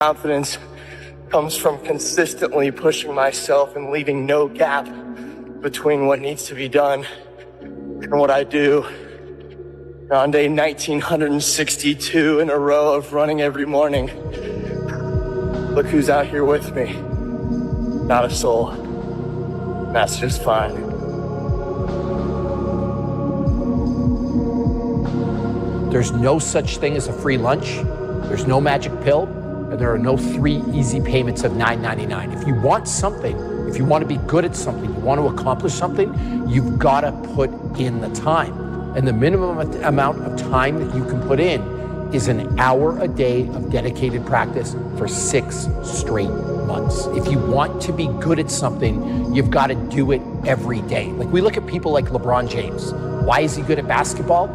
Confidence comes from consistently pushing myself and leaving no gap between what needs to be done and what I do. And on day 1962 in a row of running every morning, look who's out here with me. Not a soul. That's just fine. There's no such thing as a free lunch. There's no magic pill. And there are no 3 easy payments of $9.99. If you want something, if you want to be good at something, you want to accomplish something, you've got to put in the time. And the minimum amount of time that you can put in is an hour a day of dedicated practice for 6 straight months. If you want to be good at something, you've got to do it every day. Like, we look at people like LeBron James. Why is he good at basketball?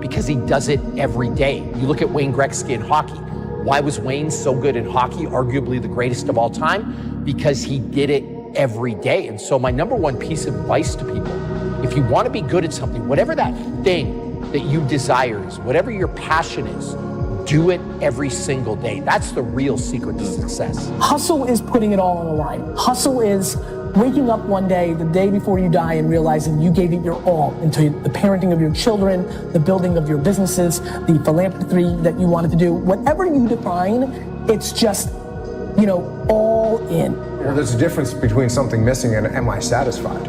Because he does it every day. You look at Wayne Gretzky in hockey. Why was Wayne so good in hockey, arguably the greatest of all time? Because he did it every day. And so my number one piece of advice to people, if you want to be good at something, whatever that thing that you desire is, whatever your passion is, do it every single day. That's the real secret to success. Hustle is putting it all on the line. Hustle is waking up one day, the day before you die, and realizing you gave it your all into the parenting of your children, the building of your businesses, the philanthropy that you wanted to do. Whatever you define, it's just, all in. Well, there's a difference between something missing and am I satisfied?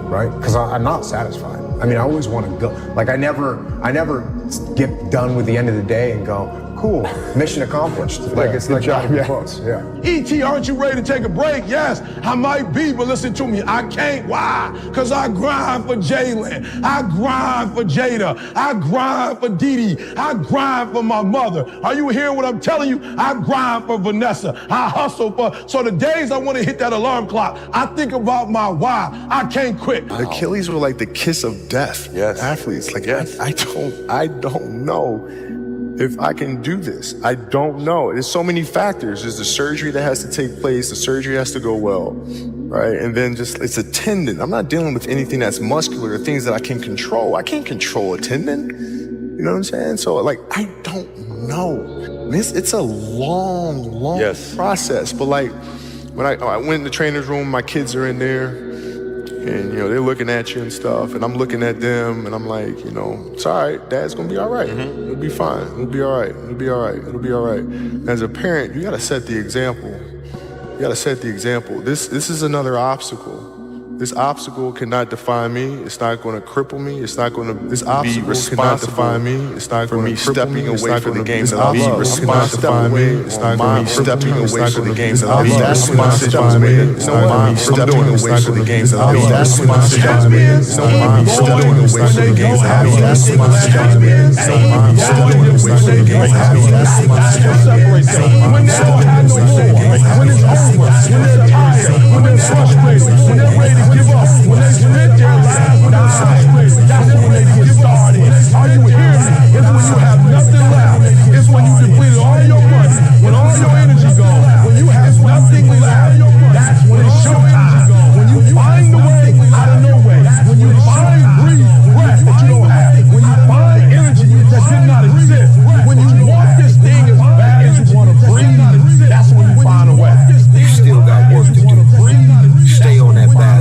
Right? Because I'm not satisfied. I mean, I always want to go. Like, I never get done with the end of the day and go, cool, mission accomplished. Like, it's like not even close. Yeah. E.T., aren't you ready to take a break? Yes, I might be, but listen to me. I can't. Why? Because I grind for Jalen. I grind for Jada. I grind for Dee Dee. I grind for my mother. Are you hearing what I'm telling you? I grind for Vanessa. I hustle for. So the days I want to hit that alarm clock, I think about my why. I can't quit. The Achilles were like the kiss of death. Yes. Athletes. Like, yes. I don't know if I can do this. I don't know. There's so many factors. There's the surgery that has to take place. The surgery has to go well, right? And then it's a tendon. I'm not dealing with anything that's muscular or things that I can control. I can't control a tendon. You know what I'm saying? So, like, I don't know. It's a long process. But, like, when I went in the trainer's room, my kids are in there, and, they're looking at you and stuff, and I'm looking at them, and I'm like, it's all right. Dad's gonna be all right. Mm-hmm. It'll be fine. It'll be all right. It'll be all right. It'll be all right. As a parent, you gotta set the example. You gotta set the example. This is another obstacle. This obstacle cannot define me. It's not gonna cripple me. It's not gonna be responsible. Cannot define me. It's not gonna be stepping away from the games that I love. It's not define me. It's not gonna be stepping away from the games that I love. That's my situation. It's not gonna be stepping away from the games that I love. That's my situation. It's not gonna be stepping away from the games that I love. That's my situation. It's not gonna be stepping away from the games that I love. That's my situation. When they don't have no more, when it's over, when they're tired, when they're frustrated, when they're ready to give up, when they spend their lives without frustrated, that's when they get started. Are you hearing me? It's when you have nothing left. It's when you depleted all your money, when all your energy goes, when you have nothing left. That's when it's showtime. When you find the way out of no way, when you find breath that you don't have, when you find energy that did not exist, when you want this thing as bad as you want to breathe, that's when you find a way. You still got work to do. Stay on that path.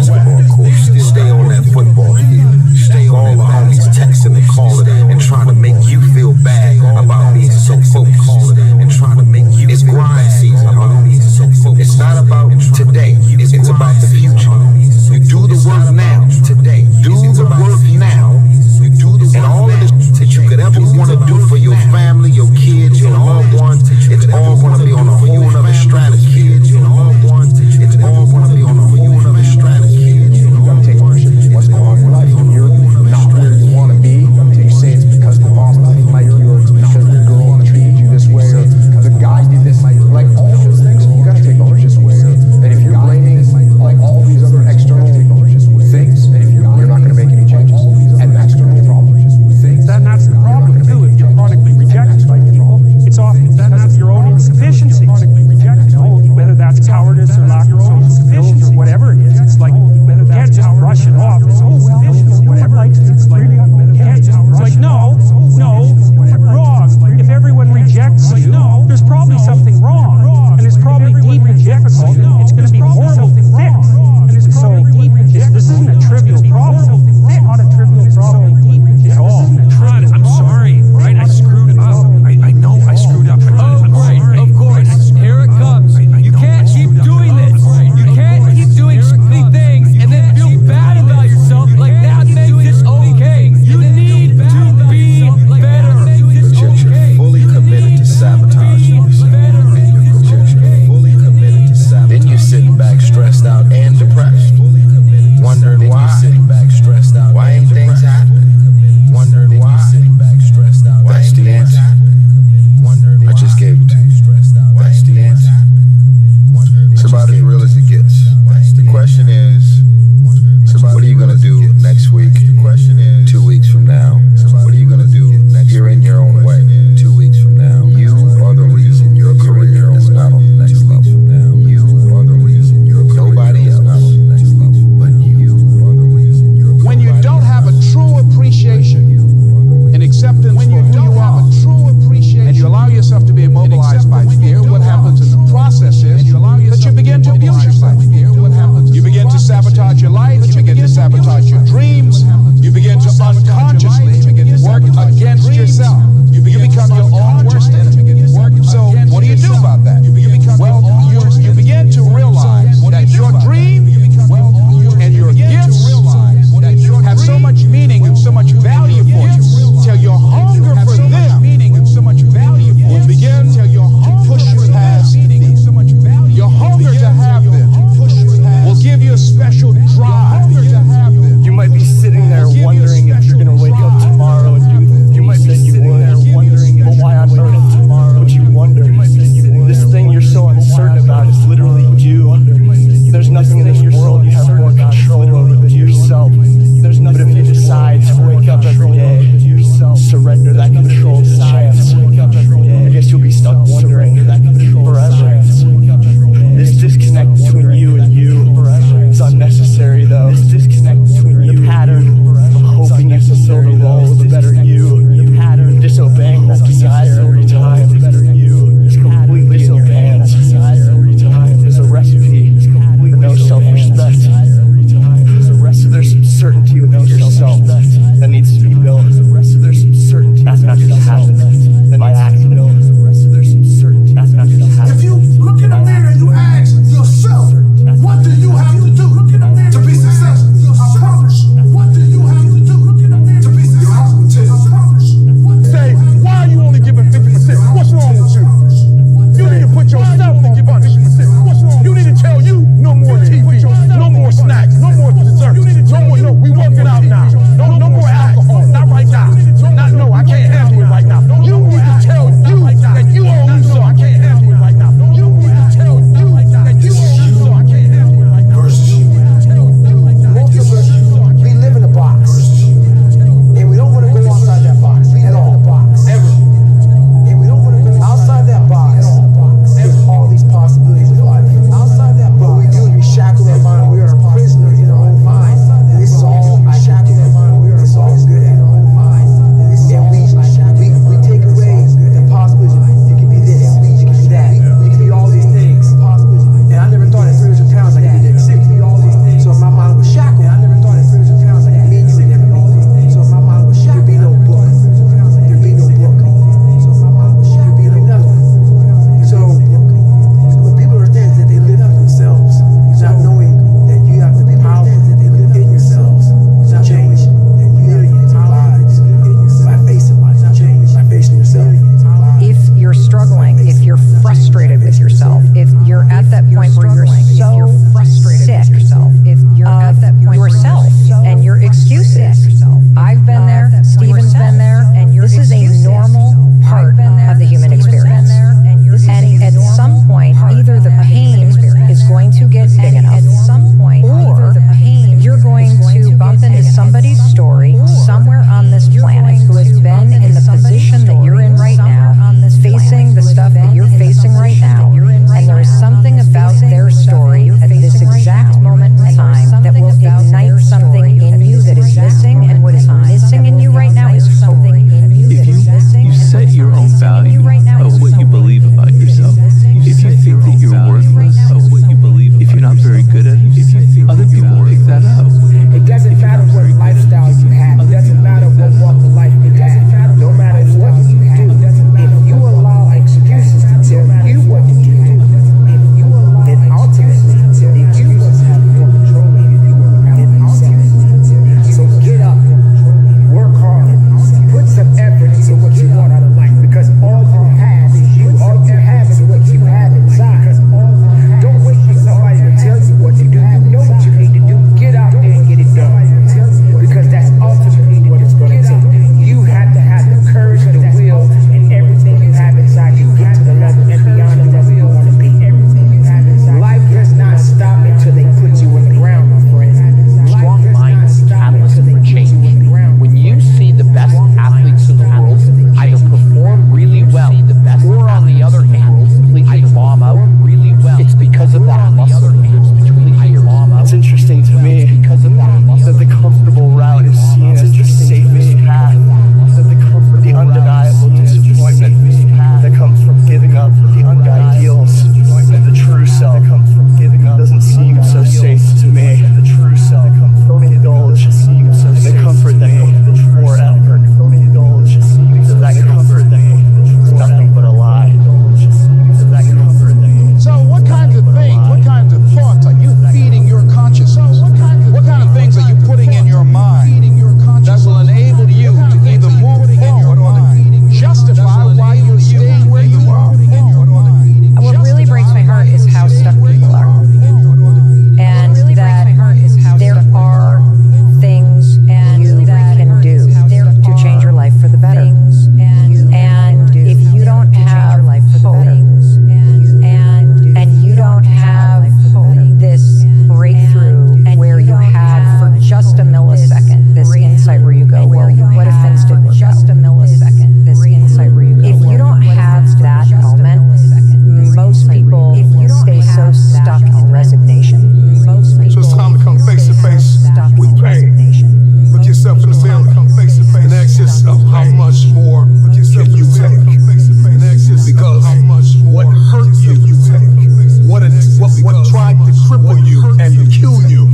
cripple you and kill you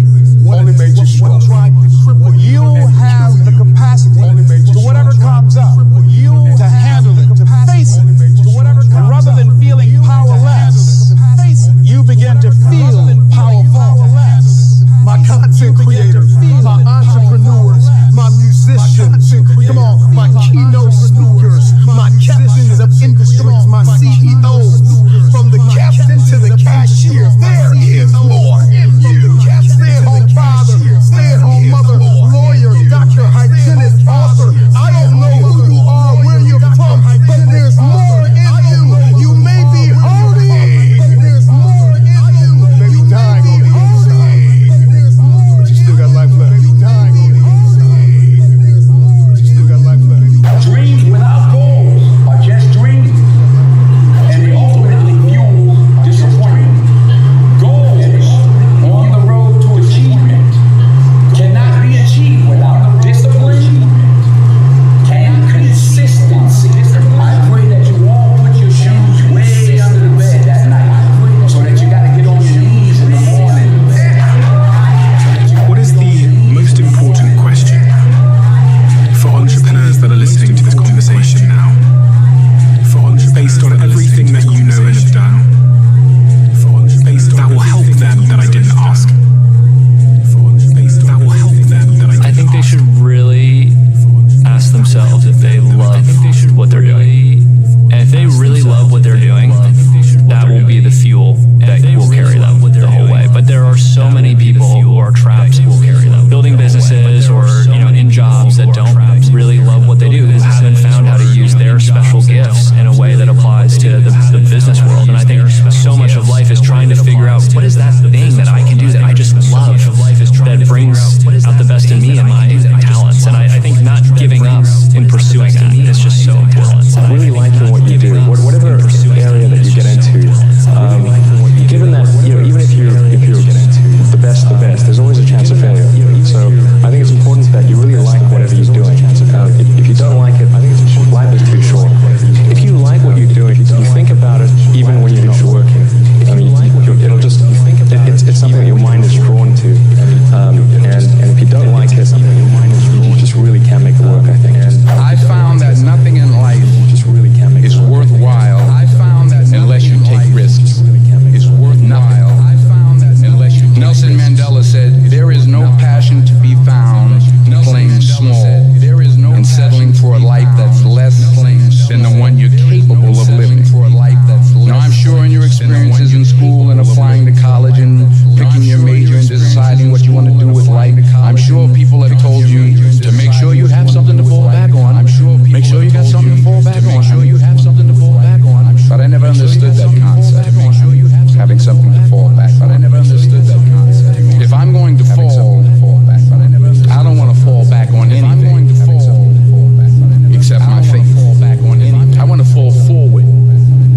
only made you strong. You have the capacity to whatever comes up, to handle it, to face it. And rather than feeling powerless, you begin to feel powerful. My content creators, my entrepreneurs, my musicians, come on, my keynote speakers, my captains of industries, my CEOs, from the captain to the cashier, there is more in you. Stay-at-home father, stay-at-home mother, lawyer, doctor, hygienist, author. I don't know who you are, where you're from, but there's more in you. You may be hurting, but there's more in you. Maybe dying on the inside, but you still got life left. Dying on the inside, but you still got life left. Dreams without goals are just dreams, and they ultimately fuel disappointment. Goals on the road to achievement cannot be achieved without discipline and consistency. I pray that you all put your shoes way under the bed that night, so that you got to get on your knees in the morning. What is the most important question for entrepreneurs that are listening to this conversation now? Based on everything that you know and have done, that will help them that I didn't ask. That will help them that I didn't I think they should really ask themselves if they love what they're doing. And if they really love what they're doing, that will be the fuel that will carry them the whole way. But there are so many people who are trapped building businesses or in jobs that don't really love what they do because they haven't found how to use their special gifts in a way that applies to the business world. And I think so much of life is trying to figure out what is that thing that I can do that I just love, that brings out the best in me and my talents. And I think not giving up in pursuing that is just so important. Really liking what you do, whatever area that you get into. Given that even if you're the best, there's always a chance of failure. So I think it's important that you really like whatever you're doing. If you don't like it, life is too short. If you like what you're doing, you think about it even when you're not working. I mean, it'll just it's something that your mind is drawn to. And if you don't like it, you just really can't make it work, I think. I found that nothing in life is worthwhile unless you take risks. It's worthwhile unless you. Nelson Mandela said, "There is no passion to be found playing small and settling for a life that's less than the one you're capable of living." Now, I'm sure in your experiences in school and applying to college and picking your major and deciding what you want to do with life, I'm sure people have told you to make sure you have something to fall back on. Make sure you got something to fall back on. But I never understood that concept. Having something to fall back on. I never understood that concept. If I'm going to fall, I don't want to fall back on anything except my faith. I want to fall forward.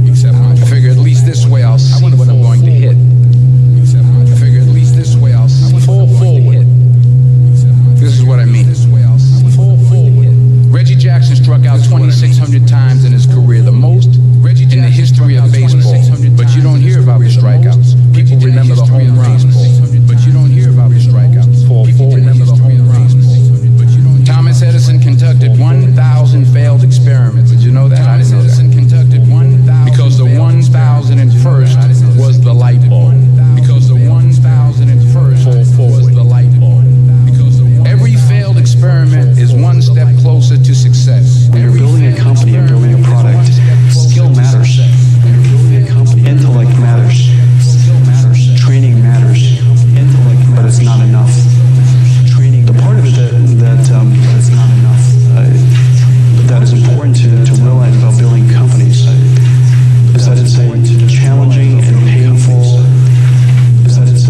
I figure at least this way I'll see what I'm going to hit. I figure at least this way I'll see. Fall forward. This is what I mean. Fall forward. Reggie Jackson struck out 2,600 times in his career, the most in the history of baseball. But you don't hear about the strikeouts. People remember the home runs. But you don't hear about the strikeouts. Fall forward. Remember the home runs. Thomas Edison conducted 1,000 failed experiments. Did you know that? I didn't know that. Because the 1,001st was the light bulb. Because the 1,001st was the light bulb. Every failed experiment is one step closer to success. When you're building a company and building a product, skill matters. Intellect matters. Training matters. But it's not enough. The part of it that is important to realize about building companies is that it's a challenging and painful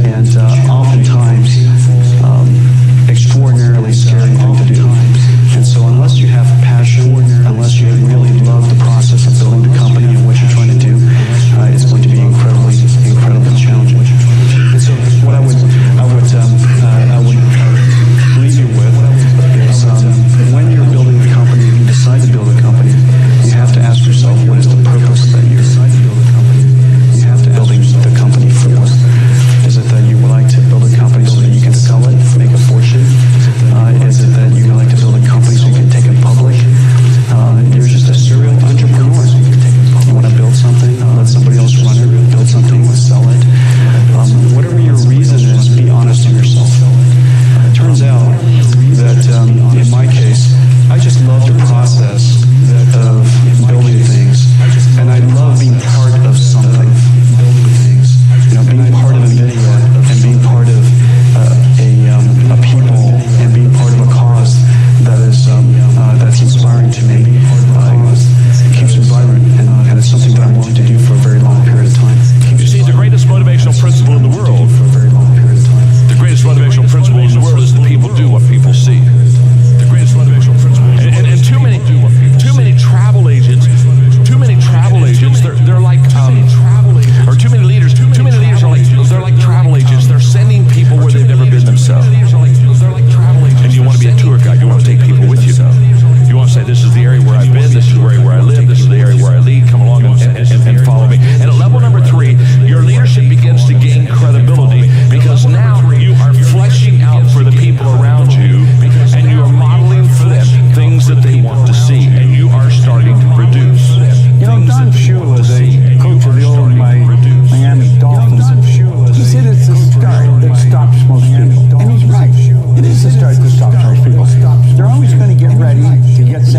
and oftentimes extraordinarily scary thing to do. And so unless you have passion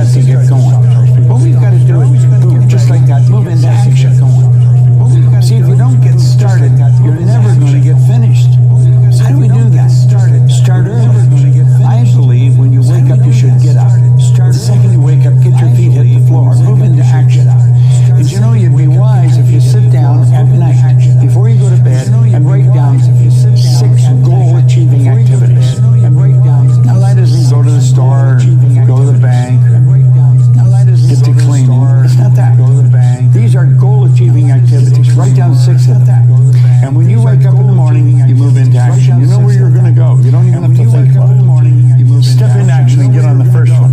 started to get going. What we've got to do is, boom, just like that, move into action. See, if you don't get started, you're never going to get finished. How do we do that? Start early. I believe when you wake up, you should get up. The second you wake up, get your feet hit the floor. Move into action. And you know, you'd be wise if you sit down at night before you go to bed and write down 6 goal-achieving activities. Now, that isn't go to the store, go to the bank, get to cleaning. It's not that. These are goal-achieving activities. Write down 6 of them. And when you wake up in the morning, you move into action. You know where you're going to go. You don't even have to think about it. Step into action and get on the first one.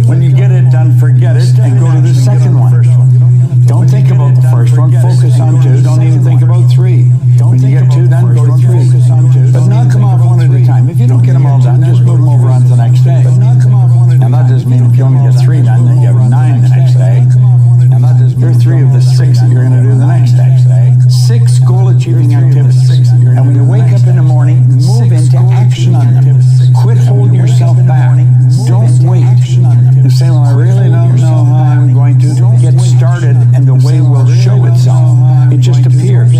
When you get it done, forget it and go to the second one. Don't think about the first one. Focus on 2. Don't even think about 3. When you get 2 done, go to 3. But knock them off one at a time. If you don't get them all done, just move them over on to the next day. And that doesn't mean if you only get 3 done, then you have 9 the next day. And that doesn't mean 3 of the 6 that you're going to do the next day. 6 goal-achieving activities. And when you wake up in the morning, move into action on them. Quit holding yourself back. Don't wait. You say, well, I really don't know how I'm going to. Get started, and the way will show itself. It just appears.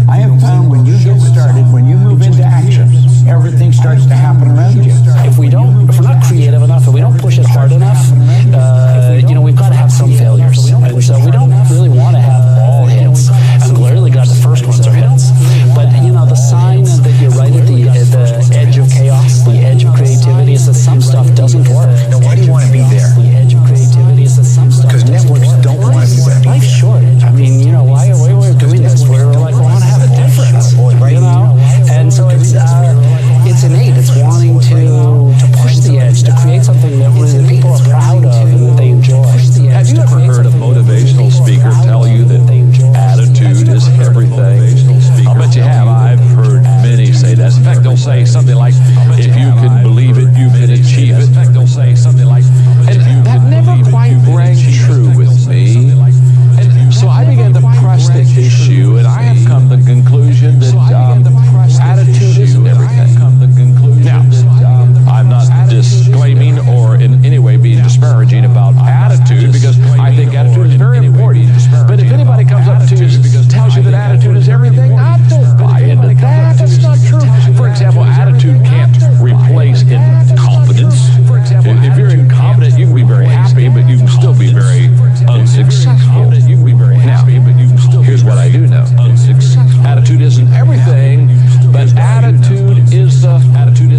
I have found when you get started, when you move into action, everything starts to happen around you. If we're not creative enough, if we don't push it hard enough, we've got to have some failures. And so we don't really want to have all hits. And clearly got the first ones are hits. But, the sign that you're right at the edge of chaos, the edge of creativity, is that some stuff doesn't work. Now, why do you want to be there? The edge of creativity is that some stuff because networks don't want to be there. Life's short. I mean, why are we doing this? We're like, we want to have a difference, And so it's innate. It's wanting to push the edge, to create something that really people are proud of and that they enjoy. Have you ever heard a motivational speaker tell you that attitude is everything? I'll bet you have. I've heard many say that. In fact, they'll say something like, if you can believe it, you can achieve it. In fact, they'll say something like, and that never quite rang true with me. So I began to press the issue, and I have come to the conclusion that attitude isn't everything. Now, I'm not disclaiming or in any way being disparaging about attitude, because I think attitude is very important. But if anybody comes up to you and tells you that attitude is everything, I don't buy into that. That's not true. For example, attitude can't replace incompetence. If you're incompetent, you can be very happy, but you can still be very unsuccessful. Now, here's what I do know. Attitude isn't everything, but attitude is the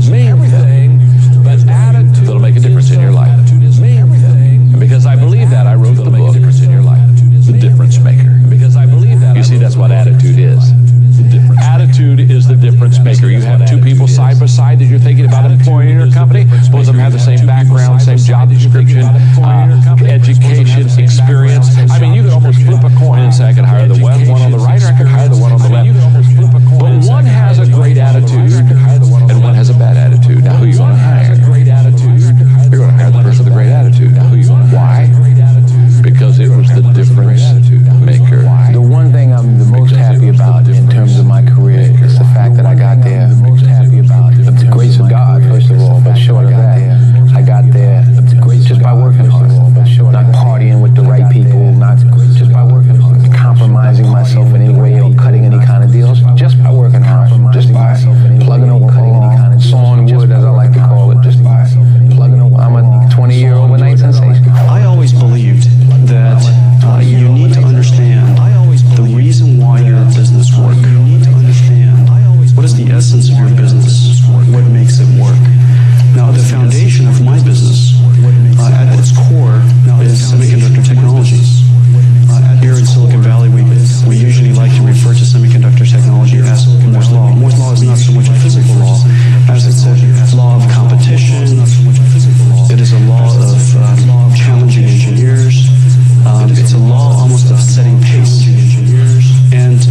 main thing. That'll make a difference in your life. And because I believe that, I wrote the book, The Difference Maker. You see, that's what attitude is. Attitude is the difference maker. You have 2 people side by side that you're thinking about employing in your company. Both of them have the same background, same job description, education, experience. I mean, you could almost flip a coin and say, I could hire the one on the right, or I could hire the one on the left. But one has a great attitude, and one has a bad attitude. Now, who are you going to hire? You're going to hire the person with a great attitude. Now, who are you going to hire? Why? Because it was the difference maker. The one thing I'm the most happy about in terms of my career is the fact that I got there. The grace of God, first of all, but short of that, I got there just by working hard, not partying with the right people, not just by working hard, compromising myself in any way or cutting any kind of deals, just by working hard, just by plugging away, sawing wood, as I like to call it, just by plugging away. I'm a 20-year overnight sensation. I always believed that you need to understand the reason why your business works. You need to understand what is the essence of your business, what makes it work. Now, the foundation of my business, at its core, is semiconductor technologies. Here in Silicon Valley, we usually like to refer to semiconductor technology as Moore's Law. Moore's Law is not so much a physical law as it's a law of competition. It is a law of challenging engineers. It's a law almost of setting pace. And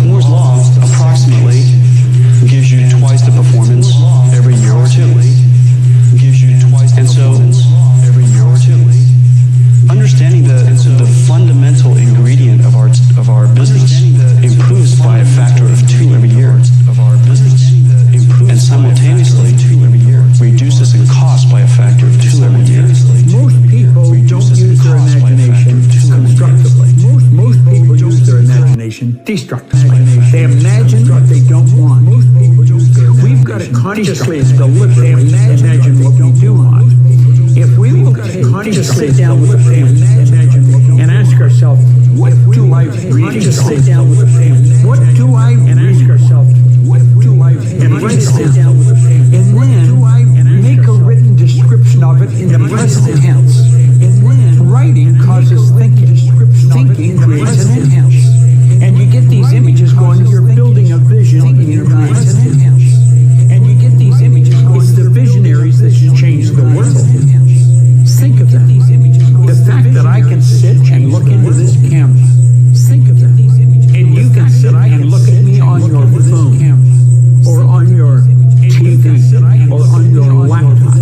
Moore's Law approximately gives you twice the performance every year or two. And so, understand destructively. They imagine what they don't want. We've got to consciously and deliberately imagine what we do want. If we will consciously sit down with a family and ask ourselves, what do I really sit down with a family? What do I and ask ourselves, what do I and write it down with a family? And then make a written description of it in the present tense. And then writing causes thinking. Thinking creates an intent. And you get these images going, you're building a vision in your mind. And you get these images going, it's the visionaries that change the world. Think of that. The fact that I can sit and look into this camera. Think of that. And you can sit and look at me on your phone, or on your TV, or on your laptop,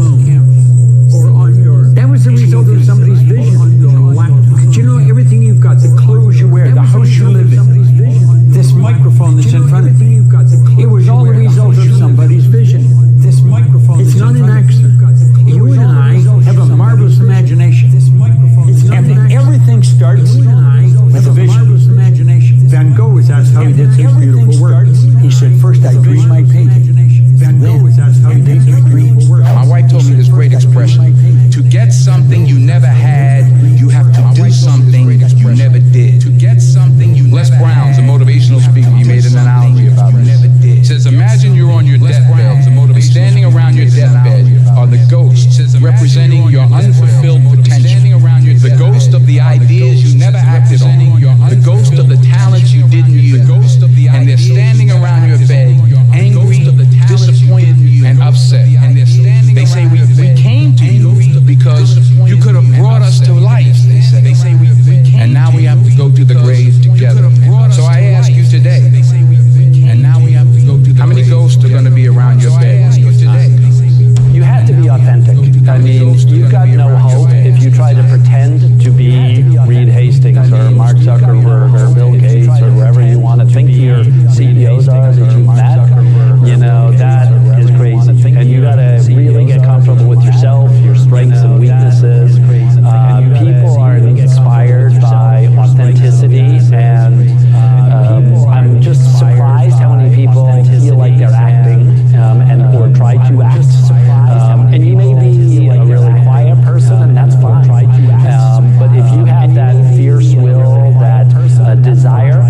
or on your... That was the result of somebody's vision. Do you know everything you've got, the clothes you wear, the house you live in, this microphone that's in front of you, it was all the result of somebody's vision. This microphone, it's not an accident. You and I have a marvelous imagination. And everything starts with a vision. Van Gogh was asked how he did such beautiful work. He said, first I dream my painting. Van Gogh was asked how he did such beautiful work. My wife told me this great expression: to get something you never had, you have to do something you never did. To get something you Les Brown's a motivational speaker. He made an analogy about this. He says, imagine you're on your deathbed, and standing around your deathbed are the ghosts representing your unfulfilled potential. The ghost of the ideas you never acted on. The ghost of the talents you didn't use. And they're standing around your bed, angry, disappointed, and upset. They say, we came to you because you could have brought us to life, they say. And now we have to go to the grave together. So I ask you today, and now we have to go to the grave. How many ghosts are going to be around your bed? You have to be authentic. I mean, you've got no hope if you try to pretend to be Reed Hastings or Mark Zuckerberg or Bill Gates or whoever you want to think your CEOs are that you've met. You know, that is crazy. And you got to really get comfortable with yourself, your strengths and weaknesses. People are inspired by authenticity, and I'm just surprised how many people feel like they're acting or try to act. And you may be a really quiet person, and that's fine. But if you have that fierce will, that desire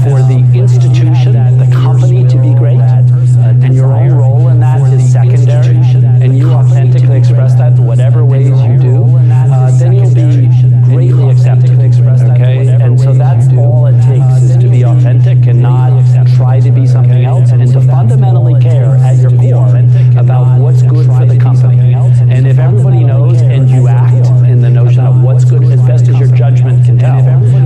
for the institution, the company to be great, and your own role in that is secondary, and you authentically express that in whatever ways you do, then you'll be greatly accepted. Okay? And so that's all it takes, is to be authentic and not try to be something else, and to fundamentally care at your core about what's good for the company. And if everybody knows and you act in the notion of what's good, as best as your judgment can tell,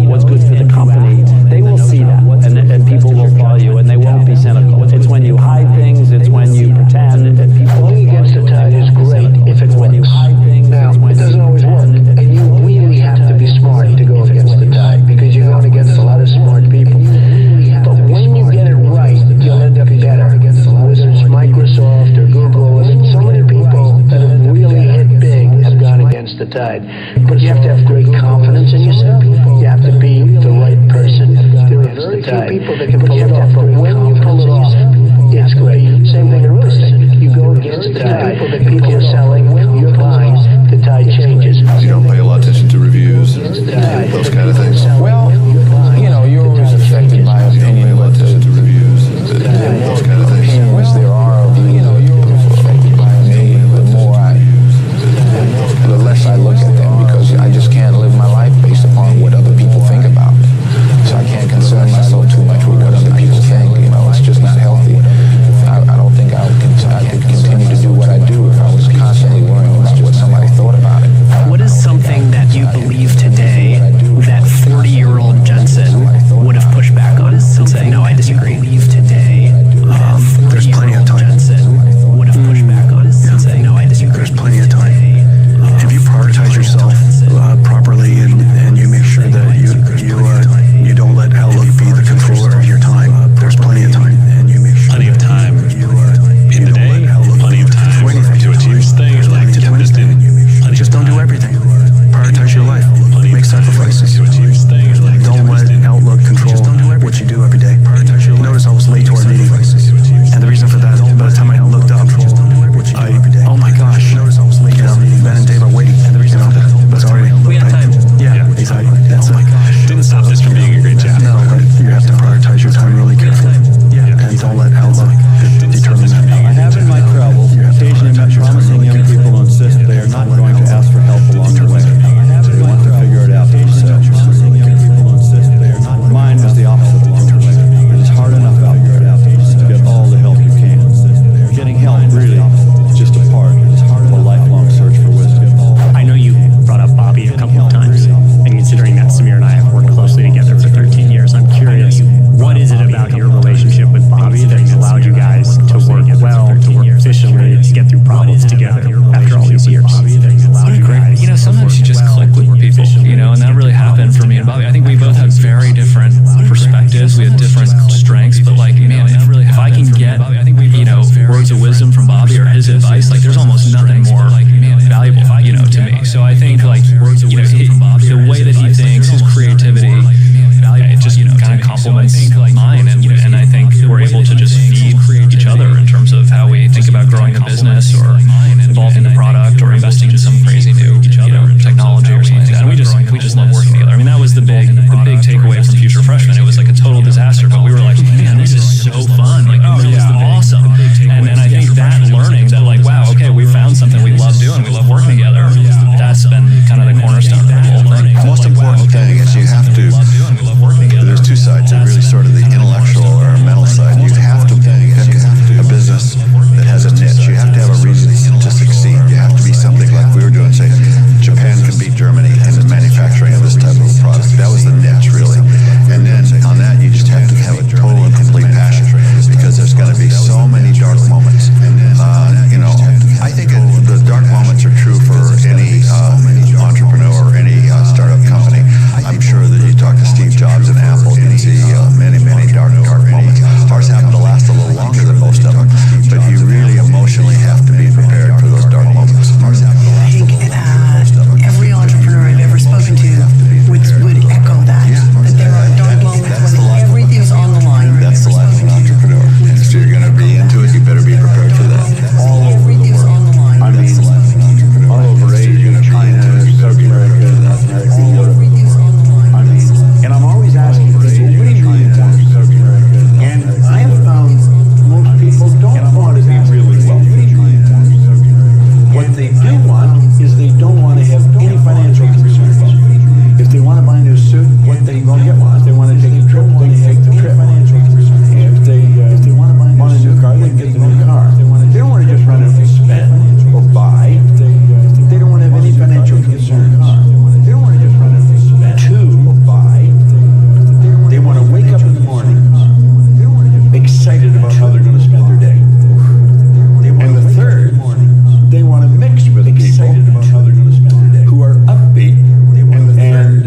what's good for the company, they will see that, and people will follow you, and they won't be cynical. It's when you hide things, it's when you pretend, and people Going against the tide is great if it's when you hide things. Now, it doesn't always work, and you really have to be smart to go against the tide, because you're going against a lot of smart people. But when you get it right, you'll end up better. Whether it's Microsoft or Google, so many people that have really hit big have gone against the tide. But you have to have great confidence in yourself. You have to be the right person against the tide. People that can pull it off, but when you pull it off, it's great. Same thing in real estate. You go against the tide. People are selling, you're buying, the tide changes. You don't pay a lot of attention to reviews and those kind of things. Well, you know, you're always affected by opinion, but to reviews and those kind of things. opinions there are of you, the less I look at them, because I just can't live my life based upon what other people think about me. So I can't concern myself too much with what other people think. You know, it's just not healthy. I don't think I could continue to do what I do if I was constantly worrying about what somebody thought about it. What is something that you believe today that 40-year-old kids together after all these years. What a great, sometimes you just click with people, and that really happened for me and Bobby. I think we both had very different perspectives. We had different strengths, but man, if I can get, words of wisdom from Bobby or his advice, there's almost nothing more valuable, to me. So I think, the way that he thinks, his creativity, it just kind of complements mine, and I think we're able to just feed each other in terms of how we think about growing the business or evolving the product or investing in some crazy new technology or something like that. And we just love working together. I mean, that was the big takeaway from Future Freshmen. It was like a total disaster, but we were like, man, this is so fun. This is awesome. And then I think that learning that wow, okay, we found something we love doing, we love working together. That's been kind of the cornerstone of the whole thing. The most important thing is you have to, there's two sides, really sort of the intellectual or mental side. You have to pick a business that has a niche. You have to have a reason to succeed. You have to be something like we were doing, say, Japan can beat Germany in the manufacturing of this type of a product. That was the niche, really. And then on that, you just have to have a total and complete passion, because there's going to be so many dark moments. I think the dark moments are true for any entrepreneur or any startup company. I'm sure that you talk to Steve Jobs and Apple, you can see many, many dark moments. Ours happen to last a little longer than most of them, but you really emotionally have to be prepared for those dark moments. I think every entrepreneur I've ever spoken to would echo that there are dark moments when everything's on the line. That's the life of an entrepreneur. And if you're going to be into it, you better be prepared for that. All over the world. I mean, all over Asia, China, South America, North America, Europe. And I'm always asking people, what do you really want? And I have found most people don't want to be really wealthy. What they do want is they don't want to have any financial concerns. If they want to buy a new suit, what they going to get one. If they want to take a trip, they can take the trip. If they want to buy a new car, they can get the new car. They don't want to just run out and spend or buy. They don't want to have any financial concerns. They don't want to just run out and spend. Or buy. They want to wake up in the morning excited about how they're going to spend their day. And the third, they want to mix with people who are upbeat and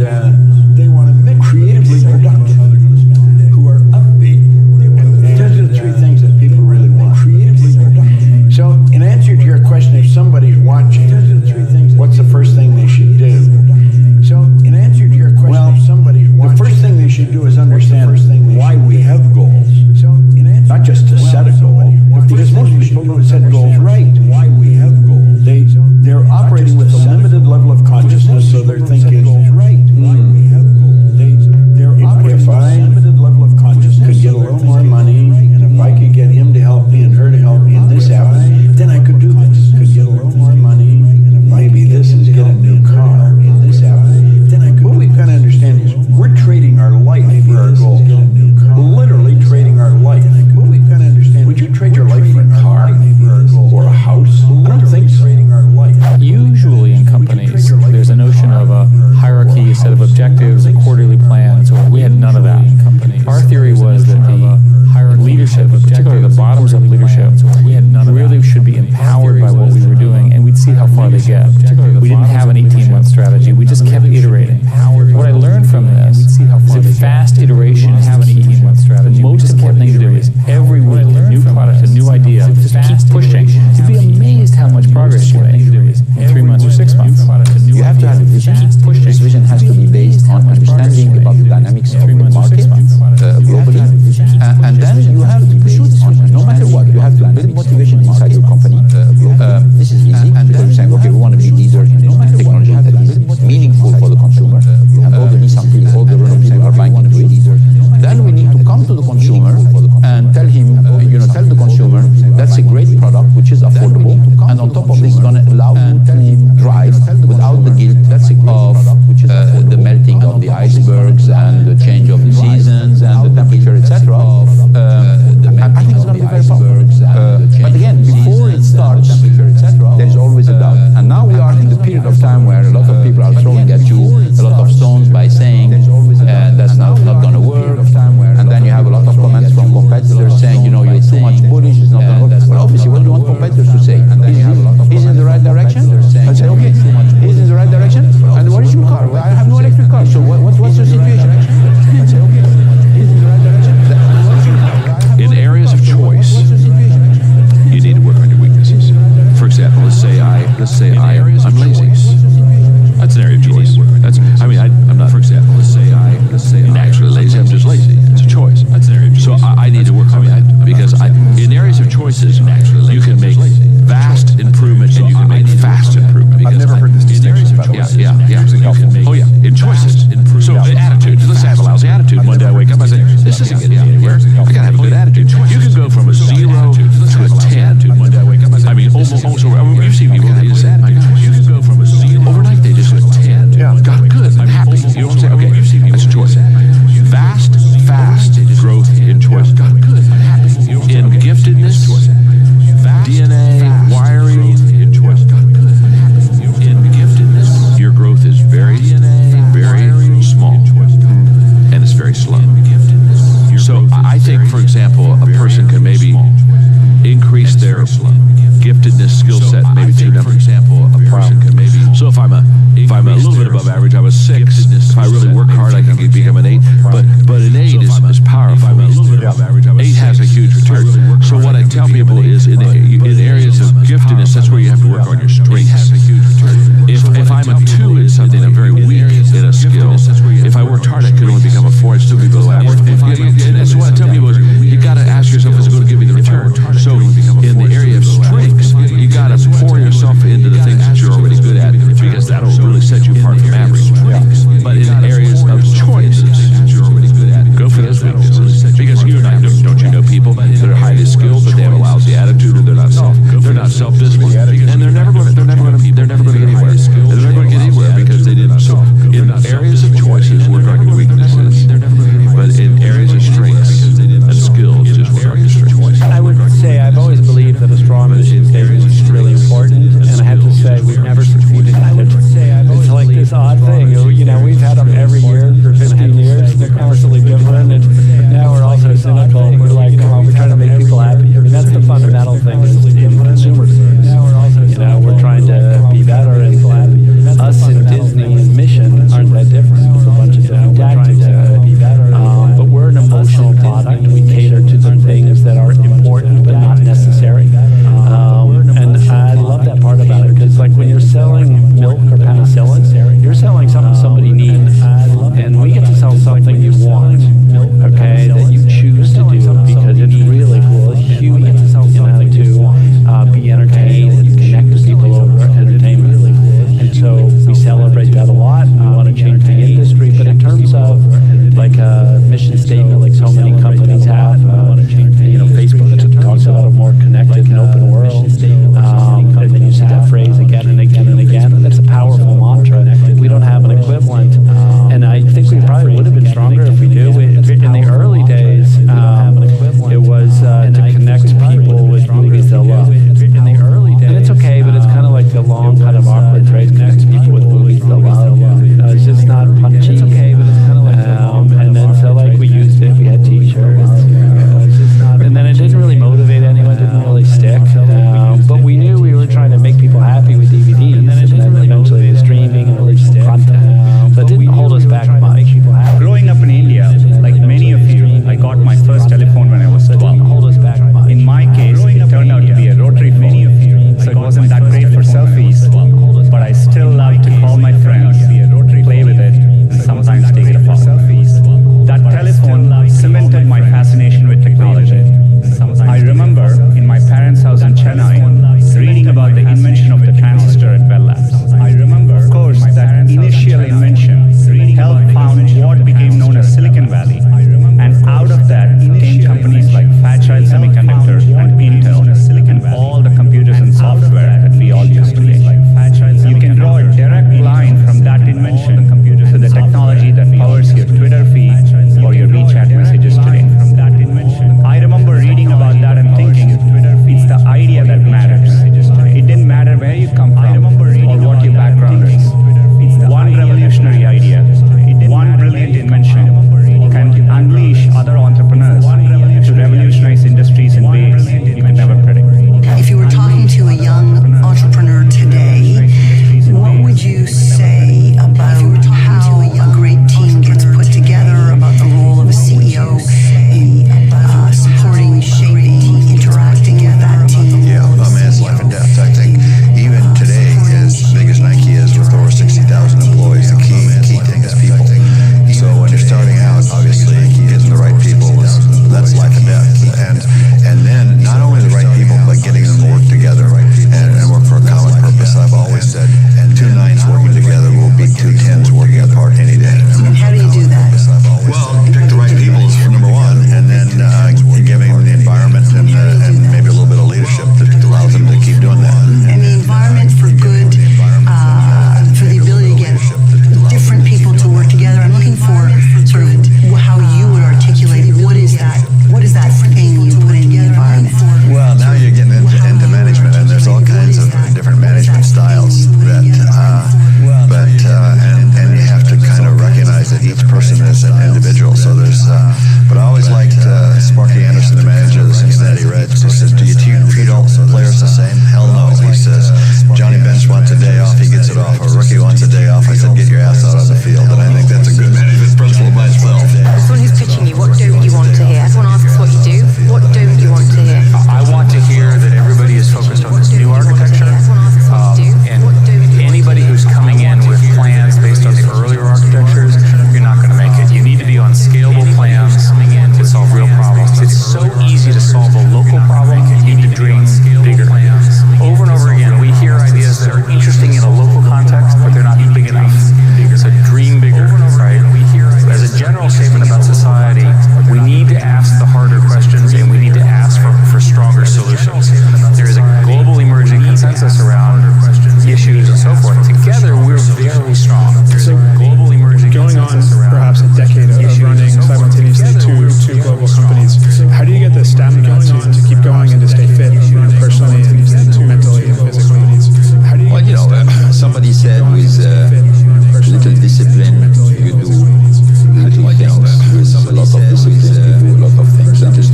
they want to mix creatively productive, who are upbeat. Those are the three things that people really want. Creatively productive. So, in answer to your question, if somebody's watching, what's the first thing they should do? So, in answer to your question, if somebody's watching, the first thing they should do is understand why we have goals. Not just to set a goal, because most people don't set goals right. Why we have goals. They're operating with a limited level of consciousness, so they're thinking, if I could get a little more money, and if I could get him to help me and her to help me, and this happens, then I could do this. Could get a little more money, and if maybe this is get a new car, and this happens, then I could. What we've got to understand is we're trading our life for our goals. Literally trading our life. What we've got to understand, would you trade your life for a car or a house? I don't think so. Usually in companies, there's a notion of a hierarchy, a set of objectives, a quarterly plan. So we had none of that. Our theory was that the leadership, particularly the bottoms-up leadership, really should be empowered by what we were doing, and we'd see how far they get. We didn't have an 18-month strategy. We just kept iterating. What I learned from this is that fast iteration is the key. The most important thing to do is every week, a new product, a new idea, just keep pushing. You'd be amazed how much progress you make in 3 months or 6 months. You have to have a vision. This vision has to be based on understanding about the dynamics of the market globally, and then you have to pursue this vision. No matter what, you have to build motivation inside your company. This is easy because you're saying, okay, we want to be leaders in technology that is meaningful for the consumer, and all the Nissan people, all the Renault people are buying into it. Then we need to come to the consumer and tell him, tell the consumer that's a great product which is affordable, and on top of this, it's going to allow you to drive without the guilt of the melting of the icebergs and the change of the seasons and the temperature, etc. I think it's going to be very powerful. But again, before it starts, there is always a doubt. And now we are in the period of time where a lot of people are throwing at you a lot of stones by saying that's not going to work. And then you have a lot of comments from competitors saying, you're too much bullish, it's not going to work. Well, obviously, what do you want competitors to say? choices, you can make vast improvement and you can make fast improvement. I've never heard this distinction, by the way. In choices. So attitude. Let's say I have a lousy attitude. One day I wake up, I say, this isn't getting me anywhere. I gotta have a good attitude. You can go from a 0 to a 10. One day I wake up, I mean, almost over. You see people that just say, you can go from a 0 overnight. They just went 10. Got good. I'm happy. You know what I'm saying? Okay, that's a choice. Fast growth in choice. Got good. I'm happy. In giftedness, DNA, wiring, in choice. Got good. I'm happy. In giftedness, your growth is very small, and it's very slow. So I think, for example, a person can maybe increase their giftedness skill set, maybe 2 numbers. A person can maybe. So if I'm a little bit above average, I'm a 6. If I really work hard, I can become an 8. But an 8 is powerful. 8 has a huge return. So what I tell people is in areas of giftedness, that's where you have to work on your strengths. If I'm a 2 in something, I'm very weak in a skill. If I worked hard, I could only become a 4 and still be below average. And so what I tell people is you got to ask yourself, is it going to give me the return? So in the area of strengths, you got to pour yourself into the things that you're already good at, because that'll really set you apart from average. But in areas of choices, go for those weaknesses, because you and I don't you know people that are highly skilled, but they have a lousy attitude, or they're not self-disciplined, and they're never going to get anywhere. They're never going to get anywhere because they didn't. So in areas of choices, work on your weaknesses, but in areas of strengths and skills, just work on your strengths. I would say I've always believed that a strong mission statement is really important, and I have to say we've never succeeded at it. It's like this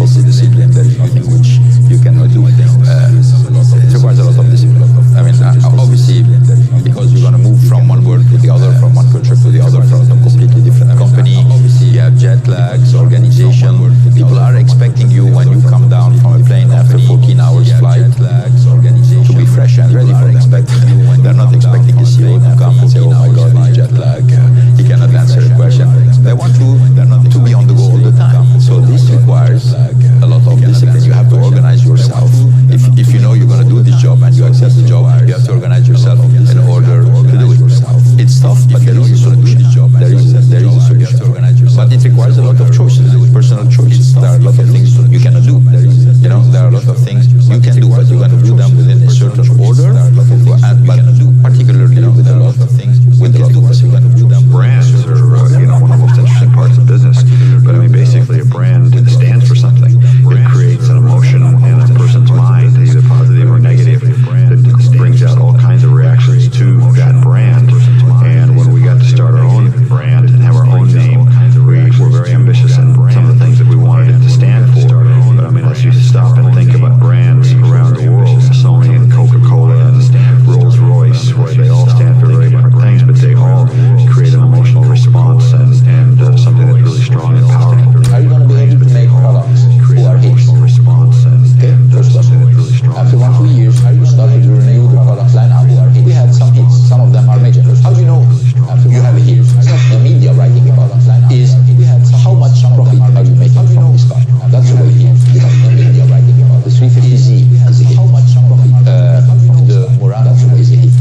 discipline. There is nothing which you cannot do. It requires a lot of discipline. I mean, obviously, because you're going to move from one world to the other, from one culture to the other, from a completely different company. You have jet lags, organization. People are expecting you when you come down from a plane after 14 hours flight to be fresh and ready for them. They're not expecting the CEO to come and say, oh my God, it's jet lag. He cannot answer a question. They want to be on the go all the time. So this requires a lot of discipline. You have to organize yourself. If you know you're going to do this job and you accept the job, you have to organize yourself in order to do it. It's tough, but there is a solution. There is a solution. But it requires a lot of choices, personal choices. There are a lot of things you cannot do. There are a lot of things you can do, but you're going to do them within a certain order. But particularly with a lot of things, with a lot of us, you're going to do them. Brands are, one of the most interesting parts of business. But I mean, basically, a brand stands for something. It creates an emotion in a person's mind, either positive or negative, that brings out all kinds of reactions to that brand. And when we got to start our own brand and have our own name, we were very ambitious in some of the things that we wanted it to stand for. But I mean, as you stop and think about brands around the world, Sony and Coca-Cola and Rolls-Royce, where they all stand for very different things, but they all create an emotional response and something that's really strong and powerful. Are you going to be able to make products who are hits? Okay, first question. After 1-2 years, we started to renew the product lineup. We had some hits, some of them are major. How do you know you have a hit? It's not the media writing about it. Is how much profit are you making from this car? That's the way it is. The media writing about it. The 350Z is a hit. How much profit? The Murano is a hit.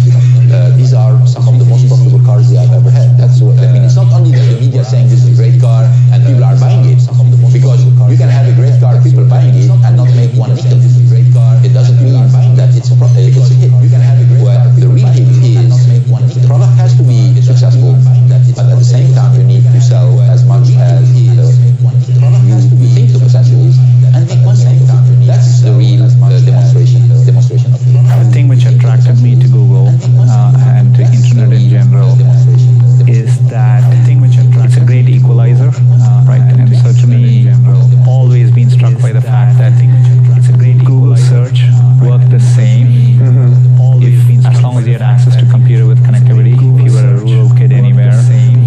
These are some of the most profitable cars that I've ever had. That's what I mean. It's not only that the media saying this is a great car and people are buying it, because you can have a great car, people buying it, and not make one nickel. It doesn't mean that it's a hit. You can have a great car. The real hit is the product has to be successful, but at the same time you need to sell as much as you think the potential is, and make one same time. That's the real demonstration of it. The thing which attracted me to Google and to internet in general is that it's a great equalizer, right? And so to me, always been struck by the fact that it's a great Google search worked the same as long as you had access to computer with connectivity. If you were a rural kid anywhere,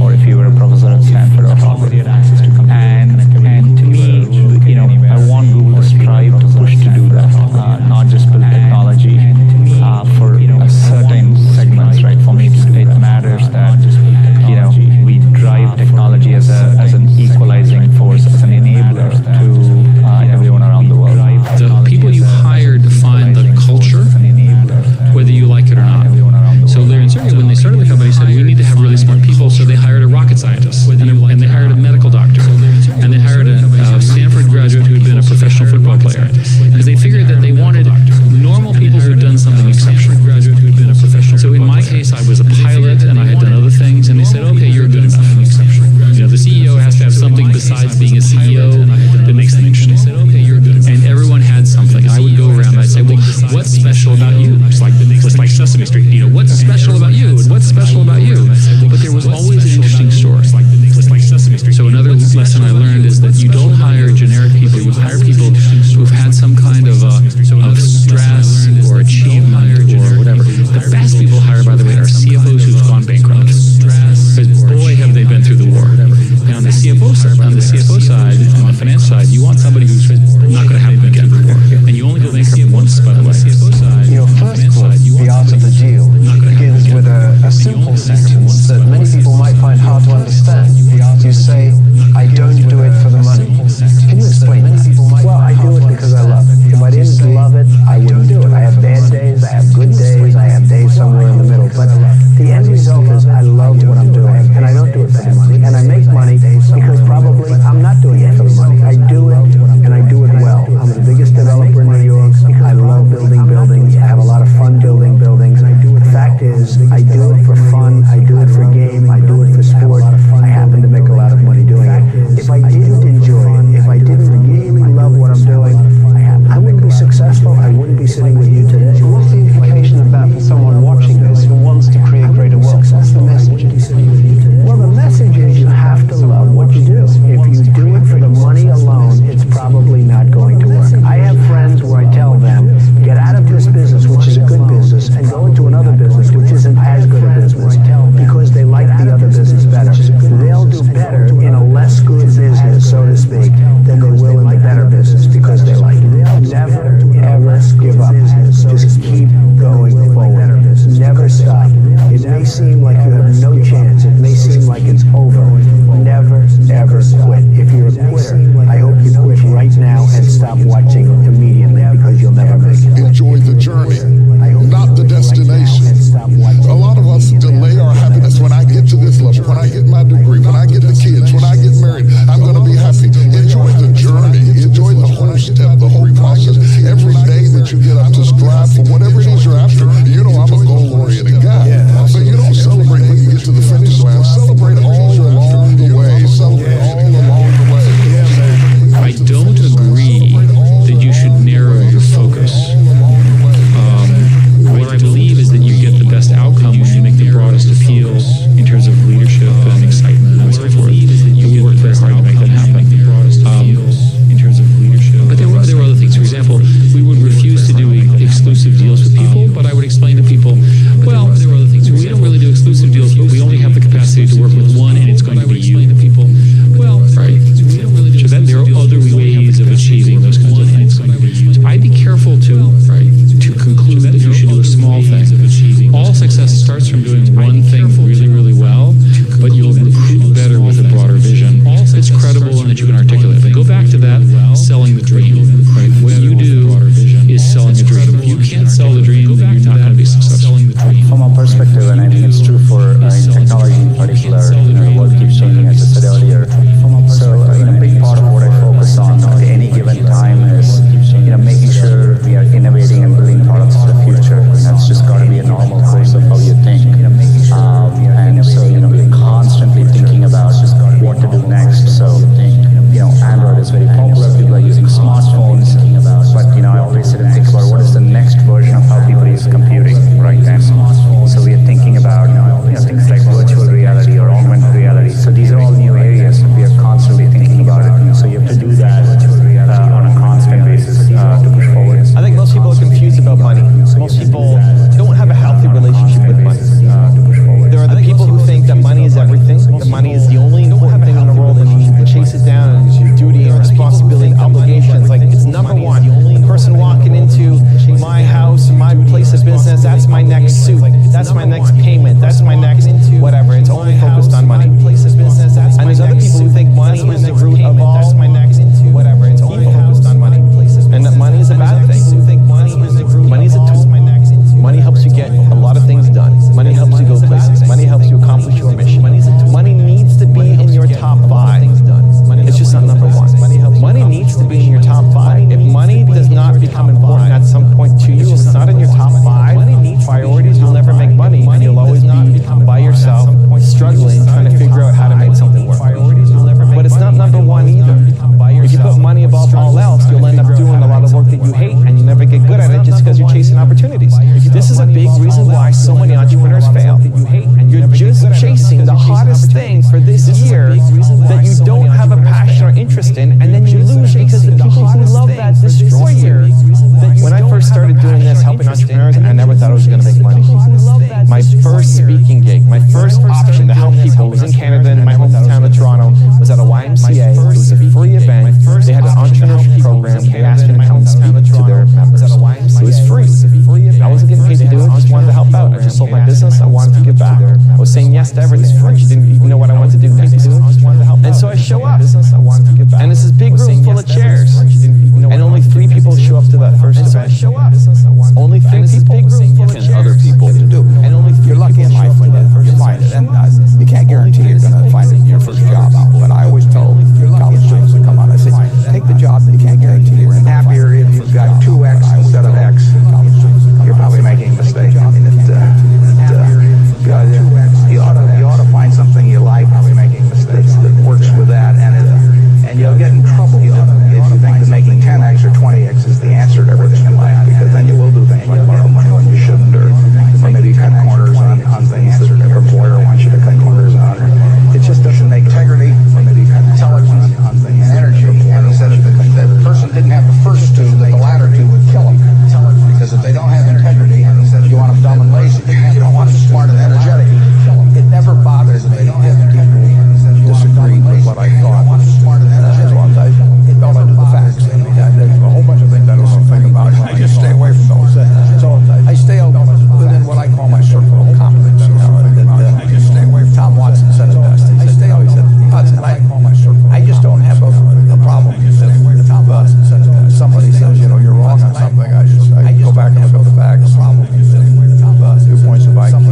or if you were a professor at Stanford or Harvard, and to me, I want Google to strive to push to do that, not just build technology for a certain segments, right? For me, it matters that we drive technology as an equalizing force, as an enabler to everyone around the world. The people you hire define the culture, whether you like it or not. So Larry and Sergey, when they started the company, said we need to have really smart people, so they hired a rocket scientist, and they hired a medical doctor, and they hired a Stanford graduate who had been a professional football player, because they figured that they wanted normal people who had done something exceptional. So in my case, I was a pilot, and I had done other things, and they said, okay, you're good enough. The CEO has to have something besides being a CEO that makes them interesting. And everyone had something. I would go around and I'd say, well, what's special about you? It's like Sesame Street. What's special about you? And what's special about you? But there was always an interesting story. So another lesson I learned is that you don't hire generic people. You hire people who've had some kind of stress or achievement or whatever. The best people hire, by the way, are CFOs who've gone bankrupt. Because boy, have they been through the war. And on the CFO side, on the finance side, you want somebody who's not going to happen again. And you only go bankrupt once, by the way. Your first book, The Art of the Deal, begins with a simple sentence that many people might find hard to understand. You say, I don't do it for the money. Can you explain that? Well, I do it because I love it. If I didn't love it, I wouldn't do it. I have bad days, I have good days, I have days somewhere in the middle. But the end result is I love what I'm doing, and I don't do it for the money. And I make money because probably I'm not doing it for the money. I do it, and I do it well. I'm starts from doing one thing really, really well, but you'll recruit better with a broader vision that's credible and that you can articulate. But go back to that selling the dream. Right? What you do is selling a dream. If you can't sell the dream, then you're not going to be successful. From a perspective, and I think it's true for in technology in particular, the world keeps changing, as I said earlier. So, a big part of what I focus on at any given time is, making sure we are innovating and building products for the future. It's just got to be a normal course of how you think. And so, we're constantly thinking about what to do next. So, Android is very popular. People are using smartphones. But, I always sit and think about what is the next version of how people use computing, right? And so we are thinking about, things like virtual reality or augmented reality. So these are all new areas that we are constantly thinking about it. And so you have to do that on a constant basis to push forward. I think most people are confused about money. Most people don't have a healthy relationship with money. There are the people who think that money is everything, that money is the only important thing in the world, and you need to chase it down, and it's your duty and responsibility and obligations. Like, it's number one. The person walking into my house, my place of business, that's my next suit, that's my next payment, that's my next whatever. It's only focused on money. And there's other people who think money is the root of all whatever. It's only focused on money. And that money is a bad thing. Money is a tool. Money helps you get a lot of things done. Money helps you go places. Money helps you accomplish your mission. Money needs to be in your top 5. It's just not number 1. Money needs to be in your top 5. If money does not become important at some point to you, if it's not in your top 5 priorities, you'll never make money, and you'll always be by yourself, struggling, trying to figure out how to make something work. But it's not number 1 either. If you put money above all else, you'll end up doing a lot of work that you hate, and you never get good at it just because you're chasing opportunities. This is a big reason why so many entrepreneurs fail. You're just chasing the hottest thing for this year that you don't have a passion or interest in, and then you lose because the people who love that destroy you. When I first started doing this, helping entrepreneurs, I never thought I was going to make money. My first speaking gig, my first option to help people was in Canada, in my hometown of Toronto, was at a YMCA. It was a free event. They had an entrepreneurship program. They asked me to come speak to their members. It was free. I wasn't getting paid to do it. I just wanted to help out. I just sold my business. I wanted to give back. I was saying yes to everything. She didn't even know what I wanted to do next. And so I show up. And it's this big room full of chairs. And only 3 people show up to that first event. Only 3 people. And other people to do. And only 3 You're lucky in life when you find it. And you can't guarantee you're going to find it in your first job out. But I always tell college students that come out, I say, take the job that you can't guarantee you're happier if you've got 2X instead of X. You're probably making a mistake. I mean, you ought to find something you like that works with that, and you'll get in trouble if you think that making 10X or 20X is the answer to everything in life, because then you will do things like borrow money when you shouldn't, or maybe cut corners on things that your employer wants you to cut corners on. It just doesn't make integrity, or maybe intelligence on things, and energy. And he said if the person didn't have the first 2, that the latter 2 would kill them. Because if they don't have integrity, you want them dumb and lazy. You don't want them smart and energetic. It never bothers me if people disagree with what I thought. As long as it fell into the facts. I mean, there's a whole bunch of things I don't know anything about. I just stay away from those. So I stay within what I call my circle of competence. I just stay away from. Tom Watson said it best. He said, Hudson, I just don't have a problem sitting with Tom Watson said it best. Somebody says, you're wrong on something. I go back and look at the facts. Your points of IQ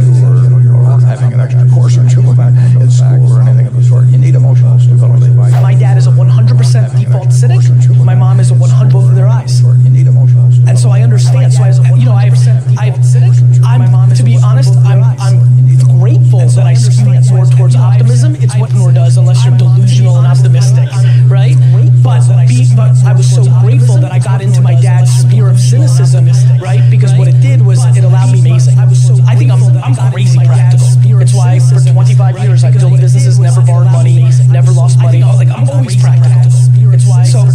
or having an extra course or 2 in school or anything of the sort. You need emotional stability. My dad is a 100% default cynic. My mom is a 100 both of their eyes. You need emotional stability. And so I understand. So to be honest, I'm grateful that I skew more towards optimism. It's what Nor does, unless you're delusional and optimistic, right? But I was so grateful that I got into my dad's sphere of cynicism, right? Because what it did was it allowed me amazing. I think I'm crazy practical. It's why for 25 years I've built businesses, never borrowed money, never lost money. I'm always practical.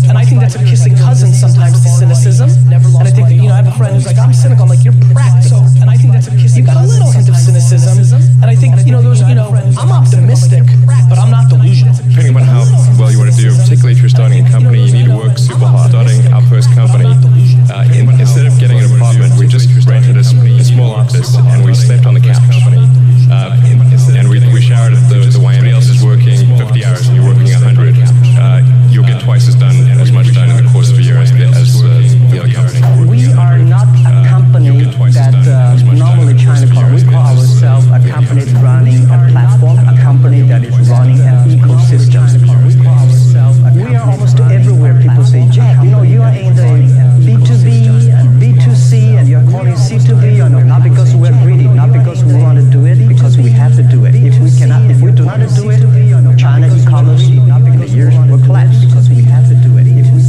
And I think that's a kissing cousin sometimes to cynicism. And I think that, I have a friend who's like, I'm cynical. I'm like, you're practical. And I think that's a kissing cousin. You got a little hint of cynicism. And I think, I'm optimistic, but I'm not delusional. Depending on how well you want to do, particularly if you're starting a company, you need to work super hard. Starting our first company, instead of getting an apartment, we just rented a small office and we slept on the couch. working 50 hours and you're working 100, you'll get twice as much done in the course of a year as the other company. We are not a company that normally China call. We call ourselves a company running a platform, a company that is running an ecosystem. We are almost everywhere. People say, Jack, you are in the B2B and B2C and you're calling C2B. Not because we're greedy, not because we want to do it, because we have to do it. If we do not do it, China e-commerce in the years will collapse because we have to do it.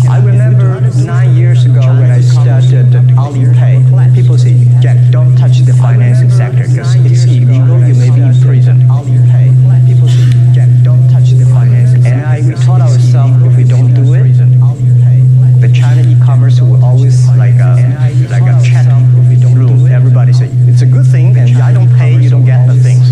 I remember 9 years ago when I started Alipay, people say, Jack, don't touch the financing sector because it's illegal, you may be in prison. Alipay, people say, Jack, don't touch the financing sector. And we taught ourselves if we don't do it, the China e-commerce will always like a chat rule. Everybody say, it's a good thing and I don't pay, you don't get the things.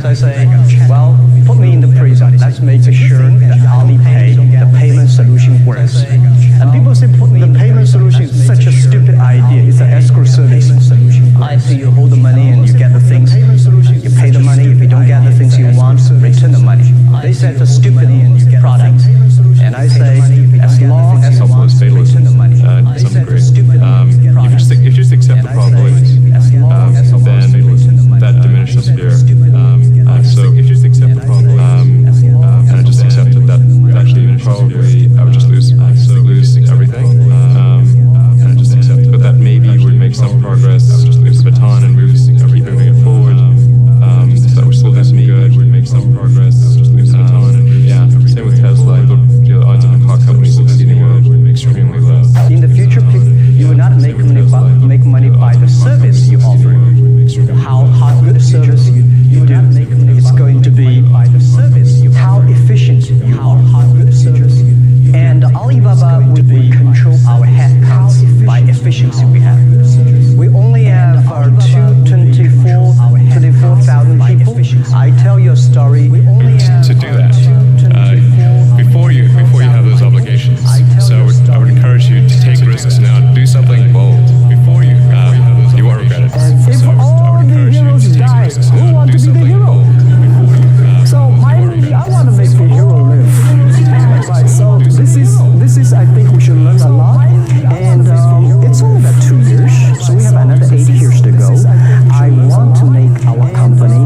So I say, well, put me in the prison. Let's make sure that Alipay, the payment solution works. And people say the payment solution is such a stupid idea. It's an escrow service. I say you hold the money and you get the things. You pay the money. If you don't get the things you want, return the money. They say it's a stupid product. And I say, as long as you return the money. To some degree. If you just accept the probabilities, then that diminishes fear. So if you just accept the probabilities, and I just accepted that probably I would just lose everything, and I just accepted. But that maybe would make some progress. I would just lose the baton and keep moving it forward. If that was still doing good, would make some progress. I would just lose the baton. And same with Tesla. The odds of the car companies succeeding would be extremely low. In the future, you will not make money by the service you offer. How good a service you do, it's going to be by the service. How efficient you are, how good a service. And Alibaba will control our headcounts by efficiency we have. We only have 24,000 people. I tell you a story. To do that, before you have those obligations, so I would encourage you to take risks now. Do something bold before you won't regret it. If all the heroes die, who want to be the hero? So I want to make the hero live. Right. So this is I think we should learn a lot. And it's only about 2 years, so we have another 8 years to go. I want to make our company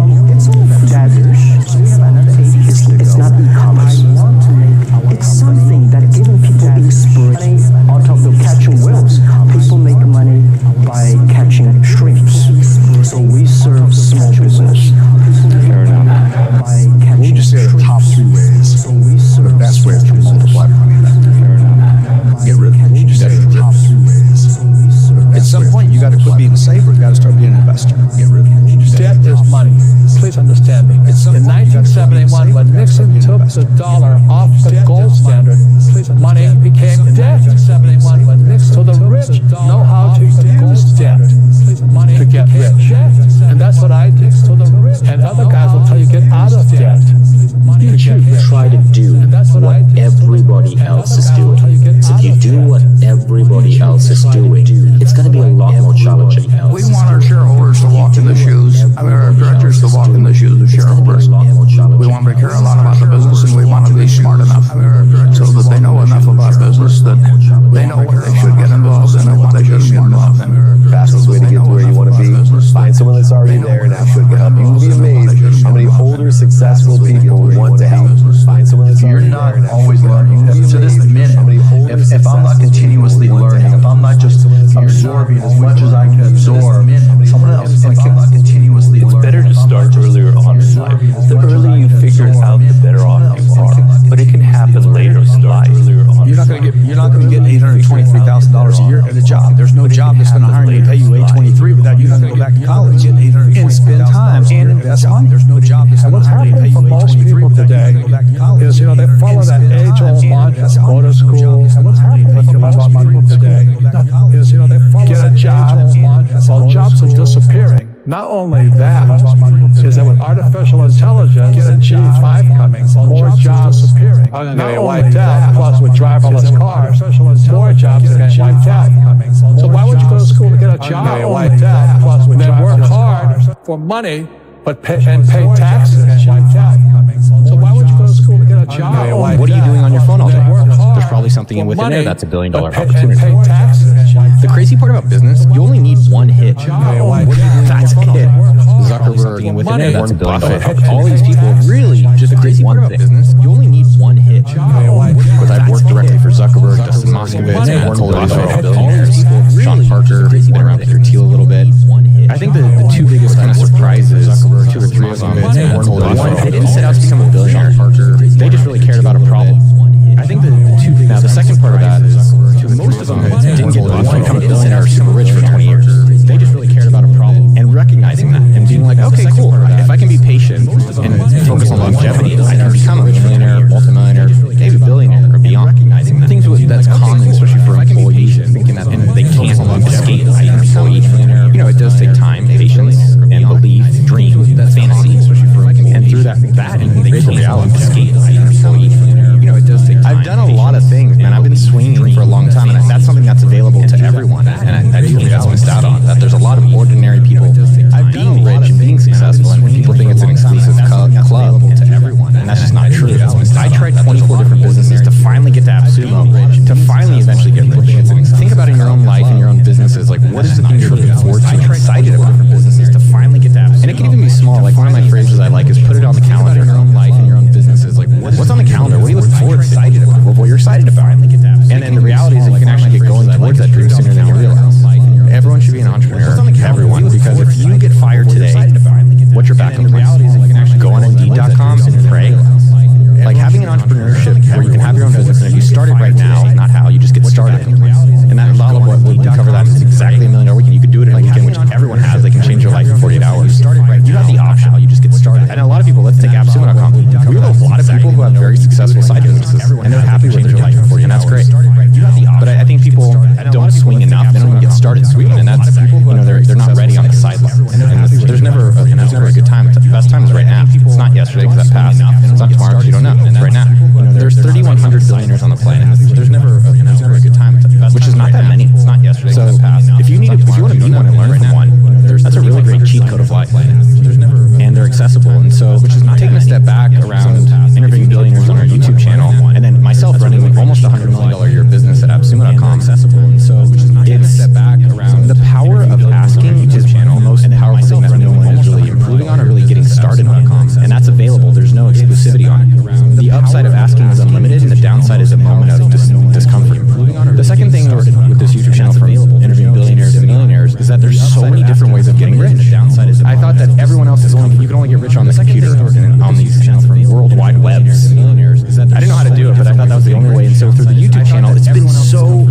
that it's not e-commerce. It's something that giving people inspiration out of the catching whales. People make money by catching shrimps. So we serve small business. Fair enough. By catching just say the top 3 ways, the best ways to multiply money. Fair enough. Get rid of the top 3 ways. At some point, you got to quit being a saver. You got to start being an investor. Get rid of it. Debt is money. Please understand me. In 1971, when Nixon took the dollar off the gold standard, money became debt. So the rich know how to use debt to get rich. And that's what I do. And other guys will tell you get out of debt. You try to do what everybody else is doing. So if you do what everybody else is doing, it's going to be a lot more challenging. We want our shareholders to walk in the shoes. Our directors to walk in the shoes of shareholders. We want to care a lot about the business, and we want to be smart enough so that they know enough about business that they know where they should get involved and what they shouldn't get involved in. Fastest way to get to where you want to be, find someone that's already there and actually can help. You will be amazed how many older, successful people want to help. Find someone that's You're not always learning. To this minute, if I'm not continuously learning, if I'm not just absorbing as much as I can absorb, someone else is going to continuously learn. It's better to start earlier on in life. The earlier you figure it out, the better off you are. But it can happen later in life. You're not going to get $823,000 a year at a job. There's no job that's going to hire you and pay you $823 without you having to go back to college and spend time and invest money. There's no job that's going to hire you and pay you $823 today is, they follow that age-old mantra, go to school. And what's happening for most people today is, they follow get a job. Well, jobs are disappearing. Not only that, is that with artificial intelligence and G5 coming, more jobs appearing. Not only that, plus with driverless cars, more jobs are getting wiped out. So why would you go to school to get a job? Not only that, plus with then work hard for money, but pay taxes. So why would you go to school? What are you doing on your phone all day? There's probably something within there that's $1 billion opportunity. The crazy part about business, you only need one hit. That's it. Zuckerberg and within there, that's Buffett. All these people really just did one thing. Business, you only need one hit. Because I've worked directly for Zuckerberg, Dustin Moskovitz, and Cole Israel, billionaires. Sean Parker, been around Peter Thiel a little bit. I think the two biggest kind of surprises, 2 or 3 of them, one, they didn't set out to become a billionaire. They just really cared about a problem. I think the two biggest. Now the second part of that is most of them didn't get to become a billionaire or super rich for 20 years. They just really cared about a problem and recognizing that and being like, okay, cool. If I can be patient and focus on longevity, I can become a millionaire, multimillionaire, maybe a billionaire or beyond. Recognizing that things that's common, especially for employees, thinking that they can't escape as an employee. You know, it does take time, patience, and belief, dream, fantasy, especially for and through that and they can't escape as an employee. You know, it does take time. I've done a lot of things, man. I've been swinging for a long time, and that's something that's available to everyone. And I do think that's missed out on. That there's a lot of ordinary people being rich and being successful, and people think it's an exclusive club to everyone, and that's just not true. I tried 24 different businesses to finally get to AppSumo, to finally eventually get rich. Think about it in your own life and your own businesses. Like, what is the thing you're looking forward to and excited about different businesses to finally get to AppSumo? And it can even be small. Like, one of my phrases I like is put it on the calendar in your own life and your own businesses. Like, what's on the calendar? What are you looking forward to? Excited about? What you're excited about? And then the reality is that you can actually get going towards that dream sooner than you realize. Everyone should be an entrepreneur. Everyone, because if you get fired today, what's your backup plan? Go on Indeed.com and pray. Like having an entrepreneurship where you can have your own business, and if you start it right now, not how, you just get started. And that lot of what we cover that is exactly $1 million weekend. You could do it in a weekend, which everyone has. They can change your life in 48 hours. You have the option. You just get started. And a lot of people, let's take AppSumo.com. We have a lot of people who have very successful side businesses, and they're happy with their life in 48 hours. And that's great. But I think people don't swing enough. They don't even get started swinging, and that's, you know, they're not ready on the sideline. And there's never a good time. The best time is right now. It's not yesterday because that passed. It's not tomorrow because you don't know. It's right now. There's 3,100 billionaires on the planet. There's never a good time, which is not that many. It's not yesterday. So if you want to meet one and learn from one, that's a really great cheat code of life. And they're accessible. And so, taking a step back around interviewing billionaires on our YouTube channel, and then myself running almost $100 million a year business at AppSumo.com. And so, it's the power of asking is the most powerful thing that no one is really improving on or really getting started on. And that's available. There's no exclusivity on it. The upside of asking is unlimited, and the downside is a moment of discomfort. The second thing with this YouTube channel from interviewing billionaires and millionaires is that there's so many different ways of getting rich. I thought that everyone else you can only get rich on the computer and on these world wide webs. I didn't know how to do it, but I thought that was the only way. And so through the YouTube channel, it's been so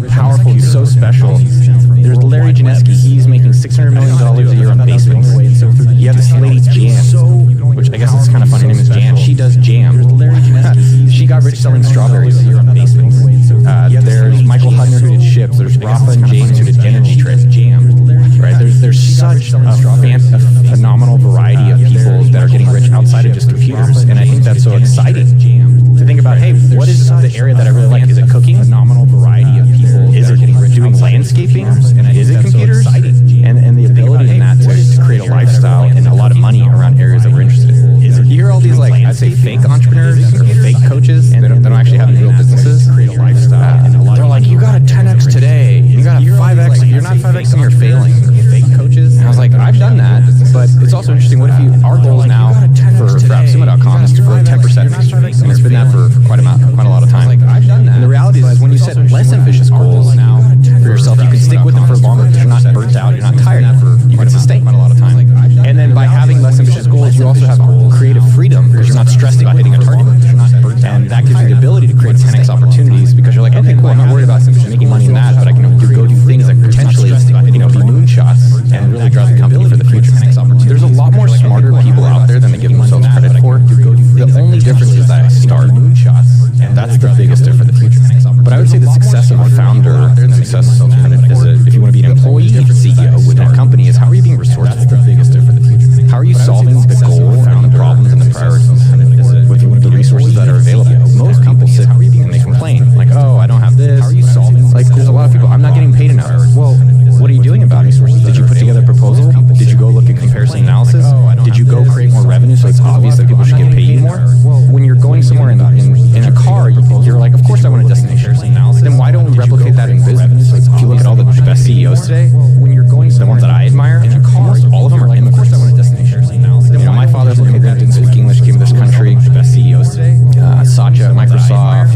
powerful and so special. There's Larry Janeski. He's making $600 million a year on basements. You have this lady Jan, which I guess it's kind of funny. Her name is Jan. She does jam. She got rich selling strawberries a year on basements. There's Michael Hudner who did ships. There's Rafa and James who did energy trades. Right? There's such a phenomenal variety of people that are getting rich outside of just computers, and I think that's so exciting to think about. Hey, what is the area that I really like? Is it cooking? Phenomenal variety of people. Is it doing landscaping? Is it computers? And the ability in that to create a lifestyle and a lot of money around areas that we're interested in. You hear all these, like, I'd say fake entrepreneurs or fake coaches, and they don't actually have real businesses. Create a lifestyle. They're like, you got a 10x today. You got a 5x. You're not 5x and you're failing. Fake coaches. And I was like, I've done that, but it's also interesting. What if our goal is now for AppSumo.com is to grow 10% next year, and it's been that for quite a lot of time. And the reality is when you set less ambitious goals now for yourself, you can stick with them for longer because you're not burnt out, you're not tired, you can sustain quite a lot of time. And then by having less ambitious goals, you also have creative freedom because you're not stressed about hitting a target. And that gives you the ability to create 10x opportunities because you're like, okay, cool, I'm not worried about making money in that, but I can go do things that potentially, be moonshots and really drive the company for the future. There's a lot more smarter people out there than they give themselves credit for. The only difference is that I start moonshots, and that's the biggest difference for the future. But I would say the success of a founder, the success of if you want to be an employee, CEO within a company, is how are you being resourceful? That's the biggest difference for the future. How are you solving the goal and the problems and the priorities with the resources that are available? Most people sit and they complain, like, oh, I don't have this. How are you solving? Like, there's a lot of people, I'm not getting paid enough. Well, what are you doing about it? Did you put together a proposal? Did you go look at comparison analysis? Did you go create more revenue so it's obvious that people should get paid more? When you're going going somewhere in a car, you're like, of course I want a destination analysis. Then why don't we replicate that in business? Like, if you look at all the best CEOs today, when you're going the ones that I admire, almost all of them are immigrants. Of course I want a destination analysis. You know, my father's an immigrant, didn't speak English, came to this country. The best CEOs today, Satya, Microsoft,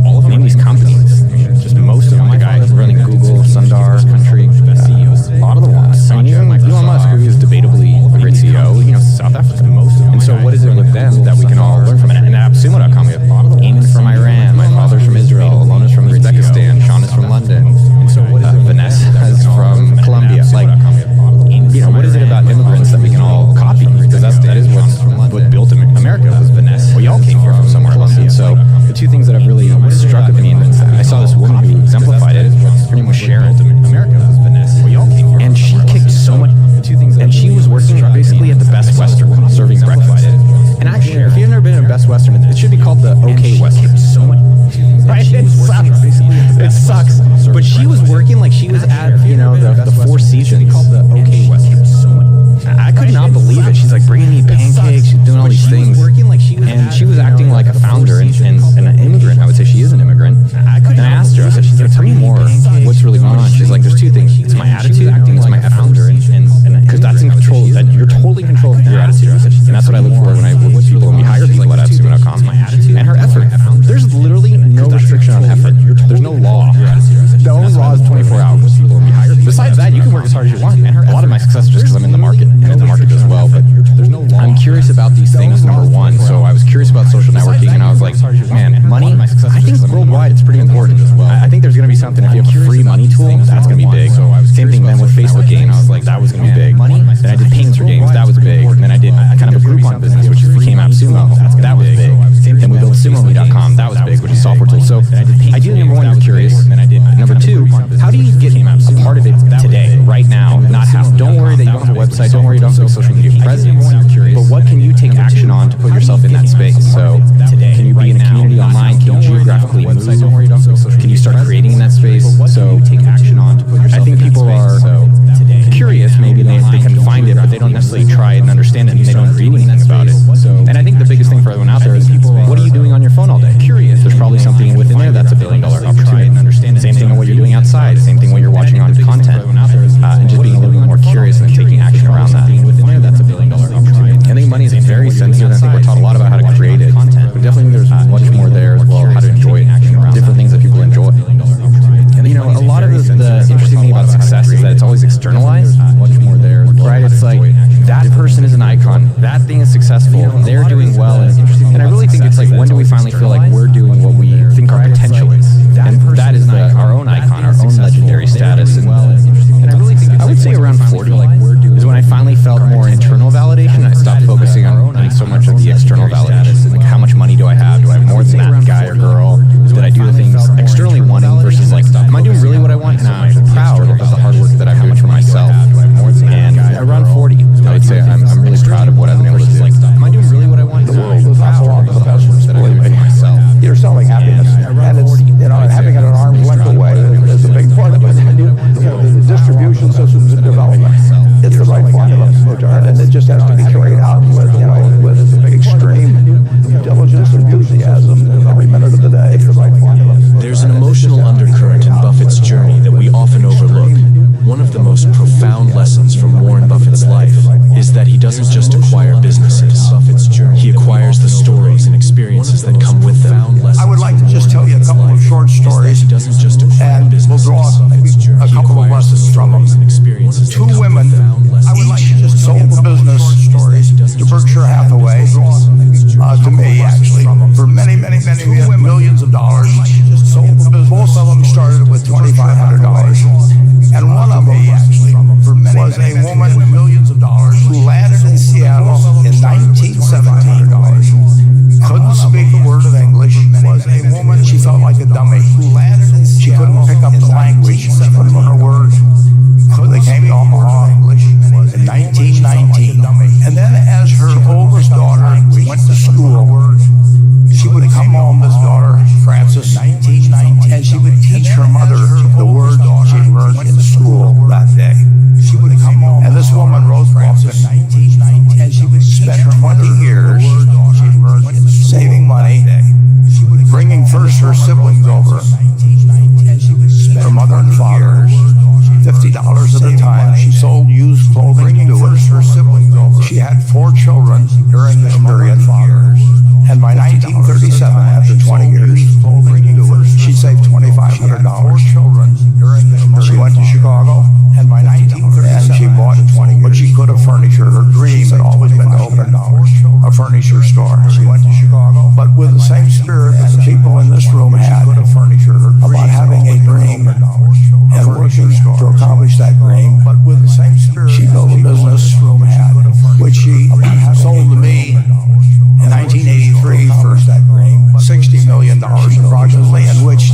all of them. Name these companies. Just most of them. The guy running Google, Sundar, country. Best CEOs today. A lot of the ones. I mean, even Elon Musk, who is debatably a great CEO, you know, South Africa, most of them. And so what is it with them that we can all learn from it? And at AppSumo.com, we have Eamon from Iran, my father's from Israel, Alona's from Uzbekistan, Sean is from London. And so what is it? Vanessa is from Colombia. Like, you know, what is it about immigrants that we can all copy? Because that is what built America was Vanessa. We all came here from somewhere else. And so the two things that have really struck with me, and I saw this woman who exemplified it. Her name was Sharon. America was Vanessa. We all came here. And she kicked so much. And she was working basically at the Best Western, serving breakfast. And actually, if you've never been to Best Western, it should be called the OK Western. So much. Right? It sucks. It sucks. But she was working like she was at, you know, the Four Seasons. Called the OK Western. I could not believe it. She's like bringing me pancakes. She's doing all these things. And she was acting like a founder and an immigrant. I would say she is an immigrant. And I asked her, I said, she's like, tell me more. What's really going on? She's like, there's two things. It's my attitude, acting as my founder, and because that's in control. That you're totally in control of your attitude. And that's what I look for when I work with people and we hire people at AppSumo.com. And her effort. There's literally no restriction on effort. There's no law. The only law is 24 hours. Besides that, you can work as hard as you want. And a lot of my success is just because I'm in the market, and the market does well. But I'm curious about these things, number one. So I was curious about social networking, and I was like, man, money, I think worldwide it's pretty important. I think there's going to be something, if you have a free money tool, that's going to be big. Same thing then with Facebook games. I was like, that was going to be big. Then I did payments for games, that was big. And then I did kind of a Groupon business, which became AppSumo. That was big. Then we built SumoMe.com, that was big, which is software tool. So ideally, number one, you're curious. Number two, how do you get a part of it today, right now? Don't worry that you don't have a website. Don't worry you don't have a social media presence. But what can you take action on to put yourself in that space? So can you be in a community online? Can you geographically move? Can you start creating in that space? So I think people are curious. Maybe they can find it, but they don't necessarily try it and understand it, and they don't read anything about it. And I think the biggest thing for everyone out there is, what are you doing on your phone all day? There's probably something within there that's $1 billion opportunity. Same thing on what you're doing outside. Same thing what you're watching on content. And just being a little bit more curious and taking action around that. That's $1 billion opportunity. I think money is very sensitive, and I think we're taught a lot about how to create it. But definitely there's much more there as well, how to enjoy it, different things that people enjoy. And you know, a lot of the interesting thing about success is that it's always externalized. Right? It's like, that person is an icon. That thing is successful. They're doing well. And I really think it's like, when do we finally feel like we're doing what we think our potential is? And that is our own icon, our own legendary status. And I would say around 40 is when I finally felt more internal validation. I stopped focusing on so much of the external validation. Like, how much money do I have? Do I have more than that guy or girl? Did I do the things externally wanting versus like, am I doing really what I want? And I'm proud of the hard work that I'm doing for myself. And around 40, I would say I'm really proud of what I've been able to do. Am I doing really what I want? The world is not so long for the best, believe me. You're selling happiness, and it's, you know, having it at arm's length away is a big part of it. And the distribution systems and development, it's the right formula, and it just has to be carried out with, you know, with extreme diligence and enthusiasm every minute of the day. It's the right formula. There's an emotional undercurrent in Buffett's journey that we often overlook. One of the most profound lessons from Warren Buffett's life is that he doesn't just acquire businesses. He acquires the stories and experiences that come with them. I would like to just tell you a couple of short stories, and we'll draw maybe a couple of lessons from them. Two women, I would like to just sold the business to Berkshire Hathaway, to me actually, for many millions of dollars. Both of them started with $2,500. And one of them actually was a woman who landed in Seattle in 1917. Couldn't speak a word of English. Was a woman, she felt like a dummy. She couldn't pick up the language. She couldn't learn a word. So they came to Omaha in 1919. And then as her oldest daughter went to school, she would come home, this daughter, Frances, and she would teach her mother the words she learned in school that day. And this woman, Rose Frances, and she would spend her 20 years saving money at a time. She sold used clothing to her siblings over. She had 4 children during this period. And by 1937, after 20 years, she saved $2,500. She went to Chicago, and by 1937, she bought what she could have furniture. Her dream had always been to open a furniture store. She went to Chicago, but with the same spirit that the people in this room had about having a dream and working to accomplish that dream. But with the same spirit, she built a business which she sold to me in 1983 for $60 million approximately, and which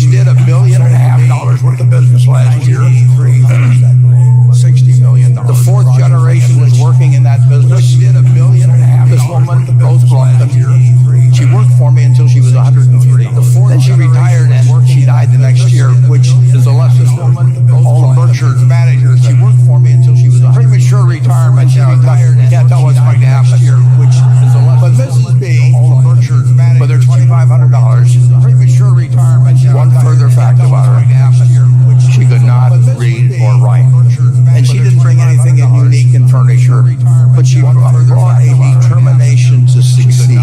did $1.5 billion worth of business last year. $60 million. The 4th generation was working in that business. Did $1.5 billion. This woman, both brought she worked for me until she was 103. Then she retired and she died the next year, which is the lesson. All of Berkshire's managers. She worked for me until she was a premature retirement. You can't tell what's going to happen here, which is the lesson. But Mrs. B, all of Berkshire's managers, with her $2,500, premature retirement. One further fact about her: she could not read or write, and she didn't bring anything unique in furniture, but she brought a determination to succeed.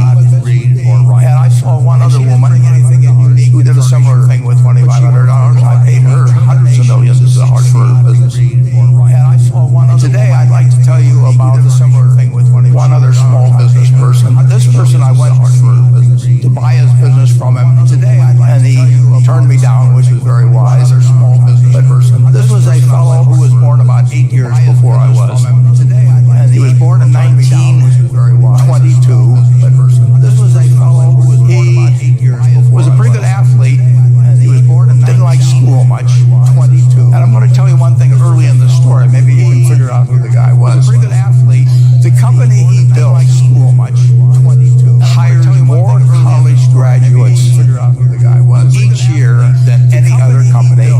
And I saw one other woman who did a similar thing with $2,500. I paid her hundreds of millions for her business. And today I'd like to tell you about a similar thing with one other small business person. This person I went to buy his business from him today, and he turned me down, which was very wise. This was a fellow who was born about 8 years before I was. And he was born in 1922. This was a fellow who was born about 8 years before. Was a pretty good athlete. He was born in didn't like school much. 22. And I'm going to tell you one thing early in the story. Maybe you can figure out who the guy was. Pretty good athlete. The company he built school much. 22. Hired more college graduates each year than any other company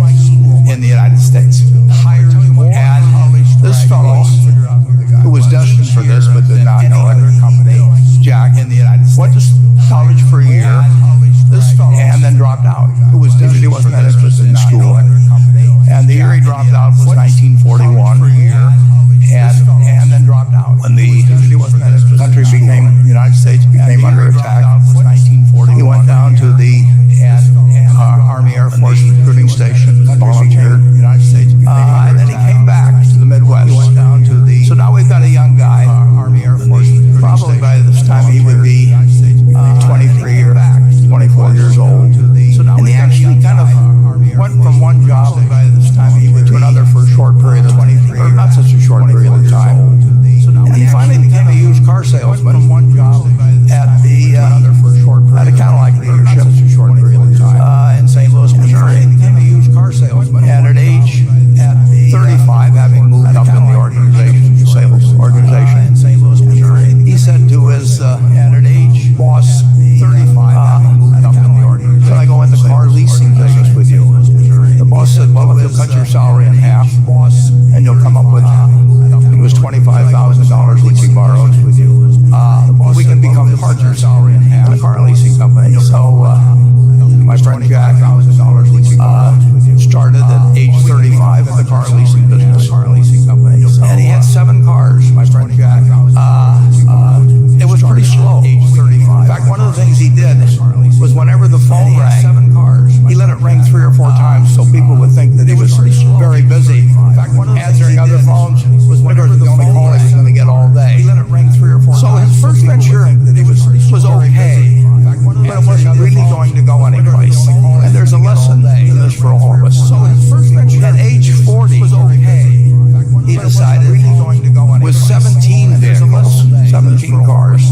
in the United States. And this fellow, who was destined for this but did not know it, Jack, in the United States, went to college for a year, and then dropped out. He wasn't that interested in school. And the year he dropped out was 1941, and then dropped out. When the country became, the United States became under attack, he went down to the Army Air Force recruiting station, volunteered, and then he came back to the Midwest. So now we've got a young guy, Army Air Force, probably by this time he would be 23 or 24 years old. And he actually kind of went from one job to another for a short period of 23, or not such a short period of time. And he finally became a used car salesman at a Cadillac dealership in St. Louis, Missouri. And at age 35, having moved up in the organization, sales organization, he said to his boss, can I go in the car leasing business with you? The boss said, well, if you'll cut your salary in half, and you'll come up with, it was $25,000 which he borrowed, we can become partners in a car leasing company. So my friend Jack started at age 35 in the car leasing business. And he had 7 cars, my friend Jack. It was pretty slow. In fact, one of the things he did was whenever the phone rang, he let it ring 3 or 4 times so people would think that he was very busy. In fact, answering other phones was whenever the only call he was going to get all day. So his first venture was okay, but it wasn't really going to go anyplace. And there's a lesson in this for all of us. So his first venture at age 40 was okay. He decided with 17 vehicles, 17 cars,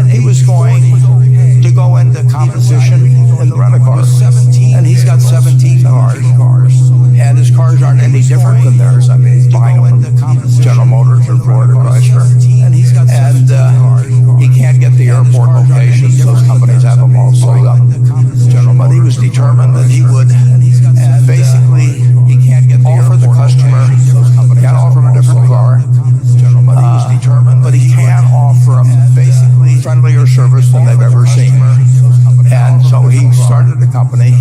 he was going to go into competition in the rent-a-car. And he's got 17 cars. And his cars aren't any different than theirs. I mean, he's buying them from General Motors or Ford or Chrysler. And he can't get the airport locations. Those companies have them all sold up. But he was determined that he would basically offer the customer, can't offer him a different car, but he can offer them basically friendlier service than they've ever seen. And so he started the company.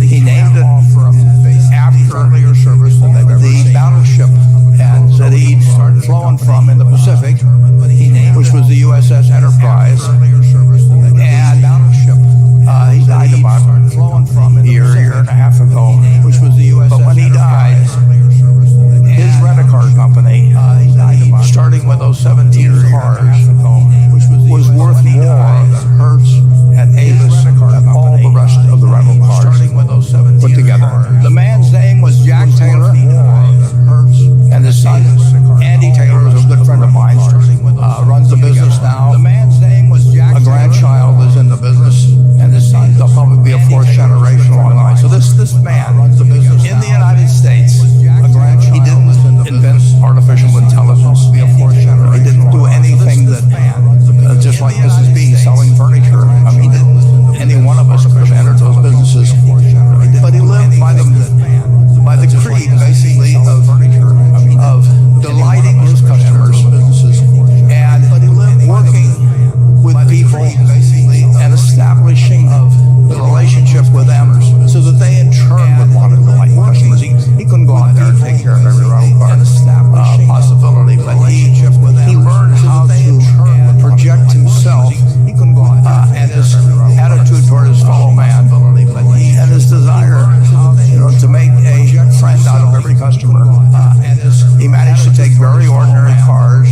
He named it after customer. He managed to take very ordinary cars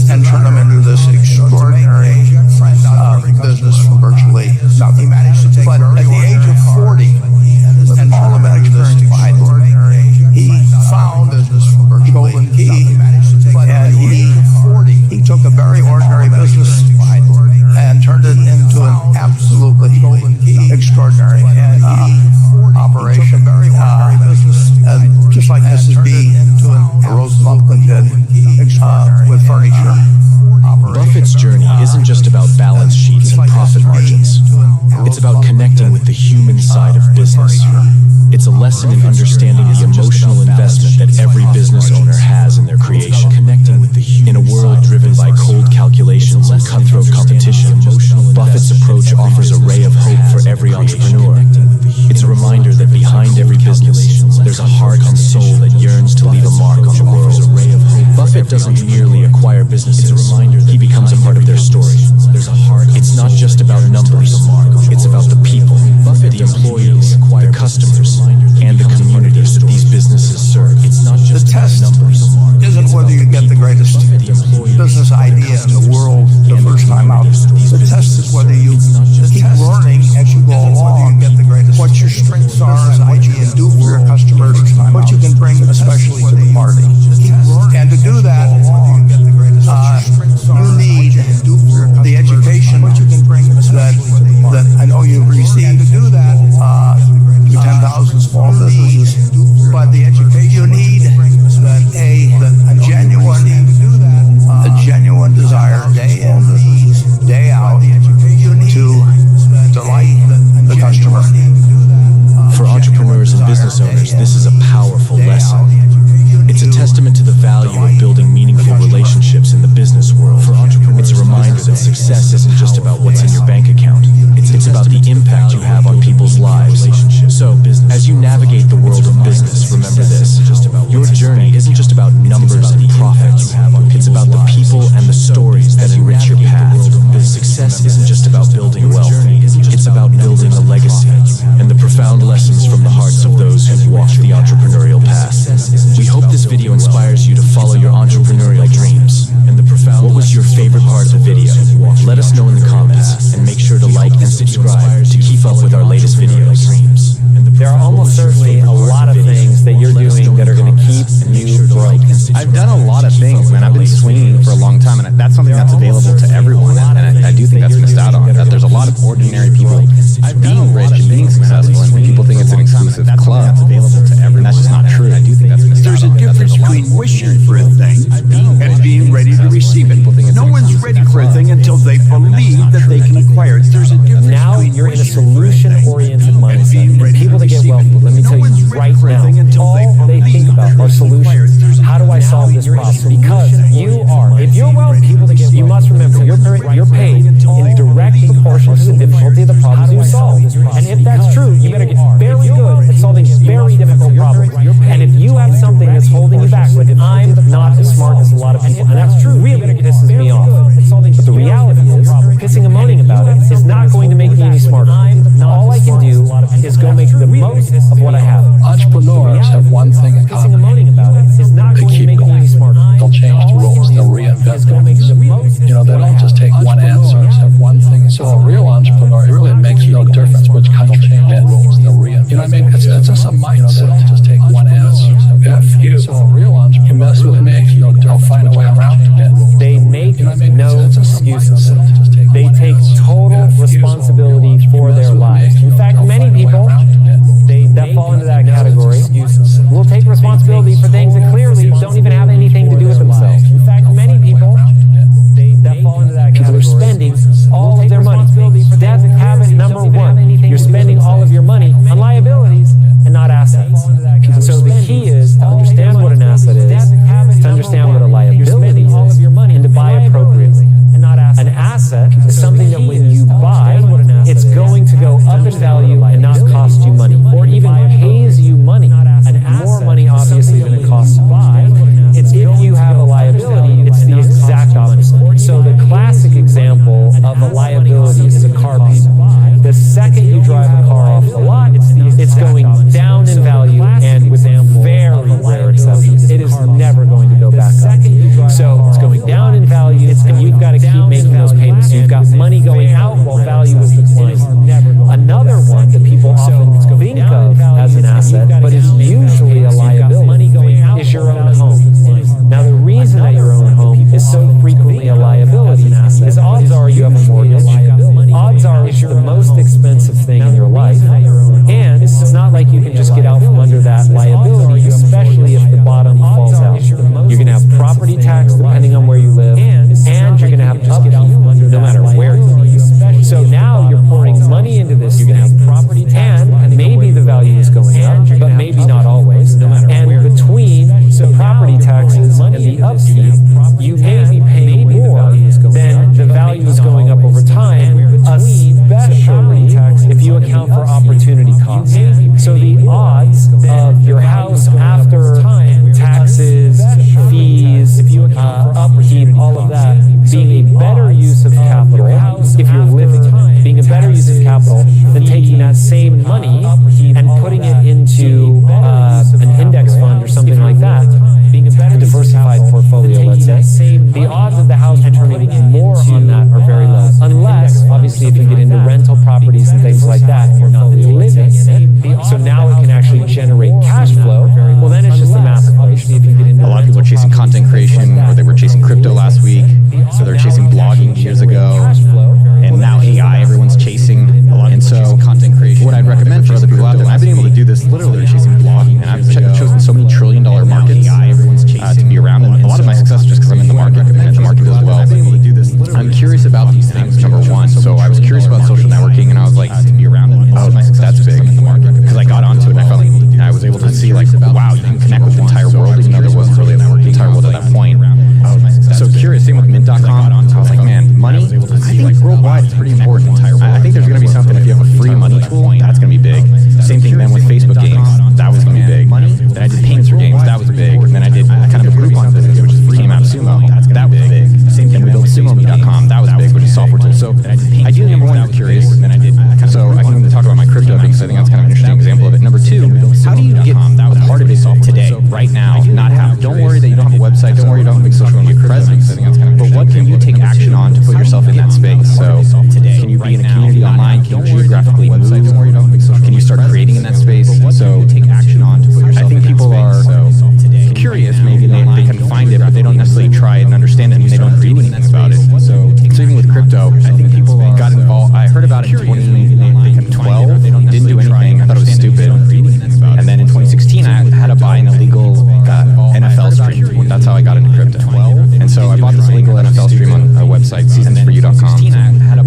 and turn them into this extraordinary business from virtually nothing. But at the age of 40, with all of that experience behind him, he found the golden key, and he took a very ordinary business and turned it into an absolutely extraordinary operation. And just like Mrs. B. Roosevelt did with furniture. Buffett's journey isn't just about balance sheets and profit margins. It's about connecting with the human side of business. It's a lesson in understanding the emotional investment that every business owner has in their creation. Connecting with the human in a world driven by cold calculations and cutthroat competition, Buffett's approach offers a ray of hope for every entrepreneur. It's a reminder that behind every business, there's a heart and soul that yearns to leave a mark on the world. Buffett doesn't merely acquire businesses, he becomes a part of their story. It's not just about numbers, it's about the people, the employees, the customers, and the communities that these businesses serve. It's not just about numbers. Isn't whether you get the greatest business idea in the world the first time out. The test is whether you keep learning as you go along, what your strengths are as what you can do for your customers, what you can bring especially to the party. And to do that, you need the education that I know you've received through 10,000 small businesses, but the education you need a genuine desire day in, day out to delight the customer. For entrepreneurs and business owners, this is a powerful lesson. It's a testament to the value of building meaningful relationships in the business world. It's a reminder that success isn't just about what's in your bank account. It's about the impact you have on people's lives. So, as you navigate the world of business, remember this. Your journey isn't just about numbers and profits. It's about the people and the stories that enrich your path. Success isn't just about building wealth. It's about building a legacy and the profound lessons from the hearts of those who've walked the entrepreneurial path. We hope this video inspires you to follow your entrepreneurial dreams. What was your favorite part of the video? Let us know in the comments, and make sure to like and subscribe to keep up with our latest videos. There are almost certainly a lot of things that you're doing that are going to keep you bright. I've done a lot of things, man. I've been swinging for a long time, and that's something that's available to everyone. And I do think that's missed out on. That there's a lot of ordinary people being rich and being successful, and people think it's an exclusive club. And that's just not true. I do think that's missed out on. There's a difference between wishing for a thing and being ready to receive it. No one's ready for a thing until they believe that they can acquire it. There's a difference. Now you're in a solution-oriented mindset. People that get wealthy, let me tell you right now, all they think about are solutions. How do I solve this problem? Because you are, if you're wealthy, you must remember you're paid in direct proportion to the difficulty of the problems you solve. And if that's true, you better get very good at solving very difficult problems. And if you have something that's holding you back, like I'm not as smart as a lot of people, and that's true, really pisses me off. But the reality is, pissing and moaning about it is not going to make me any smarter. All I can do is go make the most of what I have. Entrepreneurs have one thing in common. They keep going. They'll change the rules. They'll reinvent them. You know, they don't just take one answer. So a real entrepreneur, it really makes no difference which country change rules. They'll reinvent. You know what I mean? It's just a mindset. They don't just take one answer. If you mess with me, they'll find a way around it. They make no excuses. They take total responsibility for their lives. In fact, many people that fall into that category will take responsibility for things that clearly don't even have anything to do with themselves. In fact, many people that fall into that category are spending all of their money. That's habit number one. You're spending all of your money on liabilities and not assets. So the key is to understand what an asset is, to understand what a liability is, and to buy appropriately. An asset is something that when you buy, it's going to go up in value and not cost you money, or even pays you money. More money, obviously, than it costs to buy. It's if you have a liability, it's the exact opposite. So the classic example of a liability is a car payment. The second you drive a car off the lot, it's going down in value and with very rare most expensive thing in your life. And it's not like you can just get out from under that liability, especially if the bottom falls out. You're going to have property tax depending on where you live, and you're going to have upkeep no matter where you live. So now you're pouring money into this. You're going to have property tax, and maybe the value is going up, but maybe not always. And between the property taxes and the upkeep, you may be paying more than the value is going up over time, especially if you account for opportunity costs. So the odds of your house after taxes, fees, upkeep, all of that, being a better use of capital, if you're living in it, being a better use of capital than taking that same money and putting it into an index fund or something like that, a diversified portfolio, let's say, the odds of the house returning more on that are very low. Unless, obviously, if you get into rental properties and things like that, you're not living in it. So now it can actually generate cash flow. Well, then it's just a math equation. A lot of people are chasing content creation, or they were chasing crypto last week, so they're chasing blogging years ago, and now AI, everyone's chasing. And so content creation, what I'd recommend for other people out there, and I've been able to do this literally chasing blogging, and I've chosen so many trillion-dollar markets to be around, and a lot of my success is just because I'm in the market, and the market does well. I'm curious about these things, number one. So I was curious about social networking, and I was like, oh, that's big, because I got onto it, and I felt like I was able to see, like, wow, you can connect with the entire world, even though there wasn't really an entire world at that point. So curious, same with Mint.com. I was like, man, money, I think worldwide is pretty important. I think there's going to be something, if you have a free money tool, that's going to be big. Same thing then with Facebook games, that was going to be big. Then I did payments for games, that was big. And then I did kind of a Groupon business, which is came out of Sumo, that was big. Same thing, we built SumoMe.com, that was big, which is software tools. So ideally, number one, I'm curious. So I can talk about my crypto because I think that's kind of an interesting example of it. Number two, how do you get a part of it today, right now, not have, don't worry that you don't have a website, don't worry you don't have a big social media presence, but what can you take action on to put yourself in that space? So can you be in a community online? Can you geographically move? Can you start creating in that space? So I think people are curious, maybe they can find it, but they don't necessarily try it and understand it, and they don't do anything about it. So even with crypto, I think people got involved. I heard about it in 2012, didn't do anything. I thought it was stupid. And then in 2016, I had to buy an illegal NFL stream. That's how I got into crypto. And so I bought this illegal NFL stream on a website, seasonsforyou.com.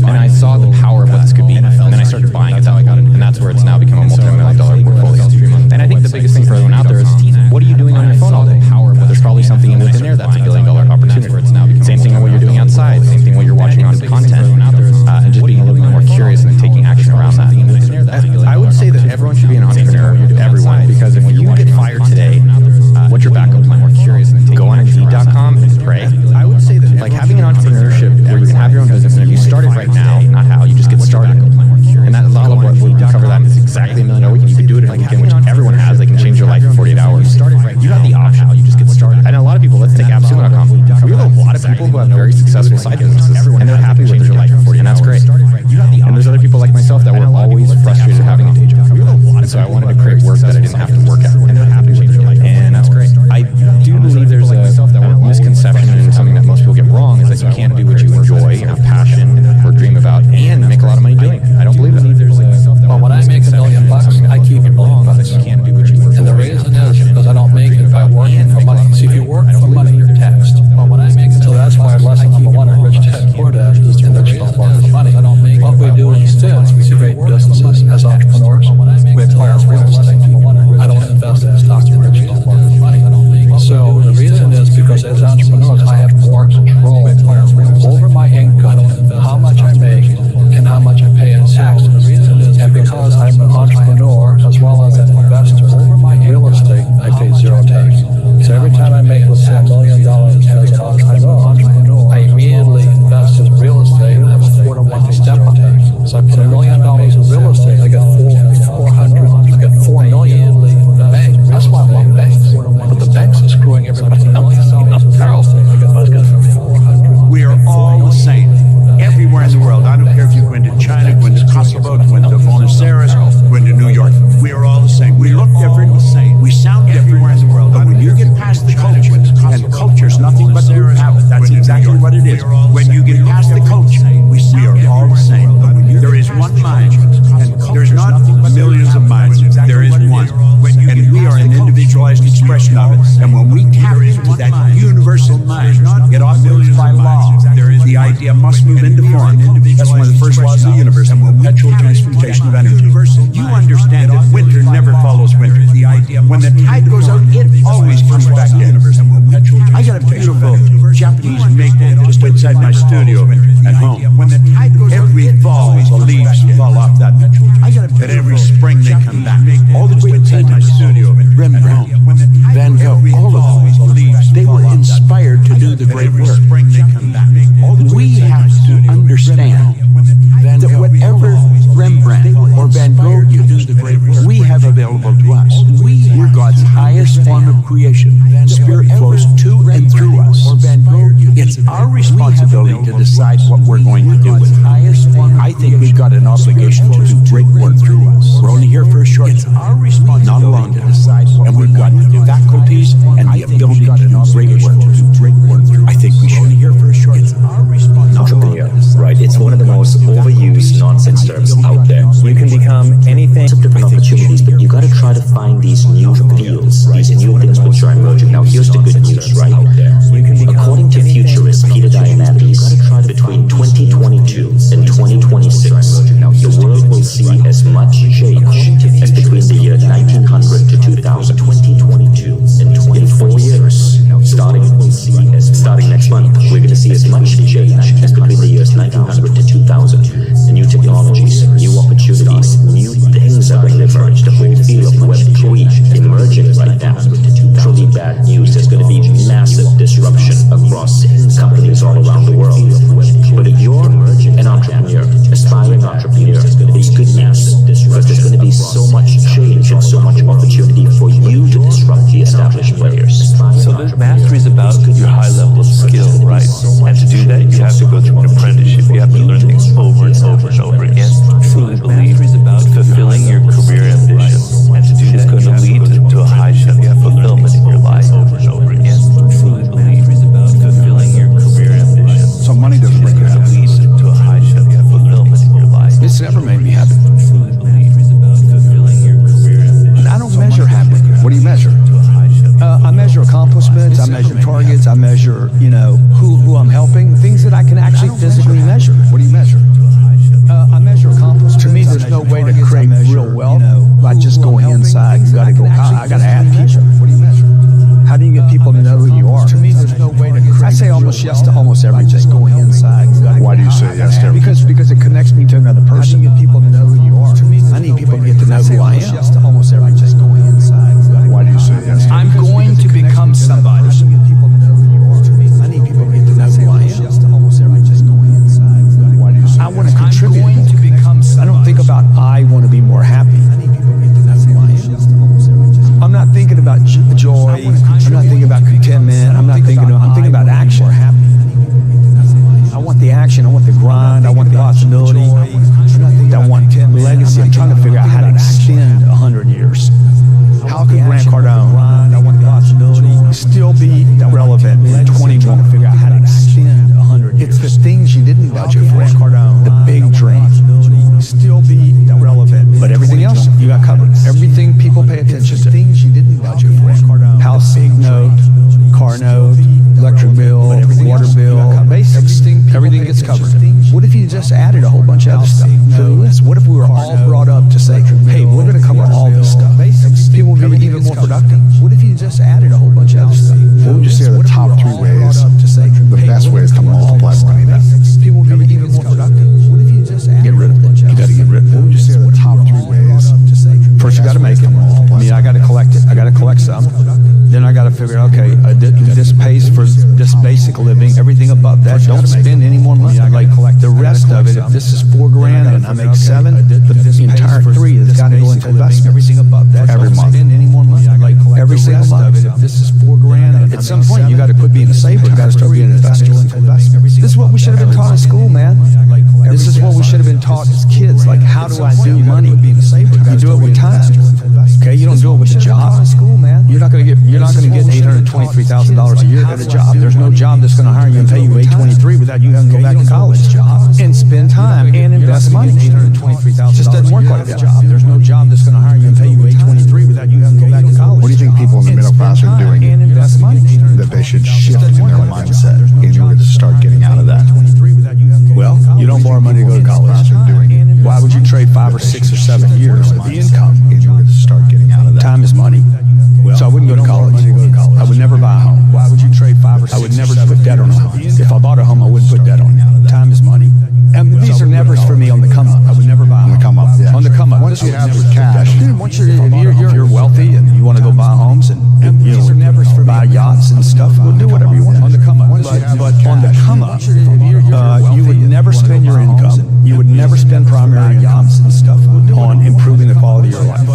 And I saw the power of what this could be. And then I started buying it. And that's where it's now become a multi-million-dollar portfolio. And I think the biggest thing for everyone out there is, what are you doing on your phone all day? There's probably something within there that's $1 billion opportunity. Same thing on what you're doing outside. Same thing what you're watching on content. And just being a little bit more curious and then taking action around that. I would say that everyone should be an entrepreneur, everyone, because if you get fired today, what's your backup plan? Go on Indeed.com and pray. I would say that like having an entrepreneurship where you can have your own business, and if you start it right now, not how, you just get started. And that a lot of what we cover that is exactly $1 million weekend. You can do it in a weekend, which everyone has. They can change your life in 48 hours. You have the option. You just get started. I know a lot of people, let's take AppSumo.com. We have a lot of people who have very successful side businesses, and they're happy with their life in 48 hours. And that's great. And there's other people like myself that were always frustrated having a day job. And so I wanted to create work that I didn't have to work at. And that's great. I do believe there's a misconception and something that most people get wrong is that you can't do what you enjoy, have passion, or dream about, and make a lot of money doing it. I don't believe that. Well, when I make $1 million, I keep it long. And the reason is because I don't make it by working for money. See, if you work for money, you're taxed. So that's why lesson number one at Rich Dad Poor Dad is to rich don't work for money. What we do instead is we create businesses as entrepreneurs. We acquire real estate. I don't invest in stocks. Rich don't work for money. So the reason is because as entrepreneurs, I have more control over my income, how much I make, and how much I pay in tax. And because I'm an entrepreneur as well as an investor in real estate, I pay zero tax. So every time I make, let's say, $1 million as an entrepreneur, I immediately invest in real estate and have a 4-to-1 step-up. So I put $1 million in real estate, I get 400, I get 4 million in the bank. That's why I love banks. But the banks are screwing everybody else. We are all the same. Everywhere in the world. I don't care if you go into China, go into Kosovo, go into Buenos Aires, go into New York. We are all the same. We look different. We sound different. But when you get past the culture, and culture is nothing but group habit. That's exactly what it is. When you get past the culture, we are all the same. There is one mind. And there's not millions of minds. There is one. And we are an individualized expression of it. And when we tap into that universal mind, it operates by law. The idea must move into form. That's one of the first laws of the universe. And perpetual transmutation of energy. You understand that winter never follows winter. When the tide goes out, it always comes back in. I got a beautiful Japanese maple just outside my studio at home. Every fall, the leaves fall off that. And every spring they come back. All the great painters, Rembrandt, Van Gogh, all of them, they were inspired to do the great work. We have to understand that whatever Rembrandt or Van Gogh used, we have available to us. We're God's highest form of creation. Spirit flows to and through us. It's our responsibility to decide what we're going to do with it. I think we've got an obligation to do great work through us. We're only here for a short time, not long to decide, and we've got the faculties and the ability to do great work. I think we should. Entrepreneur, right? It's one of the most overused nonsense terms out there. You can become anything. Lots of different opportunities, but you got to try to find these new fields, these new things which are emerging. Now, here's the good news, right? According to futurist Peter Diamandis, between 2022 and 2026, the world will see as much change as between the year 1900 to 2000. 2022 and 20. In 4 years, starting next month, we're going to see as much change as between the years 1900 to 2000. The new technologies, new opportunities, new things are going to emerge. The whole field of Web3 emerging right now. Truly bad news. There's going to be massive disruption across companies all around the world. But if you're an entrepreneur, aspiring entrepreneur, it's good news, because there's going to be so much change and so much opportunity for you to disrupt the established players. So the mastery is about your high level of skill, right? And to do that, you have to go through an apprenticeship. You have to learn things over and over and over again. I truly believe fulfilling your career ambition is going to lead to a high sense of fulfillment in your life over and over again. I truly believe fulfilling your career ambition. So money doesn't bring you happiness. Lead to a high sense of fulfillment in your life. It's never made me happy. I don't measure happiness. What do you measure? I measure accomplishments, I measure targets, I measure, who I'm helping, things that I can actually physically measure. What do you measure? I measure accomplishments. To me, there's no way to create real wealth by just going inside. You gotta go, I gotta add people. What do you measure? How do you get people to know who you are? To me, there's no way to create. I say almost yes to almost everything. Just going inside. Why do you say yes to everything? Because it connects me to another person. How do you get people to know who you are? I need people to get to know who I am. Yes to almost everything. Just going inside. Why do you say yes to I'm going to become somebody. I need people to get to know who I am. Why do you say I want to contribute. I don't think about I want to be more happy. I'm not thinking about joy. I'm not thinking about contentment. I'm thinking about action. I want the action. I want the grind. I want the possibility. I want legacy. I'm trying to figure out how to extend 100 years. How could Grant Cardone still be relevant in 21? Figure out how to extend 100 years. It's the things you didn't budget for. The big dream. Still be relevant. But everything else you got covered. Everything people pay attention to. Things you didn't budget for. House note, car note, electric bill, water bill, basics. Everything gets covered. What if you just added a whole bunch of other stuff to the list? What if we were all brought up to say, hey, we're going to cover all this stuff? People would be even more productive. What if you just added a whole bunch of other stuff? What would you say are the top 3 ways, the best ways to multiply money then? People would be even more productive. What if you just get rid of it? You got to get rid of it. What would you say are the top 3 ways? First, you got to make it. I got to collect it. I got to collect some. Then I got to figure out, okay, this pays for this basic living. Everything above that, don't spend any more money. Like the rest of it, if this is $4 grand and I make 7, the entire 3 has got to go into investment. Everything above that, every month. Every single month. If this is $4 grand, at some point you got to quit being a saver. You got to start being an investor. This is what we should have been taught in school, man. This is what we should have been taught as kids. Like, how do I do money? You do it with time. Okay, you don't do it with a job. You're not going to get $823,000 $23,000 a year at a job. There's no job that's going to hire you and pay you $823 without you having to go back to college and spend time and invest money. $823,000 just doesn't work like that. There's no job that's going to hire you and pay you $823 without you having to go back to college. What do you think people in the middle class are doing that they should shift in their mindset in order to start getting out of that? Well, you don't borrow money to go to college. Why would you trade 5 or 6 or 7 years of the income in order to start getting out of that? Time is money. So I wouldn't go to college. I would never buy a home. Why would you trade 5 or 6? I would never put debt on a home. If I bought a home, I wouldn't put debt on it. Time is money. And these are nevers for me on the come up. I would never buy a home. On the come up, yeah. On the come up. Once you have the cash. Once you're wealthy and you want to go buy homes and you know, buy yachts and stuff, we'll do whatever you want. On the come up. But on the come up, you would never spend your income. You would never spend primary income on improving the quality of your life.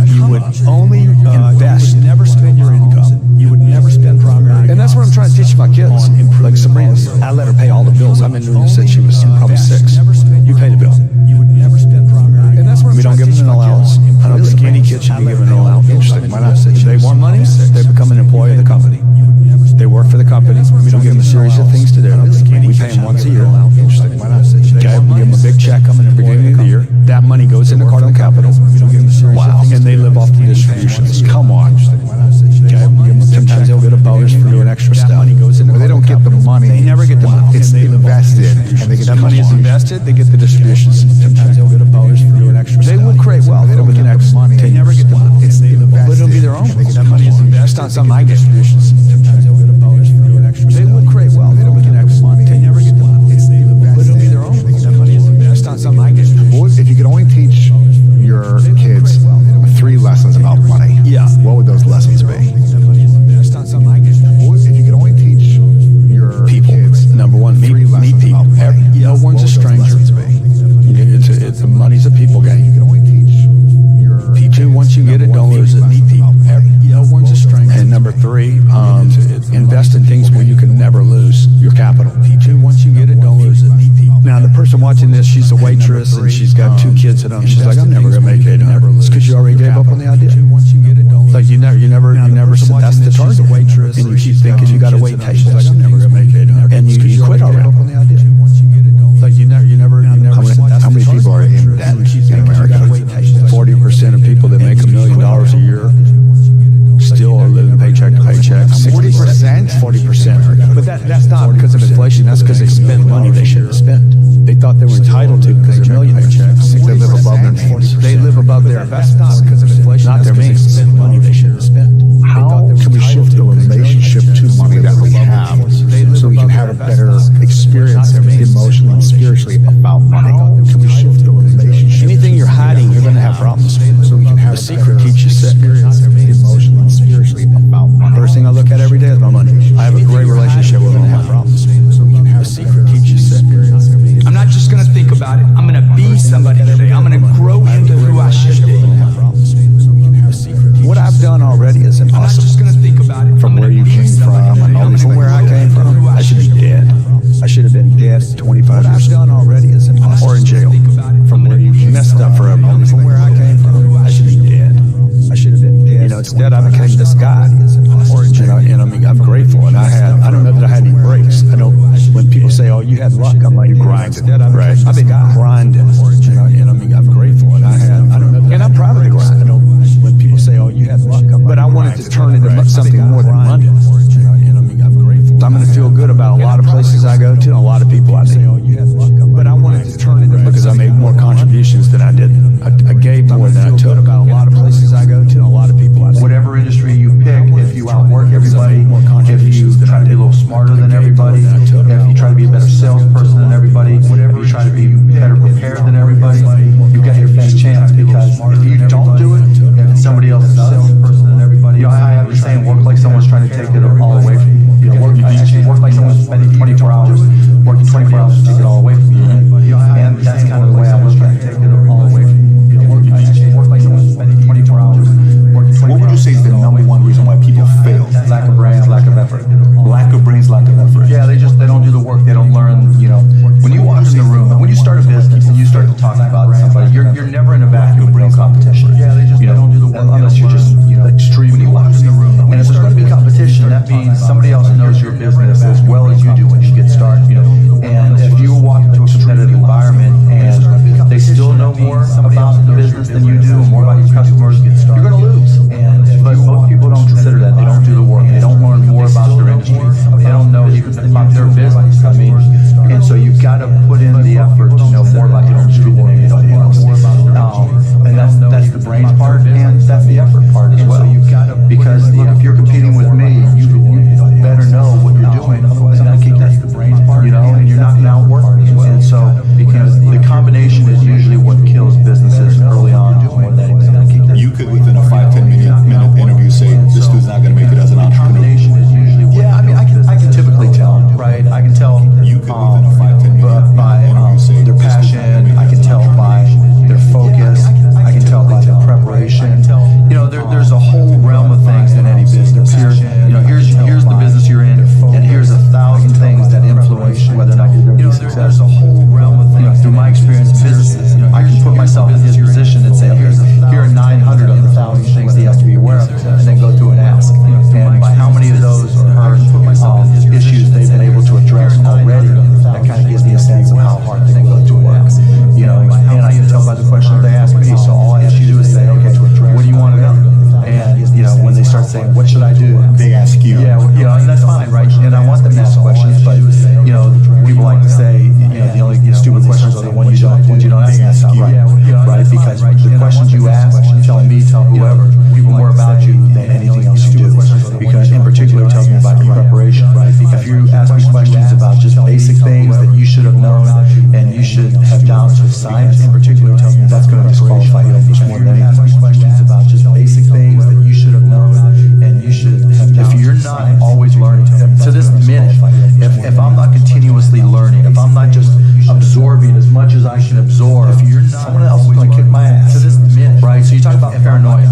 You would only invest. Never spend your income. You would never spend primary income. And that's what I'm trying to teach my kids. Like Sabrina, I let her pay all the bills. I've been doing this since she was probably 6. You pay the bill. You would never spend primary income. We don't give them an allowance. I don't think any kid should be given an allowance. Interesting. Why not? If they want money, they become an employee of the company. They work for the company. We don't give them a series of things to do. We pay them once a year. Interesting. Why not? Okay, we give them a big check coming in the beginning of the year. That money goes into Cardinal Capital. We don't give them a series of things. And they live off the distributions. Come on. Okay, sometimes they'll get a bonus for doing extra stuff. Well, they don't get the money. They never get the money. It's invested, and they get that money is invested. They get the distributions. Sometimes they'll get a bonus for doing extra stuff. They will create wealth. They don't get the next money. They never get the money. It's invested. But it'll be their own. That money is invested. It's not something I get. Sometimes they'll get a bonus for doing extra stuff. They will create wealth. They don't get the next money. They never get the money. But it'll be their own. That money is invested. It's not something I get. If you could only teach your kids 3 lessons about money, what would those lessons be? If you could only teach your kids, number one, meet people. No one's a stranger. It's money's a people game. Two, once you get it, don't lose it. Meet people. No one's a stranger. And number 3, invest in things where you can never lose your capital. Two, once you get it, don't lose it. Meet people. Now, the person watching this, she's a waitress and she's got 2 kids at home. She's like, I'm never gonna make $800. It's because you already gave up on the idea. Like you never said that's the target, and you keep thinking you got to wait tables. Like I'm never gonna make $800, and you quit already. Like you never. How many people are in debt in America? 40% of people that make $1 million a year still are living paycheck to paycheck. 40%? 40%. But that's not because of inflation. That's because they spent money they shouldn't have spent. They thought they were entitled to because they're millionaires. They live above their means. They live above their investments because of inflation. Not their means. They spent money they shouldn't have spent. How can we shift the relationship to money that we have so we can have a better experience emotionally and spiritually about money? Can we shift the relationship? Anything you're hiding, you're going to have problems. So we can have the secret keeps you sick. Emotionally and spiritually about money. First thing I look at every day is my money. I have a great relationship with it. I have problems. So we can have the secret keeps you sick. I'm not just going to think about it. I'm going to be somebody today. I'm going to grow into who I should be. What I've done already is impossible. I'm not just going to think about it. From where you came from and all these From where I came from, I should be dead. I should have been dead 25 years. What I've done already is impossible. Or in jail. From where you messed up for a moment. From where I came from, I should be dead. I should have been dead. You know, instead I became this guy. Or in jail. And I mean, I'm grateful. And I don't know that I had any breaks. I know when people say, "Oh, you had luck," I'm like, you grinded. Right. I've been grinding. And I mean, I'm grateful. And I don't know. And I'm proud of the grind. I know when people say, "Oh, you had luck," but I wanted to turn it into something more than money. And I mean, I'm grateful. I'm going to feel good about a lot of places I go to, and a lot of people I meet. But I wanted to turn it because I made more contributions than I did. I gave more than I took. About a lot of places I go to, and a lot of people I meet. Whatever industry you pick, if you outwork everybody, if you try to be a little smarter than everybody, if you try to be a better salesperson than everybody, if you try to be better prepared than everybody, you've got your best chance. Because if you don't do it, if somebody else is a salesperson than everybody, I have the saying, work like someone's trying to take it all away from you. Work like someone's spending 24 hours, working 24 hours to take it all away from you. And that's kind of the way I was trying to take it all away from you. Work like someone's spending 24 hours, working 24 hours. What would you say is the number one reason why people fail? Lack of brains, lack of effort. Lack of brains, lack of effort. Yeah, they don't do the work. They don't learn. You know, when you walk in the room, when you start a business and you start to talk about somebody, you're never in a vacuum with no competition. Yeah, they don't do the work unless you're just extremely. When you walk in the room, and if there's going to be competition, that means somebody else knows your business as well as you do when you get started. And if you walk into a competitive environment and they still know more about the business than you do, more about your customers, you're going to lose. But most people don't consider that. They don't do the work. They don't learn more about their industry. They don't know even about their business. And so you've got to put in the effort to know more about your industry than anybody else. And that's the brains part, and that's the effort part as well. Because if you're competing with me, you better know what you're doing. Otherwise, I'm going to keep that the brains part, and you're not going to outwork me. And so, because the combination is usually what kills businesses early on. You could, within a 5-10 minute interview, say this dude's not going to make it as an entrepreneur. Yeah, I mean, I can typically tell, right? I can tell by their passion. I can tell by their focus. I can tell by their preparation. There's a whole realm of things in any business. Here's the business you're in, and here's 1,000 things that influence whether or not you're going to be successful. There's a whole realm of things. Through my experience in businesses, I can put myself in his position and say, here are 900 of the 1,000 things he has to be aware of, and then go through and ask. And by how many of those or her issues they've been able to address already, that kind of gives me a sense of how hard they go through and ask. And I can tell by the questions they ask me. So all I ask you to do is say, okay, what do you want to know? And when they start saying, what should I do? They ask you. Yeah, and that's fine, right? And I want them to ask questions, but people like to say, the only stupid questions are the ones you don't ask. That's not right? Because the questions you ask, tell me, tell whoever, more about you than anything else you do. Because in particular, it tells me about your preparation. If you ask me questions about just basic things that you should have known and you should have down to science, in particular, tells me that's going to disqualify you almost more than anything. Questions about just basic things that you should have known and you should have down. If you're not always learning, to this minute, if I'm not continuously learning, if I'm not just absorbing as much as I can absorb, someone else is going to kick my ass. To this minute, right? So you talk about paranoia.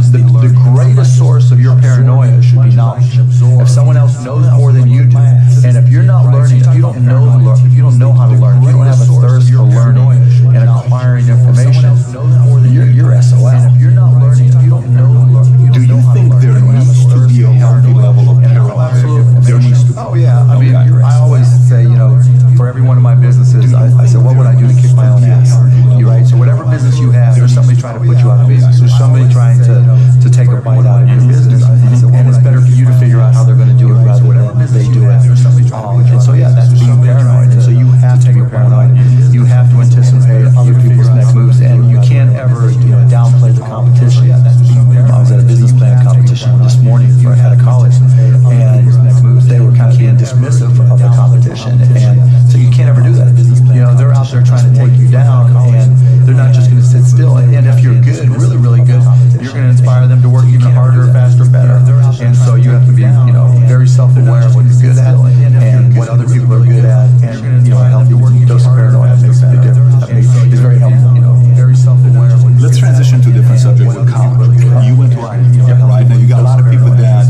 The greatest source of your paranoia should be knowledge. If someone else knows more than you do, and if you're not learning, if you don't know how to learn, if you don't have a thirst for learning and acquiring information, you're SOL. And if you're not learning, if you don't know, do you think there needs to be a healthy level of paranoia? There needs to be. Oh yeah, I mean, I always say, for every one of my businesses, I say, what would I do to kick my own ass? Right? So whatever business you have, there's somebody trying to put you out of business. There's somebody trying to take a bite out of your business, and it's better for you to figure out how they're going to do it rather than they do it. And so yeah, that's being paranoid. And so you have to be paranoid. You have to anticipate other people's next moves, and you can't ever downplay the competition. I was at a business plan competition this morning at a college, and they were kind of being dismissive of the competition, and so you can't ever do that. They're out there trying to take you down, and they're not just going to sit still. And if you're good, really, really good, you're going to inspire them to work even harder, faster, better. And so you have to be, very self-aware of what you're good at and what other people are good at, and a healthy dose of paranoia makes a big difference. It's very helpful. Very self-aware of what you're Let's transition to a different subject with college. You went to right now. You got a lot of people that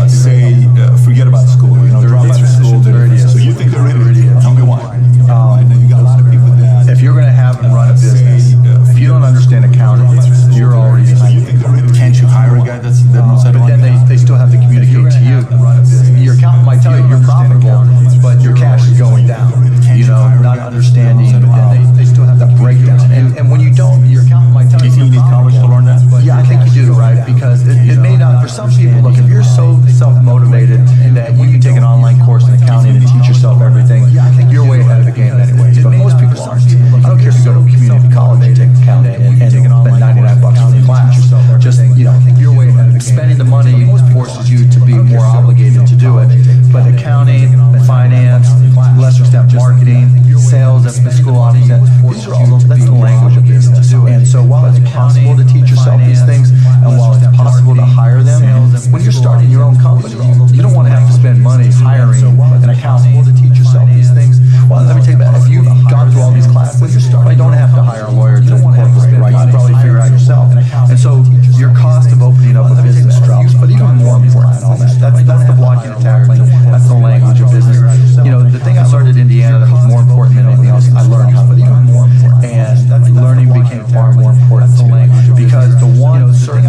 say forget about school. Drop out of school. So you think they're ready? Tell me why. Right now, you got a lot of people that if you're going to have and run a business, if you don't understand accounting, you're already behind. Can't you hire a guy that knows how to? But then they still have to communicate to you. Your accountant might tell you you're profitable, but your cash is going down. Not understanding, and they still have that breakdown. And when you don't, your accountant might tell you. Do you think you need college to learn that? Yeah, I think you do, right? Because it may not. For some people, look, if you're so self-motivated that you can take an online course in accounting and teach yourself everything, you're way ahead of the game anyways. But most people aren't. I don't care if you go to a community college and take accounting and spend $99 for the class. Just you're way ahead of the game. Spending the money forces you to be more obligated to do it. But accounting, finance, lesser extent marketing, sales, that's the school audience. These are all that's the language of business. And so while it's possible to teach yourself these things, and while it's possible to hire them, when you're starting your own company, you don't want to have to spend money hiring an accountant to teach yourself these things. Well, let me tell you that if you've gone through all these classes, you don't have to hire a lawyer to incorporate, right? You can probably figure it out yourself. And so your cost of opening up a business drops. But even more important than all that, that's the blocking and tackling. That's the language of business. The thing I learned at Indiana that was more important than anything else, I learned how to be more important. And learning became far more important because the one certain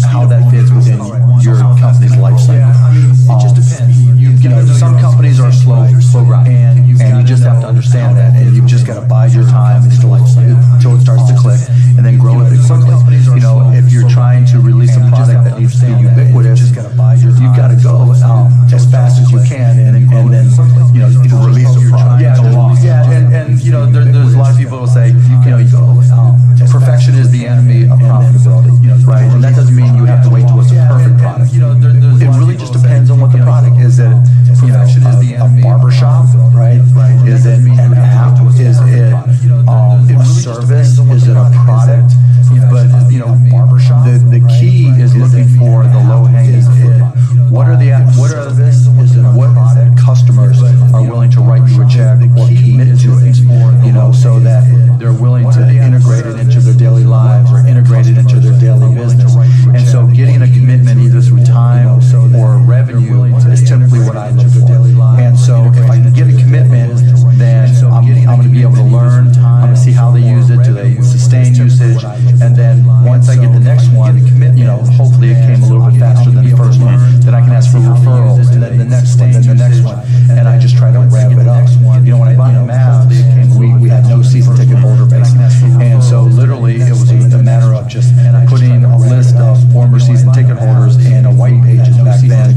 how that fits within your company's life cycle. It just depends. Some companies are slow grind, and you just have to understand that, and you've just got to bide your time until it starts to click, and then grow with it quickly. If you're trying to release a product that needs to be ubiquitous, you've got to go as fast as you can, and then release a product. There's a lot of people who will say, perfection is the enemy of profitability, right? And that doesn't mean you have to wait till it's a perfect product. It really just depends on what the product is. It a barbershop, right? Is it an app? Is it a service? Is it a product? But barbershop. The key is looking for the low hanging fruit. What are what customers are willing to write you a check or commit to it? So that they're willing to integrate it into their daily lives or integrate it into their daily business. And so getting a commitment either through time or revenue is typically what I look for. And so if I can get a commitment, then I'm going to be able to learn. I'm going to see how they use it. Do they sustain usage? And then once I get the next one, hopefully it came a little bit faster than the first one, then I can ask for referrals, and then the next one, then the next one, and I just try to wrap it up. When I bought the Mavs, we had no season ticket holder base, and so literally it was a matter of just putting a list of former season ticket holders in a white pages back then,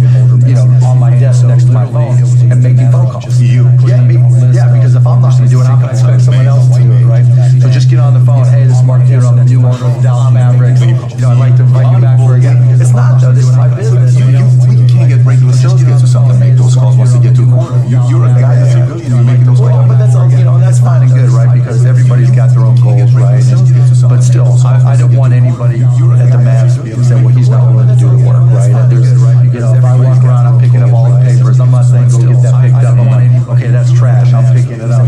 on my desk next to my phone, and making phone calls. Yeah, because if I'm not going to do it, how can I expect someone else to do it, right? So just get on the phone. Hey, this is Mark Cuban. I'm the new owner of the Dallas Mavericks. I'd like to invite you back for again. It's not though. This is my business. We can't get regular sales guys or something to make those calls once they get to a quarter. You're a guy that's a billionaire. You're making those calls. But that's fine and good, right? Because everybody's got their own goals, right? But still, I don't want anybody at the Mavs to be able to say, well, he's not willing to do the work, right? If I walk around, I'm picking up all the papers. I'm not saying go get that picked up. I'm like, okay, that's trash. I'm picking it up.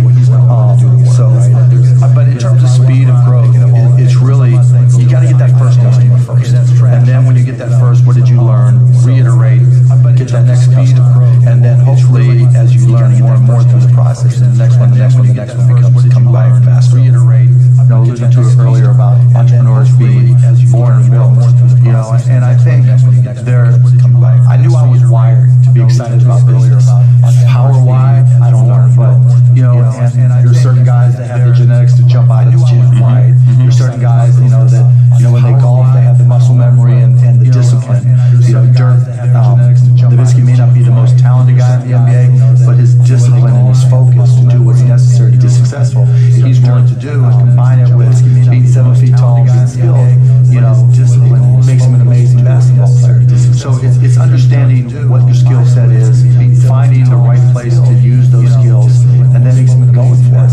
But in terms of speed of growth, it's really, you got to get that first customer first. And then when you get that first, what did you learn? Reiterate, get that next customer. And then hopefully, as you learn more and more through the process, the next one becomes by faster. Reiterate. Alluded to it earlier about entrepreneurs being born and built. And I think I knew I was wired to be excited about business. How or why, I don't know. But and there's certain guys that have the genetics to jump out of the gym, right? There's certain guys, that when they golf, they have the muscle memory and the discipline. Dirk Nowitzki may not be the most talented guy in the NBA, but his discipline and his focus to do what's necessary to be successful, he's willing to do, and combine it with being 7 feet tall and skilled. Discipline makes him an amazing basketball player. So it's understanding what your skill set is, finding the right place to use those skills, and then going for it.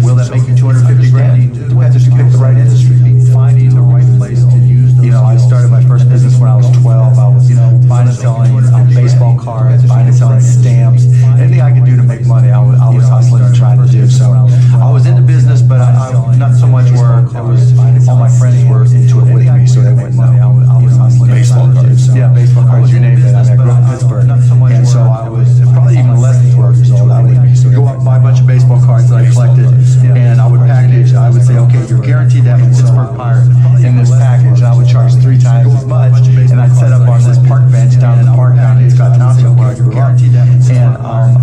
Will that make you $250,000? Depends if you pick the right industry. Finding the right place to use those skills. I started my first business when I was 12. I was, buying and selling baseball cards, buying and selling stamps. Anything I could do to make money, I was hustling and trying to do. So I was into business, but I not so much where it was all my friends were into it with me, so they wouldn't know. I was hustling. Baseball cards. Yeah, baseball cards, you name it. I grew up in Pittsburgh. And so I was probably even less than 12 years old. I would go out and buy a bunch of baseball cards that I collected, and I would package. I would say, okay, you're guaranteed to have a Pittsburgh Pirate in this package. And I would charge 3 times as much, and I'd set up on this park bench down in the park down in Scott Township where I grew up. And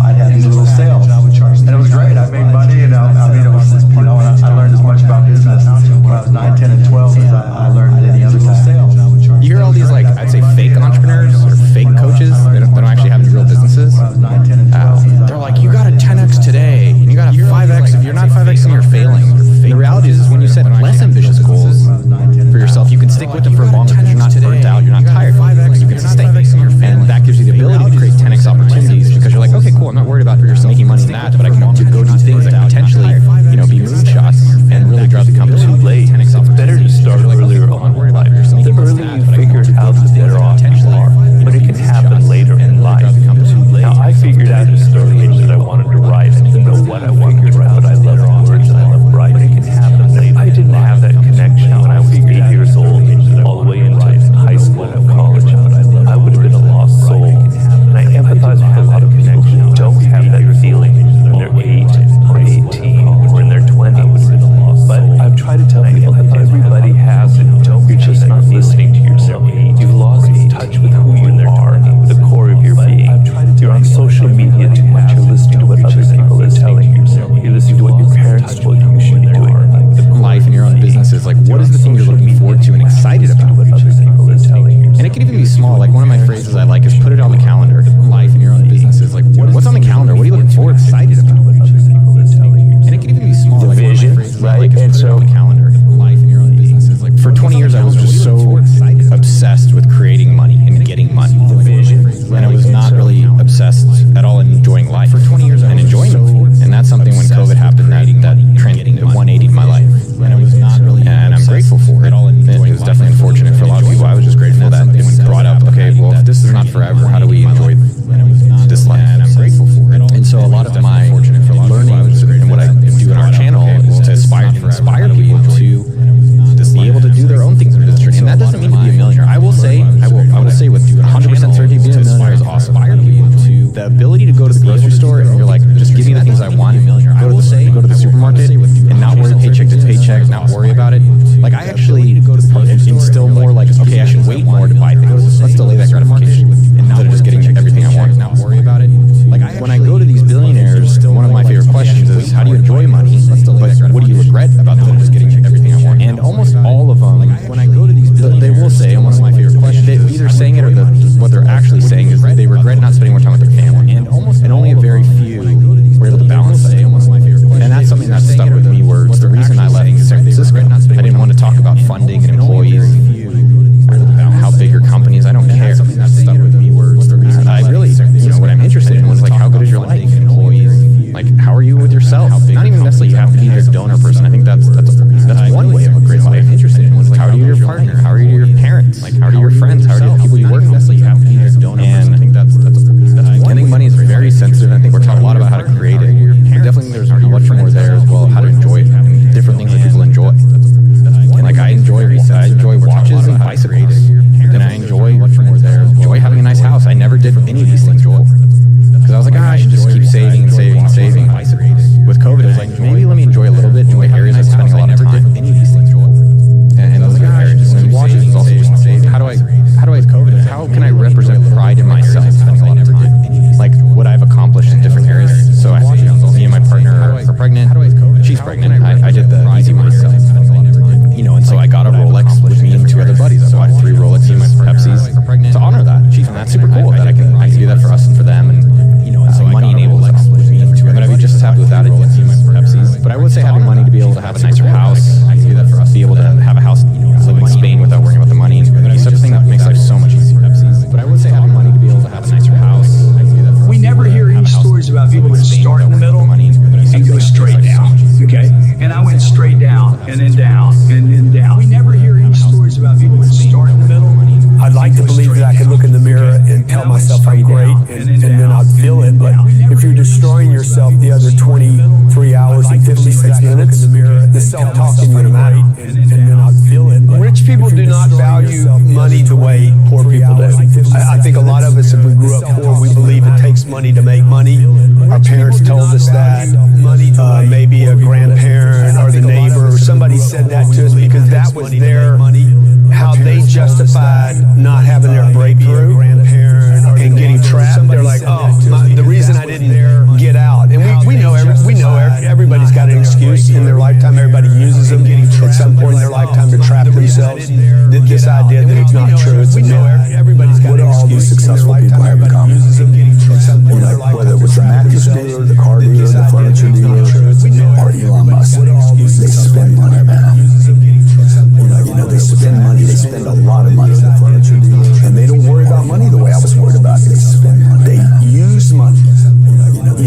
I'd have these little sales. And it was great. I made money, and it was, and I learned as much about business when I was 9, 10, and 12 as I learned at any other time. You hear all these, I'd say fake entrepreneurs or fake coaches that don't actually have any real businesses. They're like, you got to 10x today, and you got to 5x. If you're not 5x, then you're failing. The reality is when you set less ambitious goals for yourself, you can stick with them for longer because you're not burnt out, you're not tired. You can sustain. And that gives you the ability to create 10x opportunities because you're like, okay, cool, I'm not worried about making money in that, but I can go do things that potentially, be moonshots and really drive the company. Too late. It's better to start earlier on in life. The earlier you figure it out, the better off you are. But it can happen later in life. Now, I figured out at a early age that I wanted to write. I didn't know what I wanted to write, but I love words and I love writing. But it can happen later. I didn't have that connection when I was 8 years old. All you're looking forward to and excited about. And it can even be small. Like one of my phrases I like is put it on the calendar. Life and your own business is like, what's on the calendar? What are you looking forward, excited about? And it can even be small. Like vision, one of my phrases right? I like is And put it so on the calendar. Life and your own business is like, for 20 years I was just so obsessed with creating money and getting money. And I was not really obsessed at all in enjoying life. For 20 years and enjoying it. And that's something when COVID happened that 180'd my life. And I was not really, and I'm grateful for it. It was definitely unfortunate for a lot of people. I was just grateful that it brought up, okay, well, if this is not forever, how do we enjoy this life? And I'm grateful for it. And so a lot of my learnings and what I do in our channel is to inspire people to just be able to do their own things in business journey. And that doesn't mean to be a millionaire. I will say with 100% certainty, being a millionaire is awesome. The ability to go to the grocery store and you're like, just give me the things I want. Go to the supermarket and not worry paycheck to paycheck, not worry about it. Like I actually instill more like, okay, I should wait more to buy things. Let's delay that gratification instead of just getting everything I want. Not worry about it. Like when I go to these billionaires, one of my favorite questions is, how do you enjoy money? But what do you regret about them just getting everything I want? And almost all of them, when I go to these billionaires, they will say, one of my favorite questions, either saying it or what they're actually saying is they regret not spending more time with their family. And only a very few were able to balance that. And that's something that stuck with me, where it's the reason I left San Francisco. I didn't want to talk about funding and employees, how big your company is. I don't care. That stuck with me, where it's the reason I really, what I'm interested in was like, how good is your life? Like, how are you with yourself? Not even necessarily you have to be a donor person. I think that's one way of a great life. Interested in was like, how are you to your partner? How are you to your parents? Like, how are you to your friends? How are you to the people you work with? You have to be a donor person. I think that's I think money is very sensitive. I think we're taught a lot about how to create it. But definitely there's much more there as well, how to enjoy it and different things that people enjoy. And like I enjoy watches and bicycles. And I enjoy having a nice house. I never did any of these things before. Because I was like, I should just keep saving and saving and saving. With COVID, I was like, maybe let me enjoy a little bit, enjoy areas I'm spending a lot of time. And I was like, and watches is also just saving. How can I represent pride in myself spending a lot of time? Like what I've accomplished in different areas. So I think me and my partner are pregnant. She's pregnant. I did the easy myself. And so I got a Rolex with me and two other buddies. I bought 3 Rolexes, my Pepsis to honor that. And that's super cool that I can do that for us and for them. And money enables it. But I'd be just as happy with that. But I would say having money to be able to have a nicer house, be able to have a house, live in Spain without worrying about the money, and such a thing that makes life so much easier. But I would say having money to be able to have a nicer house. We never hear any stories about people that start in the middle and go straight down, okay? And I went straight down and then down and then down. We never hear any stories about people that start in the middle. I'd like to believe that I could look in the mirror and tell myself I'm great, and then I'd feel it. But if you're destroying yourself the other 23 hours and 56 minutes, the self-talk in you matter, and then I'd feel it. Rich people do not value money the way poor people do. I think a lot of us, if we grew up poor, we believe it takes money to make money. Our parents told us that. Maybe a grandparent or the neighbor or somebody said that to us because that was their how they justified not having their breakthrough and getting trapped. They're like, the reason I didn't get out. And we know everybody's got an excuse in their lifetime. Everybody uses them at some point in their lifetime to trap themselves. This idea that it's not true. It's a myth. What do all these successful people have in common? Whether it was the mattress dealer, the car dealer, the furniture dealer, or Elon Musk, they spend money, man. They spend money. They spend a lot of money on the furniture dealer, and they don't worry about money the way I was worried about it. They spend money. They use money. They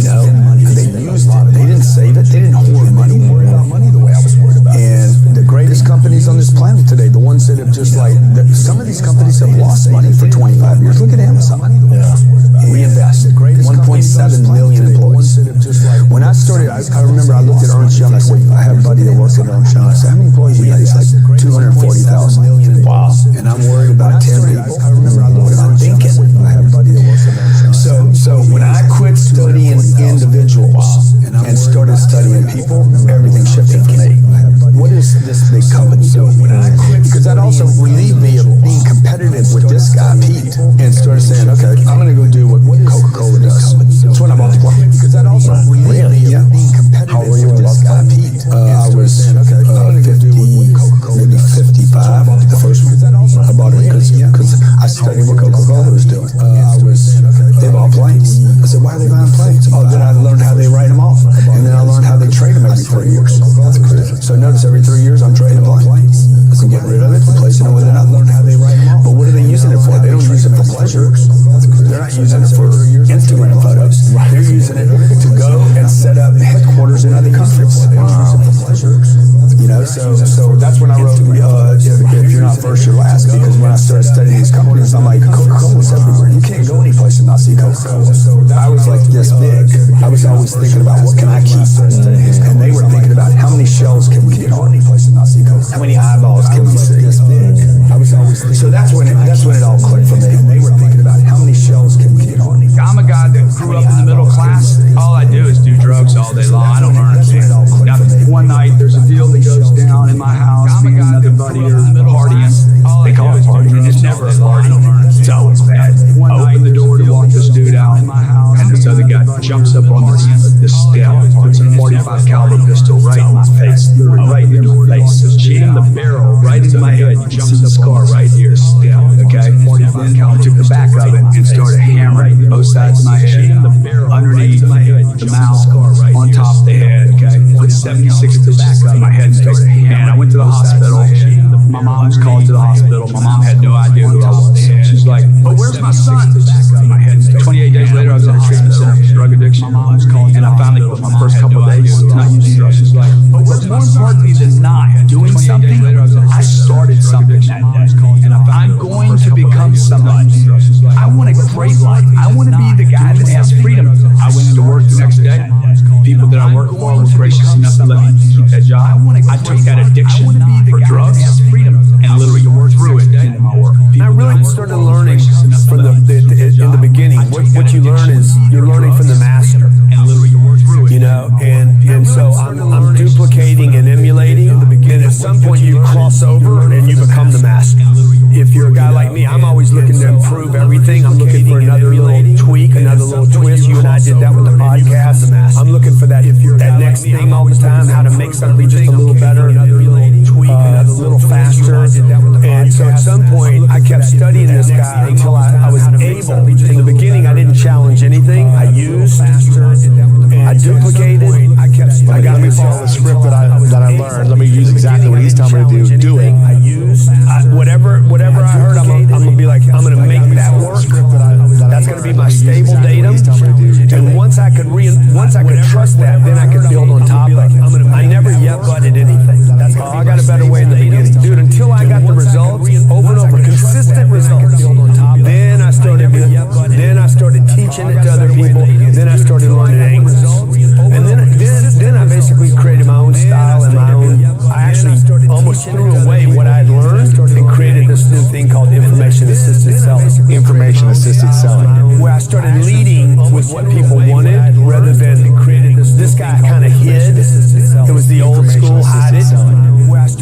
used it. They didn't save it. They didn't hoard money. They worry about money the way I was worried about it. And the greatest companies on this planet today, the ones that have just some of these companies have lost money for 25 years. Look at Amazon. Reinvested. 1.7 million employees. When I started, I remember I looked at Ernst Young. I have a buddy that works at Ernst Young. I said, how many employees you got? He's like 240,000. Wow. And I'm worried about 10 people. What am I thinking? I have a buddy that works at Ernst Young. So when I quit studying individuals and started studying people, everything shifted for me. What is this big company doing? Because that also relieved me of being competitive with this guy, Pete, and started saying, okay, I'm going to go do what Coca-Cola does. That's when I bought the plug. Because that also relieved me of being competitive with this guy, Pete. I was 50, maybe 55. 2005, the first one. I bought it because I studied what Coca-Cola was doing. They bought planes. I said, why are they buying planes? Oh, then I learned how they write them off. And then I learned how they trade them every 3 years. So notice every 3 years I'm trading planes. I'm getting rid of it, replacing it with it. I learned how they write them off. But what are they using it for? They don't use it for pleasure. They're not using it for Instagram photos. They're using it to go and set up headquarters in other countries. They don't use it for pleasure. You know, so that's when I wrote, if you're not first, you're last. Because when I started studying these companies, I'm like, Coca-Cola's everywhere. You can't go any place and not see Coca-Cola. I was like this big. I was always thinking about what can I keep, and they were thinking about how many shells can we get on, how many eyeballs can we see. This big. I was always thinking. So that's when it all clicked for me. And they were thinking about how many shells can we get on. I'm a guy that grew up in the middle class. All I do is do drugs all day long. I don't learn anything. Now, one night there's a deal that goes down in my house. Me and another buddy are partying. They call it partying. It's never a party. It's always bad. I open the door to walk this dude out, and this other guy jumps up on this step, puts a 45 caliber pistol right in my face, literally right in my face, jammed the barrel right into my head. You can see the scar right here. Step, okay. 45 caliber. Took the back of it and started hammering both sides of my head, underneath the mouth, on top of the head. Okay. Put 76 to the back of my head and started hammering. And I went to the hospital. My mom was called to the hospital. My mom had no idea who I was. She's like, "But where's my son?" 28 days later, I was in a treatment center for drug addiction. And I finally quit my first couple of days not using drugs. She's like, "But what's more importantly than not doing something, I started something that day. And I'm going to become somebody. I want a great life. I want to be the guy that has freedom." I went into work the next day. People that I worked for were gracious enough to let me keep that job. I took that addiction for drugs and literally threw it into my work. I really started learning from in the beginning. What you learn is you're learning from the master. You know, and so I'm duplicating and emulating. And at some point you cross over and you become the master. If you're a guy like me, I'm always looking to improve everything. I'm looking for another little tweak, another little twist. You and I did that with the podcast. I'm looking for that next thing all the time, how to make something just a little better, a little faster. And so at some point, I kept studying this guy until I was able. In the beginning, I didn't challenge anything. I used, I duplicated. I got me follow the script that I learned. Let me use exactly what he's telling me to do. Do it. I used whatever I heard. I'm gonna be like, I'm gonna make that work. That's gonna be my stable datum. And once I could trust that, then I could build on top of it. I never yet butted anything. I got a better way in the beginning, dude. Until I got the results over and over, consistent results. Then I started teaching it to other people. Then I started learning angles. And then I basically created my own style and my own. I actually almost threw away what I had learned and created this new thing called information-assisted selling. Information-assisted selling, where I started leading with what people wanted rather than created this guy kind of hid. It was the old school hide it.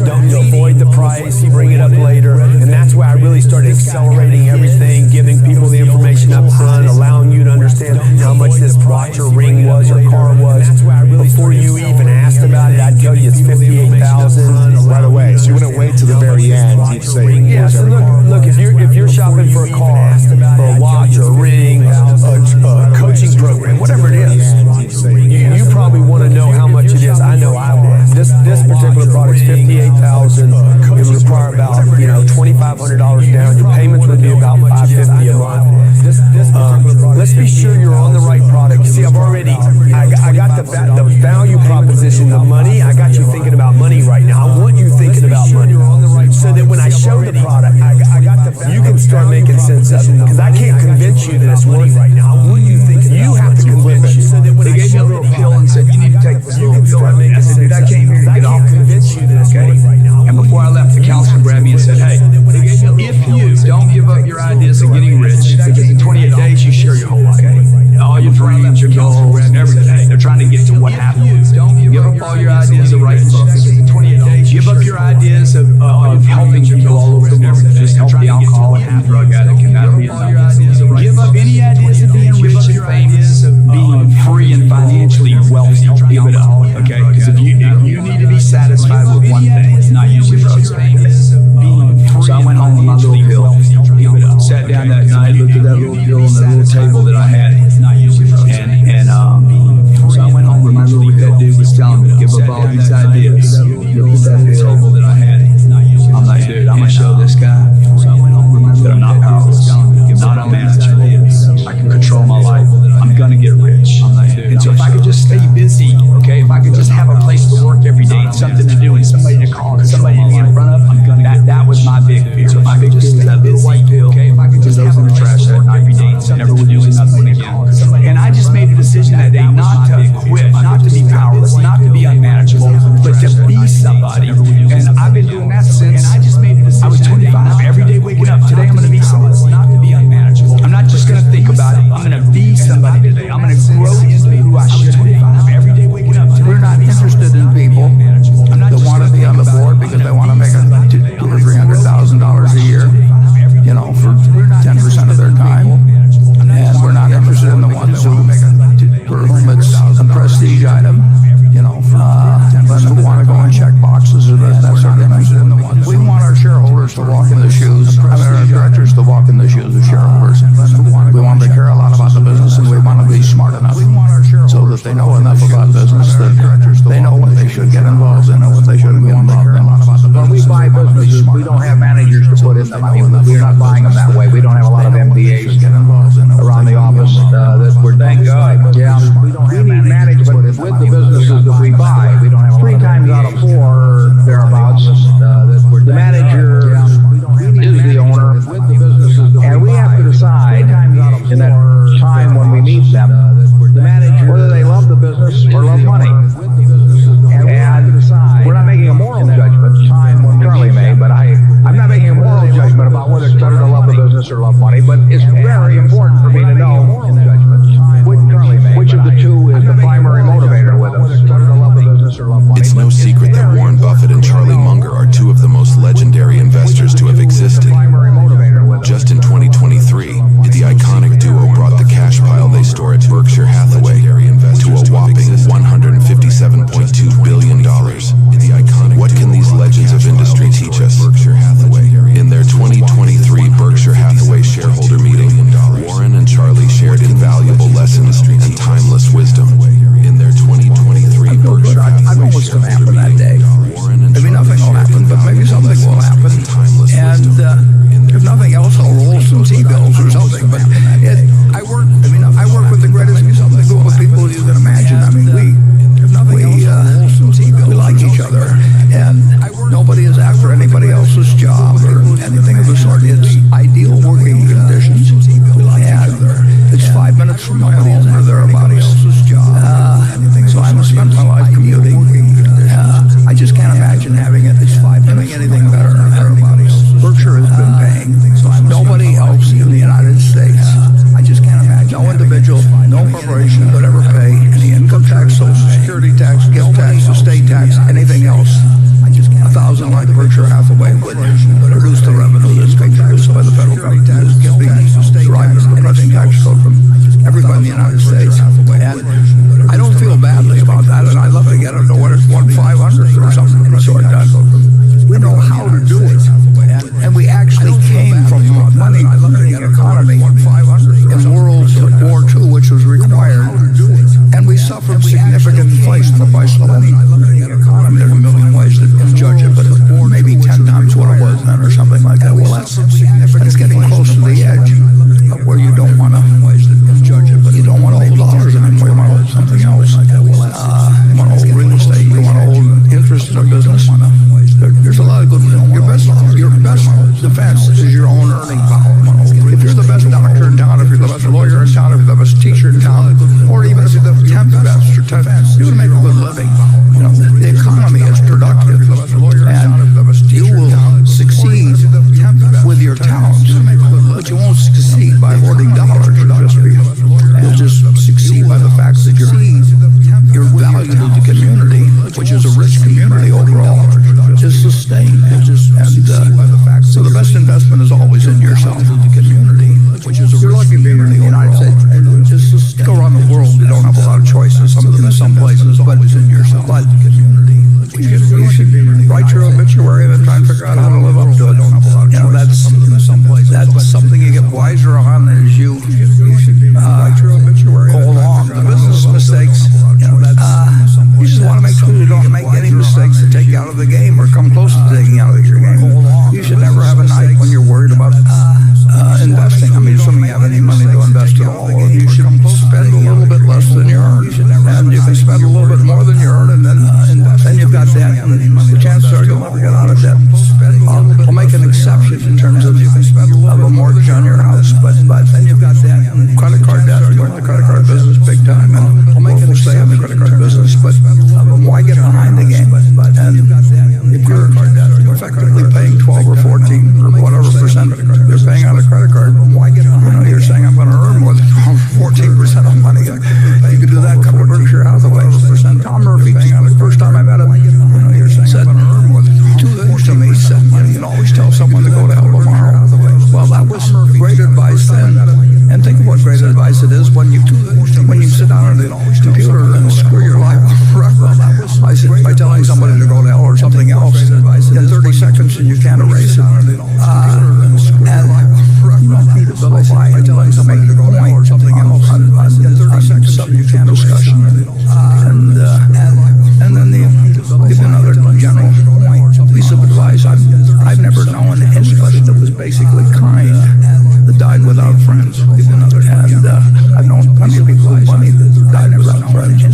Don't avoid the price, you bring it up later. And that's where I really started accelerating everything, giving people the information up front, allowing you to understand how much this watch or ring was or car was. Before you even asked about it, I'd tell you it's $58,000 right away. So you wouldn't wait to the very end. You'd say, yeah, so look, if you're shopping for a car, or a watch, or a ring, a coaching program, whatever it is, you probably want to know how much it is. I know I would. This particular product's $58,000. It would require about $2,500 down. Your payments would be about $550 a month. Let's be sure you're on the right product. See, I got the value proposition, the money. I got you thinking about money right now. I want you thinking about money, so that when I show the product, you can start making sense of it. Because I can't convince you that it's worth right now. I want you thinking. You have to convince you. So that when they gave me a little pill and said you need to take this little pill, I said, dude, I came here to get off. Convince you that it's worth right now. And before I left, the counselor grabbed me and said, "Hey, if you don't give up your ideas of getting rich, because in 28 days you share your whole life, all your dreams, your goals, and everything. They're trying to get to what happens. Give up all your ideas of writing books. Give up your ideas of helping people all over the world. Just help the alcoholic and drug addict, and that'll be enough. Give up any ideas of being rich and famous, of being free and financially wealthy. Give it up, okay? Because if you need to be satisfied with one thing, it's not using drugs. that little deal on that little table that I had. And so I went home, remember what that dude was telling me, give up all these ideas. Look at that little table that I had. I'm like, dude, I'm going to show this guy that I'm not powerless, not unmanageable. I can control my life. I'm going to get rich. And so if I could just stay busy, okay, if I could just have a place to work every day, and something to do, and somebody to call, and somebody to be in front of, that was my big fear. So if I could just stay that little white pill, okay, if I could just have a trash that every day, and never would doing nothing again. And I just made a decision that day not to quit, not to be powerless, not to be unmanageable, but to be somebody. And I've been doing that since I was 25. Every day waking up, today I'm going to be somebody, not to be unmanageable. I'm not just going to think about it. I'm going to be somebody today. I'm going to grow into who I should be. Every day waking up, We're not interested in people that want to be on the board because they want to make $200,000 or $300,000 a year, you know, for 10% of their time. And we're not interested in the ones who for whom it's a prestige item, you know, who want to go and check boxes or that sort of thing. We want our shareholders to walk in the shoes, our directors to walk in the shoes of shareholders. We want them to care a lot about the business, and we want to be smart enough so that they know enough about business that they know what they should get involved in and what they shouldn't get involved in. When we buy businesses, we don't have managers to put in them. I mean, we're not buying them that way. We don't have a lot of MBAs around the office that we're thank God. Yeah, we need management with the businesses that we buy. We don't have 3 times out of 4 thereabouts. The manager is the owner, and we have to decide in that time when we meet them whether they love the business or love money. And we're not making a moral judgment. Charlie may, but I'm not making a moral judgment about whether it's better to love the business or love money. But it's very important for me to know which of the two is the primary motivator with them. It's no secret that Warren Buffett and Charlie Munger are 2 of the most legendary investors to have existed. Just in 2023, the iconic duo brought the cash pile they store at Berkshire Hathaway to a whopping $157.2 billion. What can these legends of industry teach us? In their 2023 Berkshire Hathaway shareholder meeting, Warren and Charlie shared invaluable lessons and timeless wisdom. In their 2023 Berkshire I know what's going to happen that day. Maybe nothing will happen, but maybe something will happen. And if nothing else, I'll roll some T-bills or something. But I work with the greatest group of people you can imagine. I mean, we like each other, and nobody is after anybody else's job or anything of the sort. It's ideal working conditions, and it's 5 minutes from my home or thereabouts. So I must spend my life commuting. I just can't imagine having anything better or thereabouts. Berkshire has been paying nobody else in the United States. I just can't imagine. No individual, no corporation would ever pay any income tax, social security tax, gift tax, estate tax, anything else. 1,000 like Berkshire Hathaway would produce the revenue that's being produced by the federal government. Is being derived from the present tax code from everybody in the United States. And I don't feel badly about that, and I'd love to get it to what it's 1/500 or something of the sort done. We know how to do it, and we actually came from a money-making economy in World War II, which was required, and we suffered significant inflation. The price of money. There's a million ways to judge it, but maybe 10 times what it was then, or something like that. Well, that's getting close to the edge of where you don't want to judge it, but you don't want to hold dollars anymore. You want to hold something else. You want to hold real estate. You want to hold interest in a business. There's a lot of good. Your best defense is your own earning power. If you're the best doctor in town, if you're the best lawyer in town, if you're the best teacher in town, or even if you're the 10th best, you're going to make a good living. You know, the economy is productive, and you will succeed with your talent, but you won't succeed by hoarding dollars. You'll just succeed by the fact that your value to the community, which is a rich community overall, is sustained. So the best investment is always in yourself. You're lucky being in the United States. Just go around the world. You don't have a lot of choices. Some of them in some places, but you should write your obituary and then try and figure out how to live up to it. You know, that's something you get wiser on as you the chances are you'll never get out of debt. I'll make an exception in terms of a mortgage on your house, but then you've got that credit card debt. We're in the credit card business big time, and we'll stay in the credit card business, but why get behind the game? And if you're effectively paying 12 or 14 or whatever percent you're paying on a credit card, why get behind? You're saying I'm going to earn more than 14% of money. You could do that, come to Berkshire Hathaway. Tom Murphy, the first time I met him, said two things to me. He said, you can always tell someone to go to hell tomorrow. Well, that was great advice then. And think of what great advice it is when you sit down at the computer and screw your life up forever by telling somebody to go to hell or something else in 30 seconds and you can't erase it. And you don't need to vilify and telling somebody to go to hell or something else in 30 seconds you can't discussion. And then give another general piece of advice. I've never known anybody that was basically kind that died without friends. And I've known plenty of people with money that died without friends,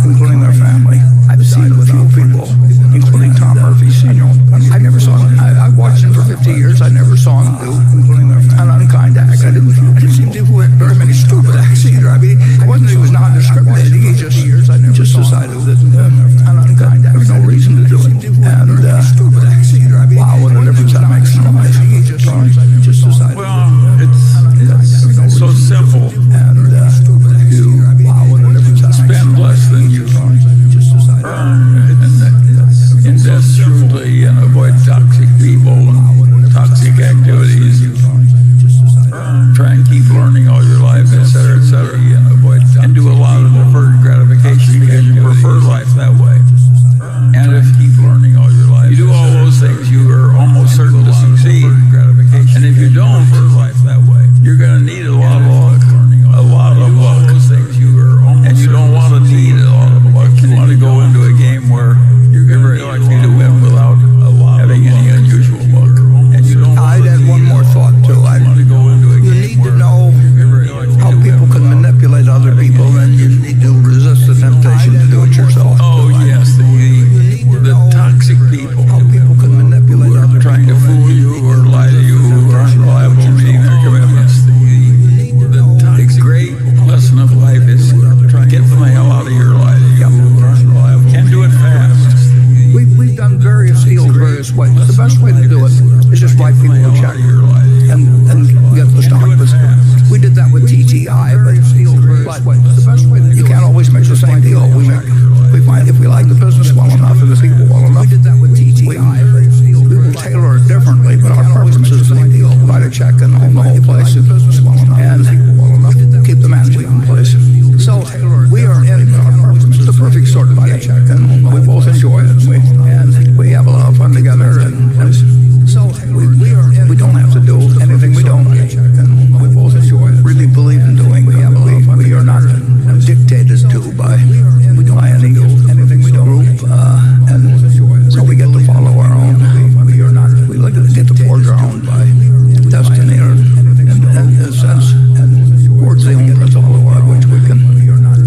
including their family. I've seen a few people, including Tom Murphy Sr. I never saw him. I've watched him for 50 years. I never saw him do an unkind act. I didn't see him do very many stupid acts either. I mean, it wasn't that he was not discriminating. He just decided that an unkind act, there's no reason to do it. And wow, what a difference that makes in life. He just decided. Well, it's so simple. And you spend less than you earn and invest shrewdly and avoid toxic people and toxic activities. Try and keep learning all your life, etc., etc., and do a lot of deferred gratification because you prefer life that way. And if you do all those things, you are almost certain to succeed. And if you don't, you're going to need a lot of luck. And you don't want to need a lot of luck. You want to go into a game where you're very likely to win without having any unusual luck. I'd add one more thought too. You need to know how people can manipulate other people, and you need to resist the temptation to do it yourself. Oh yes, the toxic people who are trying to fool you or lie to you, who are unreliable, meeting their commitments. The great lesson of life is get the hell out of your life. Can't do it fast. We've done various deals various ways. The best way to do it is just write people a check and get the stock. We did that with TTI, but you can't always make the same deal. We find if we like the business well enough and the people well enough, we will tailor it differently, but our preference is to write a check and own the whole place and keep the management in place. So we are in our preference. It's the perfect sort of write a check, and we both enjoy it. And we have a lot of fun together, and so we don't have to do anything we don't write a check, and we both enjoy it. Really believe in doing. We are not dictated to by anything we don't group, and so we get to follow our own. We get to forge our own by destiny, or in a sense, forge the own principle by which we can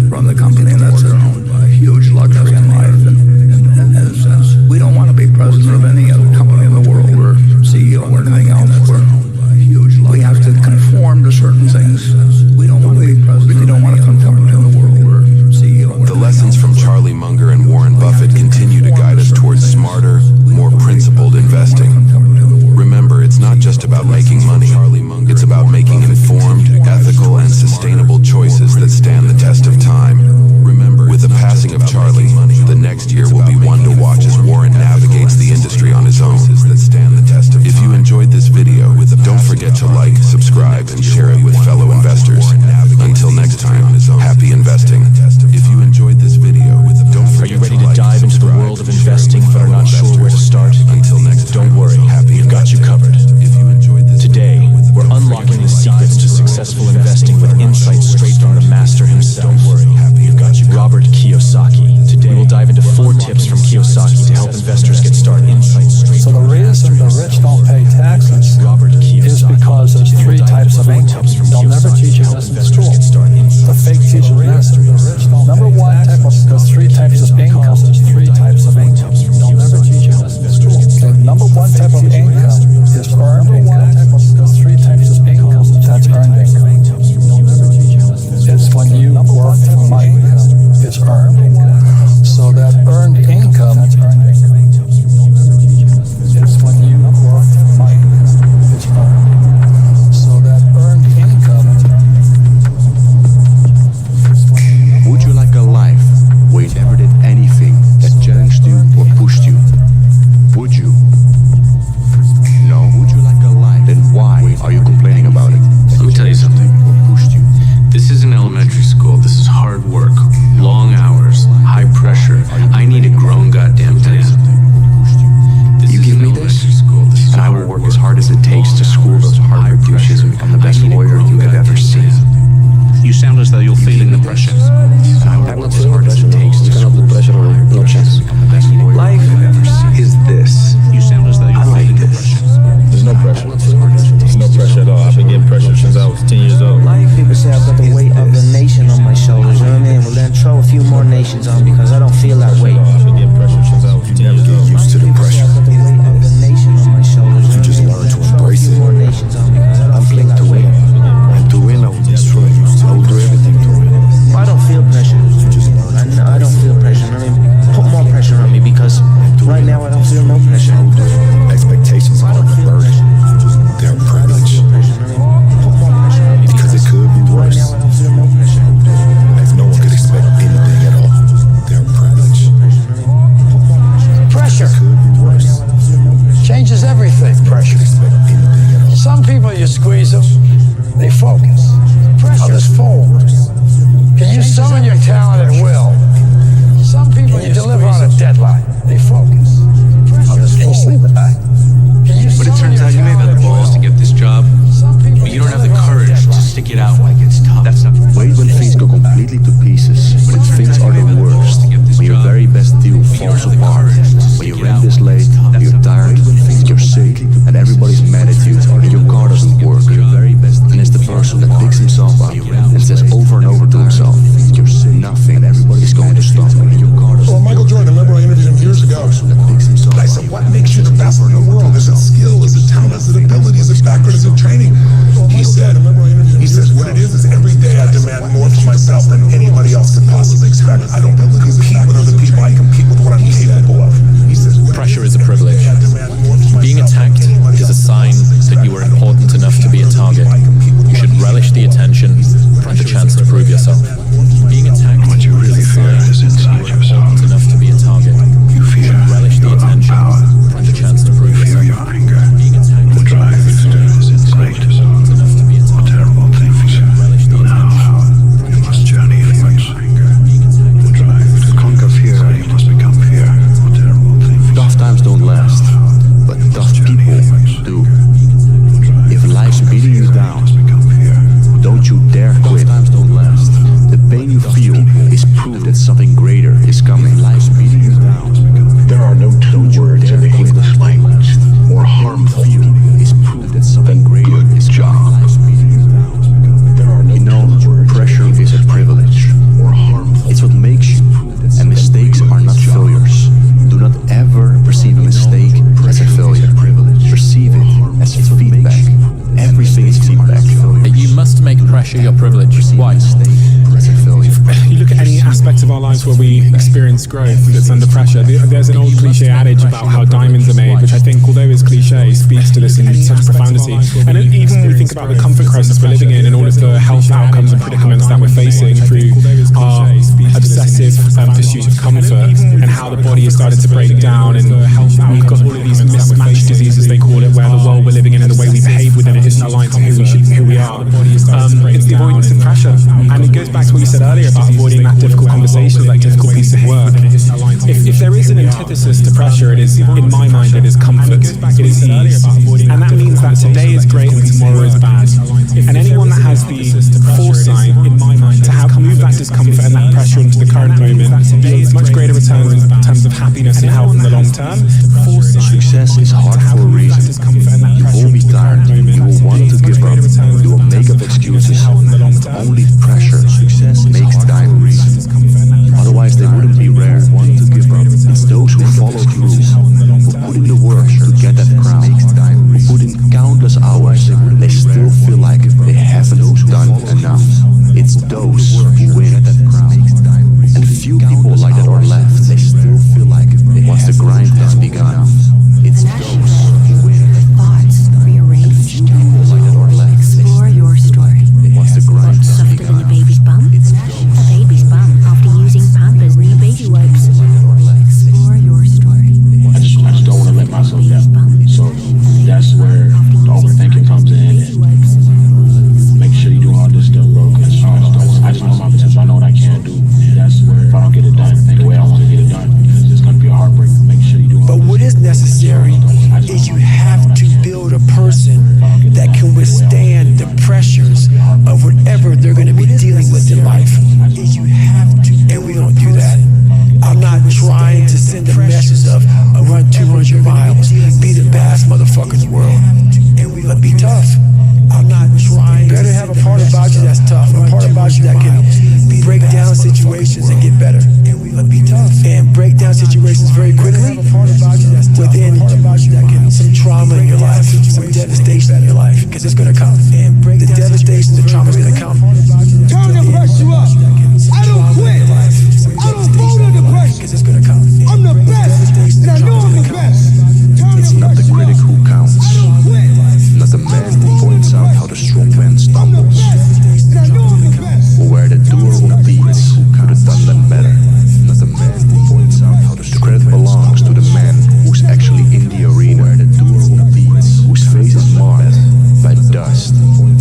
run the company, and that's our own huge luxury in life. And in a sense, we don't want to be president of any other company in the world or CEO or anything else. We have to conform to certain things. We don't want to be president. We don't want to conform to the world or CEO. The lessons from Charlie Munger and Warren Buffett continue to guide us towards smarter, more principled investing. Remember, it's not just about making money. It's about making informed, ethical, and sustainable choices that stand the test of time. Remember, with the passing of Charlie, the next year will be one to watch as Warren navigates the industry on his own. If you enjoyed this video, don't forget to like, subscribe, and share it with fellow investors. Until next time, happy investing. If you enjoyed this video, don't forget to like, Are you ready to dive into the world of investing but are not sure where to start? Until next time, don't worry, we've got you covered. Today, we're unlocking the secrets to successful investing with insights straight from the master himself. Don't worry, we've got you covered. Robert Kiyosaki. Today, we'll dive into 4 tips from Kiyosaki to help investors get started. Insights straight So the reason the rich don't pay taxes is because there's 3 types of income. They'll never teach you this in school. The fake teachers this. Number 1 type of, there's 3 types of income. There's 3 types of income. I need a grown goddamn plan. You give me this, and I will work as hard as it takes to school those Harvard douches and become the best lawyer you have ever seen. You sound as though you're feeling the pressure. And I will work as hard as it takes to school those Harvard douches and become the best lawyer Life you have ever seen. is this. You sound as though you're feeling the pressure. There's no pressure. There's no pressure at all. I've been getting pressure since I was 10 years old. People say I've got the weight of the nation on my shoulders, you know what I mean? Well, then throw a few more nations on because I don't feel that weight. I've been getting pressure since I was 10 years old. Get used to the pressure. You just learn to embrace it. I'm playing to win. And to win, I will destroy you. I will do everything to win. I don't feel pressure. I don't feel pressure. I mean, put more pressure on me because right now I don't feel no pressure. Expectations are a burden. They're a privilege. Because it could be worse. As no one could expect anything at all. They're a privilege. Pressure It could be worse. changes everything. Pressure. Expect anything at all. Some people, you squeeze them, they focus. Others fold. Can you summon your talent at will? Some people, you deliver on a deadline, they focus. Others fold. Can you sleep at night? But it turns out you may have had the balls to get this job, but you don't have the courage to stick it out like it's tough. That's not Wait when things go completely to pieces, when things are the worst, when your very best deal falls apart, when you rent this late, you're tired, you're sick, and everybody's mad at you, and your car doesn't work. And it's the person that picks himself up and says over and over to himself, you're nothing, everybody's going to stop me. Well, Michael Jordan, remember I interviewed him years ago. And I said, what makes you the best in the world? Is it skill? Is it talent? Is it ability? Is it background? Is it training? He said, what it is every day I demand more for myself than anybody else could possibly expect. I don't compete with other people. I compete with what I'm capable of. He says, Pressure is a privilege. Being attacked is a sign that you are important enough to be a target. You should relish the attention and the chance to prove yourself. Being attacked What you really fear is inside yourself. important enough to be a target. You fear Relish the attention power. and the chance to prove You fear yourself. your anger. Being attacked The drive is great. enough to be a What target. terrible things. Relish the Now, you must journey inwards. The drive to conquer fear, you must become fear. What terrible things. Tough times don't last, but tough people do. If life's beating you down, don't you dare quit. Tough times don't last. The pain you feel is proof that something greater is coming. Life's beating you down. There are no two words in the English language more harmful is proof that something greater is coming. Life's beating you down. There are no Pressure is a privilege. more harmful. It's what makes you, and mistakes are not failures. Do not ever perceive a mistake as a failure. Perceive it as feedback. Everything is feedback. You must make pressure your privilege. Why? You look at any aspect of our lives where we experience growth that's under pressure. There's an old cliche adage about how diamonds are made, which I think, although is cliche, speaks to this in such profundity. And even when we think about the comfort crisis we're living in all of the health outcomes and predicaments that we're facing through our obsessive pursuit of comfort and how the body has started to break down, and we've got all of these mismatched diseases, they call it, where the world we're living in and the way we behave within it isn't aligned to who we are. It's the avoidance of pressure. And it goes back to what you said earlier about avoiding that difficult conversation, that difficult piece of work. If there is an antithesis to pressure, it is, in my mind, it is comfort. It is ease. And that means that today is great and tomorrow is bad. And anyone that has the foresight, in my mind, to move that discomfort and that pressure into the current moment yields much greater returns in terms of happiness and health in the long term. Success is hard for a reason. You will be tired. You will want to give up. You will make up excuses. Only pressure makes time reason. Otherwise, they wouldn't be rare. It's those who follow through, who put in the work to get that crown, who put in countless hours, they still feel like they haven't done enough. It's those who win. And few people like that are left. They still feel like once the grind has begun. It's those who win. Thoughts rearranged. Explore your story. Once the grind has Softer begun. than a baby's bum? A baby's bum after using Pampers new baby wipes. Explore your story. I just don't want to let myself down. So that's where the overthinking comes in. And make sure you do all this stuff, bro. Because I just know my potential. I know what I can do. That's where if I don't get it done the way I want to get it done. pressures of whatever they're going to be dealing with in life. You have to, and we don't do that. I'm not trying to send a message of run 200 miles, be the best motherfucker in the world, but be tough. I'm not trying. You better have a part about you that's tough, a part about you that can break down situations and get better. Be tough and break down situations very quickly within some trauma in your life, some devastation in your life, because it's going to come. And break the devastation, the trauma is going to come. Turn the pressure up. I don't quit. I don't fold under pressure. Because it's going to come. I'm the best, and I know I'm the best. It's not the critic who counts, not the man who points out how the strong man stumbles, or where the doer of deeds could have done them better. Not the man who points out how the credit belongs to the man who's actually in the arena, where the doer of deeds, whose face is marred by dust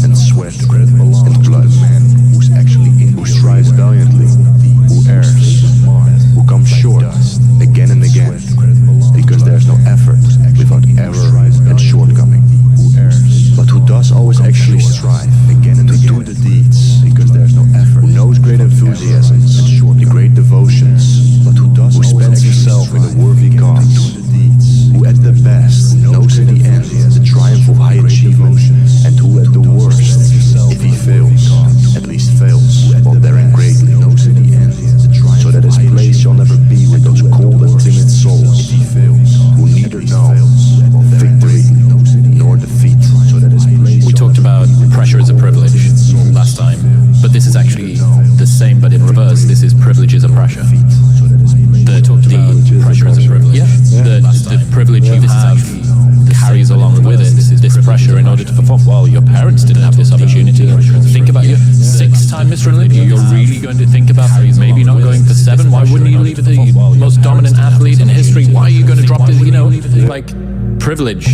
and sweat and blood, man who's actually in, who strives valiantly, who errs, who comes short again and again, because there's no effort without error and shortcoming, but who does always actually strive again and to do the deeds, because there's no effort, who knows great enthusiasms, the great devotions, but who spends himself in a worthy cause, who at the best knows in the end the triumph of high achievement, and who at the worst, if he fails, at least fails while daring greatly, so that his place shall never be with those cold and timid souls who neither know victory nor defeat. We talked about pressure as a privilege last time, but this is actually the same but in reverse. This is privilege as a pressure. The pressure as a privilege. Yeah. The privilege you have carries along with it this pressure in order to perform. Well, your parents didn't have this opportunity. Think about your 6-time Mr. Olympia. You're really going to think about maybe not going for 7. Why wouldn't you leave it the most dominant athlete in history? Why are you going to drop this? Like privilege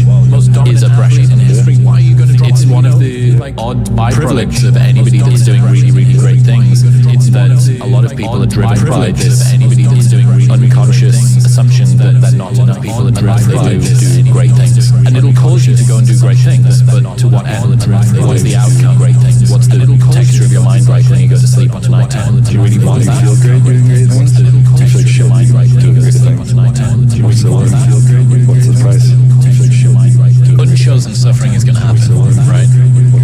is a pressure in history. Why are you going to drop it's one of the odd byproducts of anybody that's doing really, really great things. It's that a lot of people are driven by this anybody that's doing unconscious assumption that not enough people are driven by do great things. And it'll cause you to go and do great things, but to what end? What's the outcome? Great things. What's the texture of your mind like when you go to sleep on tonight time? Do you really want that? Feel great doing great things? What's the texture of your mind like when you go to sleep on tonight time? Do you really want that? What's the price? Unchosen suffering is going to happen, right?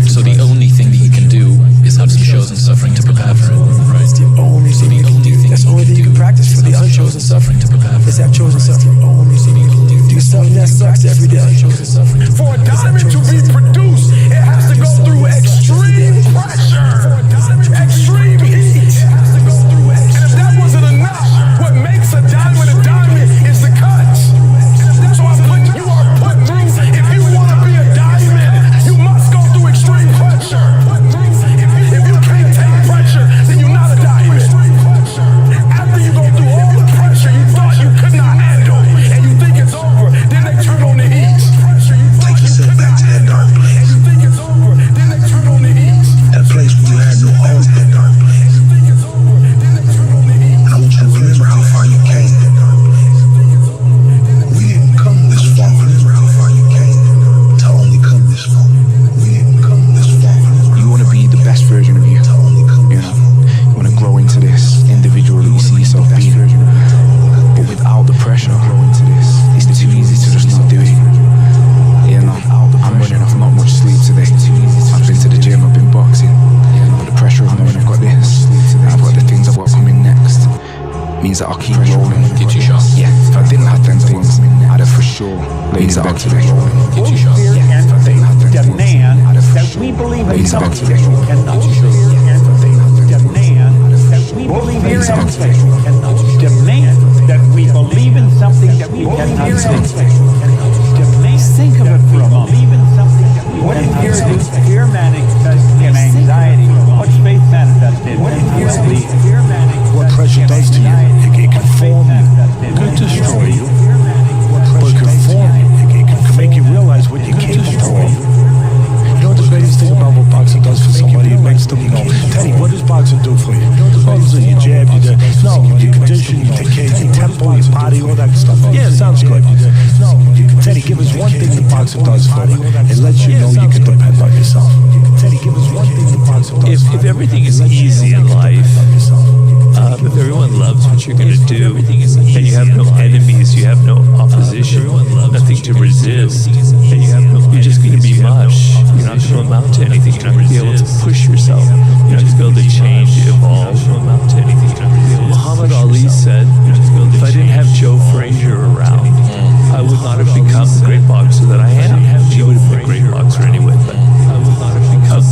So the only thing that you can do is have some chosen suffering to prepare for it, right? That's the only thing you can practice for the unchosen suffering to prepare for. Is that chosen suffering? Do something that sucks every day. Unchosen suffering. For a diamond to be produced, it has to go through extreme pressure, extreme heat. And if that wasn't enough, what makes a diamond is the cuts. So you are put through. If you want to be a diamond, you must go through extreme pressure. If you can't take pressure, then you're not a diamond. After you go through all the pressure you thought you could not handle, and you think it's over, then they turn on the heat. Take yourself back to that dark place. And you think it's over, then they turn on the heat. That place where you had no home, that dark place. And I want you to remember how far you came. We didn't come this far. Remember how far you came to only come this far. We didn't come this far. You want to be the best version of you. You want to grow into this individual that you see yourself being. But without the pressure, it's too easy to just not do it. I'm running off not much sleep today. I've been to the gym, I've been boxing. But the pressure of knowing I've got this, and I've got the things I've got coming next, means that I'll keep rolling. Get you shot. Yeah, if I didn't have them things, I'd have for sure laid in bed today. Get you shot. Yeah, if I didn't have them things, Demand I'd have for that sure we believe in laid in bed something today. that we cannot. Demand that we believe in something. Demand that we believe in something that we cannot see. Think of it for a moment. What did fear manifest in anxiety? What's faith manifest in? What pressure does to you, it can form you. It can destroy you, but it can form you. It can make you realize what you're capable of. You know what the greatest thing about what boxing does for somebody? It makes them know, Teddy, what does boxing do for you? Oh, you jab, you do. No, you condition, you take care of your tempo, your body, all that stuff. Yeah, it sounds good. No, Teddy, give us one thing that boxing does for you. It lets you know you can depend on yourself. Teddy, give us if everything is easy in life, if everyone loves what you're going to do, and you have no enemies, you have no opposition, nothing to resist, and you're just going to be mush. You're not going to amount to anything. You're not going to be able to push yourself. You're not going to be able to change, evolve, amount to anything. Muhammad Ali said, if I didn't have Joe Frazier around, I would not have become the great boxer that I am. He would have been a great boxer anyway, but I would not have become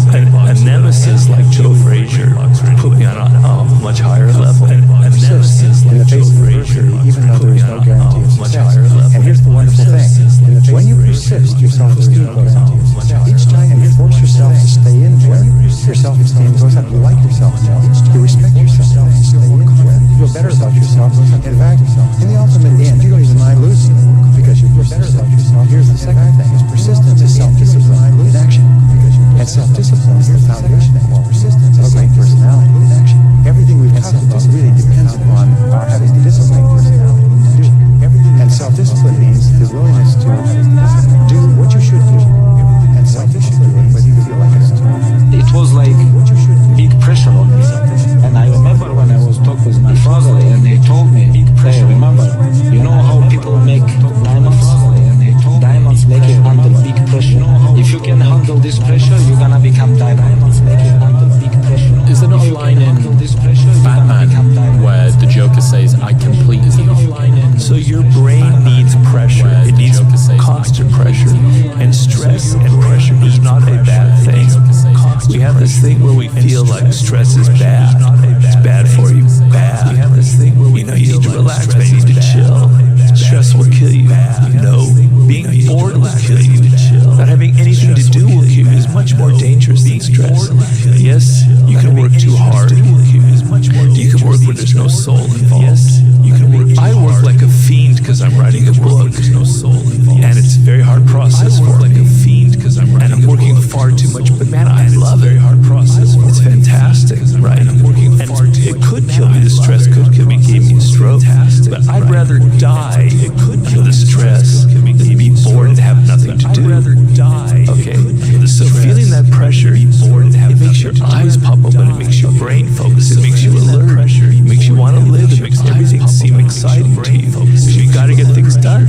a nemesis like Joe Frazier put me on a much higher level. A nemesis like Joe Frazier, even though there is no guarantee of success. And here's the wonderful thing: when you persist, your self-esteem goes up. Each time you force yourself to stay in there, your self-esteem goes up. You like yourself more. You respect yourself. You stay in there. You feel better about yourself. In fact, in the ultimate end, you don't even mind losing because you feel better about yourself. Here's the second thing: is persistence is self-discipline in action. And self-discipline is the foundation of persistence of a great personality in action. Everything we've talked about really depends upon our having the discipline personality to do it. And self-discipline means the willingness to do what you should do. And self-discipline means whether you feel like it or not. It was like big pressure on me. And I remember when I was talking with my father and they told me, hey, remember, you know how people make diamonds? Diamonds make it under big pressure. If you can handle this pressure, you're gonna become diamonds make it under big pressure. Is there not a line in Batman where the Joker says, I complete you? So your brain needs pressure. It needs constant pressure. And stress and pressure is not a bad thing. We have this thing where we feel like stress is bad. It's bad for you. Bad. We have this thing where you need to relax, but you need to chill. Stress will kill you. No. Being bored will kill you. Not having anything to do will kill you. Is much more dangerous than stress. Yes, you can work too hard. You can work when there's no soul involved. Yes, you can work. I work like a fiend because I'm writing a book. There's no soul involved, and it's a very hard process. I work like a fiend because I'm writing. And I'm working far too much, but man, I love it. Very hard process. It's fantastic, right? I'm working far too. It could kill me. The stress could kill me. Give me a stroke. But I'd rather die. It could kill the stress than be bored and have nothing to do. I'd rather die. Okay. So feeling that pressure, it makes your eyes pop open. It makes your brain focus. It makes you alert. It makes you want to live. It makes everything seem exciting to you. So you got to get things done.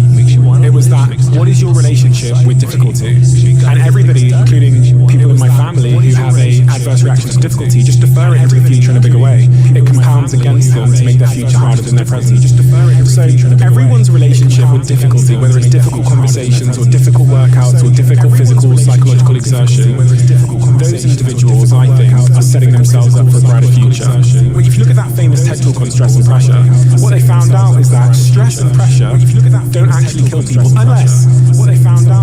It was that, what is your relationship with difficulty? And everybody, including people in my family who have a adverse reaction to difficulty, just defer it into the future in a bigger way. It compounds against them to make their future harder than their present. So everyone's relationship with difficulty, whether it's difficult conversations or difficult workouts or difficult physical or psychological exertion, those individuals, I think, are setting themselves up for a brighter future. If you look at that famous TED talk on stress and pressure, what they found out is that stress and pressure don't actually kill people unless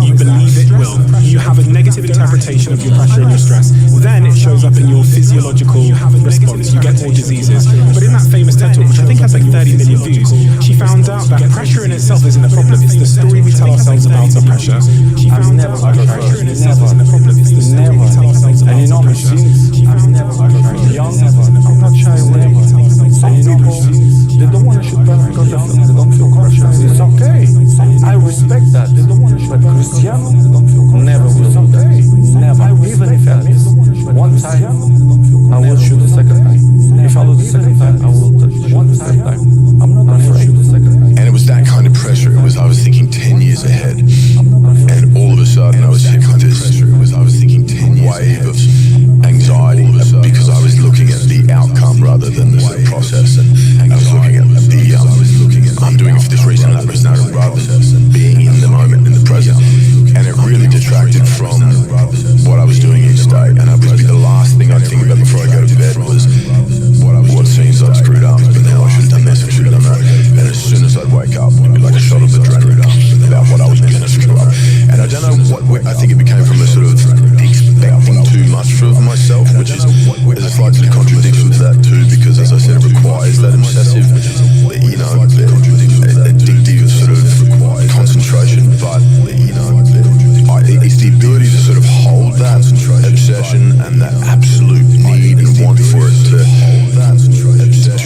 you believe it will. You have a negative interpretation of your pressure and your stress, then it shows up in your physiological response. You get more diseases. But in that famous TED talk, which I think has like 30 million views, she found out that pressure in itself isn't the problem. It's the story we tell ourselves about our pressure. She found out that pressure in itself isn't the problem. It's the story we tell ourselves about our pressure. I'm not shy away. And you know, they don't want to shoot them because they don't feel conscious. It's okay. I respect that. They don't want to shoot. But Cristiano never will do that. Never. Even if I miss one time, I will shoot the second time. If I lose the second time, I will shoot the third time. I'm not afraid. And it was that kind of pressure. It was I was thinking 10 years ahead. And all of a sudden I was hit with this wave of anxiety because I was looking at the outcome rather than the process. And I was looking at I'm doing it for this reason, that reason, rather than being in the moment, in the present. And it really detracted from what I was doing each day. And that would be the last thing I'd think about before I go to bed was what seems I'd screwed up, but now I should have done this, I should have done that. And as soon as I'd wake up, it'd be like a shot of adrenaline about what I was going to screw up. And I don't know I think it became from a sort of expecting too much of myself, which is there's a slight sort of contradiction to that too, because as I said, it requires that obsessive, addictive sort of concentration, but it's the ability to sort of hold that obsession and that absolute need and want for it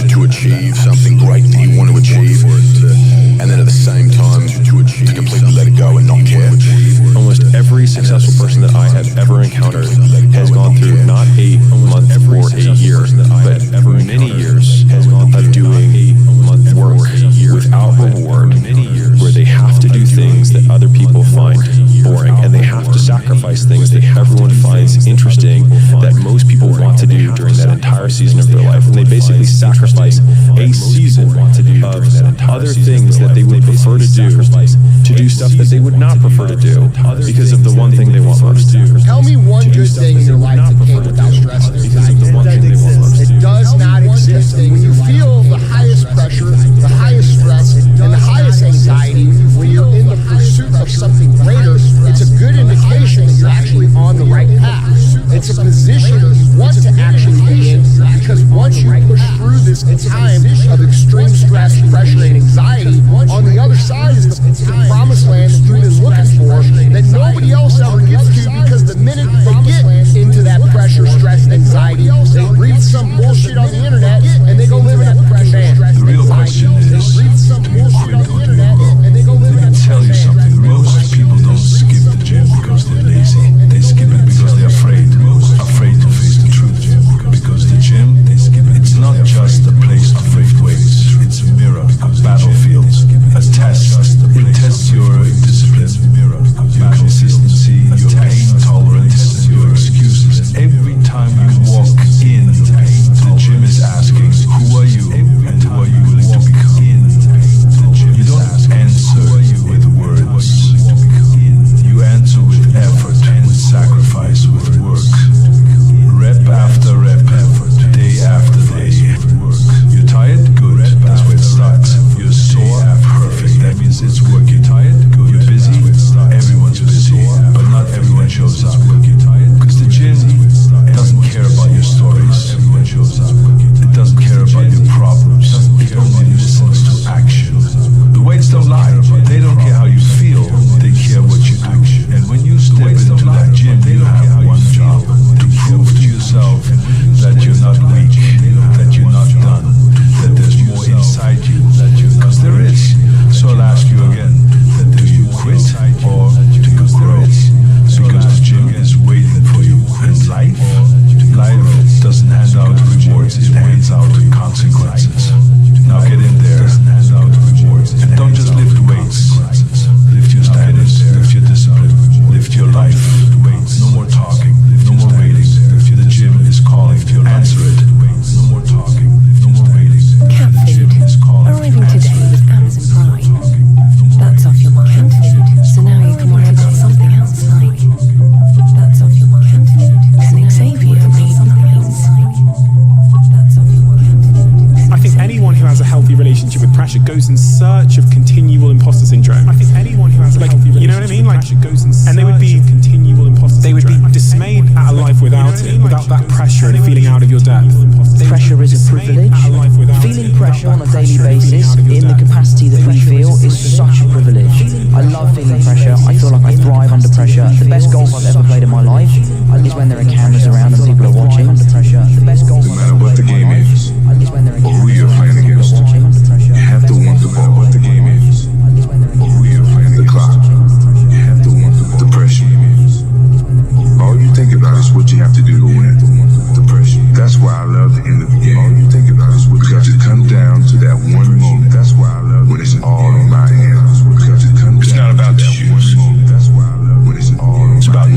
to achieve something great that you want to achieve, and then at the same time to completely let it go and not care. Almost every successful person that that I have ever encountered has gone through not a month or a year, but many years of doing work without reward, where they have to do things that other people find boring, and they have to sacrifice things that everyone finds interesting that most people want to do during that entire season of their life. And they basically sacrifice a season of other things that they would prefer to do stuff that they would not prefer to do because of the one thing they want most. Tell me one good thing in your life that came without stress and anxiety. It does not exist. When you feel the highest pressure, the highest stress, and the highest anxiety, when you're in the pursuit of something greater, it's a good indication that you're actually on the right path. It's a position you want to actually be in, because once you push through this time of extreme stress, pressure, and anxiety, on the other side is the promised land that you've been looking for, that nobody else ever gets to, because the minute they get into that pressure, stress, and anxiety, they read some bullshit on the internet and they go live in a depression. The real question is, do you quit or do you grow? Let me tell you something. Most people don't skip the gym because they're lazy. They skip it because they're afraid to face the truth. Because the gym, it's not just a place to lift weights. It's a mirror, a battlefield, a test. It tests your discipline, your consistency, your pain tolerance, your excuses. Every time you walk in, the gym is asking, who are you and who are you willing to become? You don't answer with words. You answer with effort, with sacrifice, with work. Rep after rep, day after day. You're tired? Good. That's where it starts. You're sore? Perfect. That means it's work. You're tired? Good. You're busy? Everyone's busy, but not everyone shows up. Because the gym doesn't care about your stories. Everyone shows up. It doesn't care about your problems. It only listens to action. The weights don't lie. They don't care how you feel. They care what you do. And when you step into that gym, you have one job: to prove to yourself that you're not weak, that you're not done, that there's more inside you. Because there is. So I'll ask you again: do you quit or do you grow? Because the gym is waiting for you. And life doesn't hand out rewards; it hands out consequences. Now get in there, and don't just lift weights. Lift your standards, lift your discipline, lift your life. No more talking, no more waiting. The gym is calling, answer it. No more talking, no more waiting. Cat food, arriving today with Amazon Prime. That's off your mind. Cat food, so now you can worry about something else like. That's off your mind. Cat food, so Xavier can read something else like. That's off your mind. I think anyone who has a healthy relationship with pressure goes in search of continual imposter syndrome. I think anyone who has a healthy relationship, you know what I mean? Like, goes in search, and they would be continual imposter syndrome. They would be dismayed at a life without it, without that pressure and feeling out of your depth. Pressure is a privilege. Feeling pressure on a daily basis in the capacity that we feel is such a privilege. I love feeling pressure. I feel like I thrive under pressure. The best golf I've ever played in my life is when there are cameras around and people are watching. Under pressure, the best golf No matter what the game is, or who you're playing against, you have to want the ball. What the game is, or who you're playing the clock, you have to want the pressure. All you think about is what you have to do to win. The pressure. That's why I love the end of the game. All you think about is what you have to come down to that one moment. That's why I love when it's all in my hands. It's not about the shoes. It's about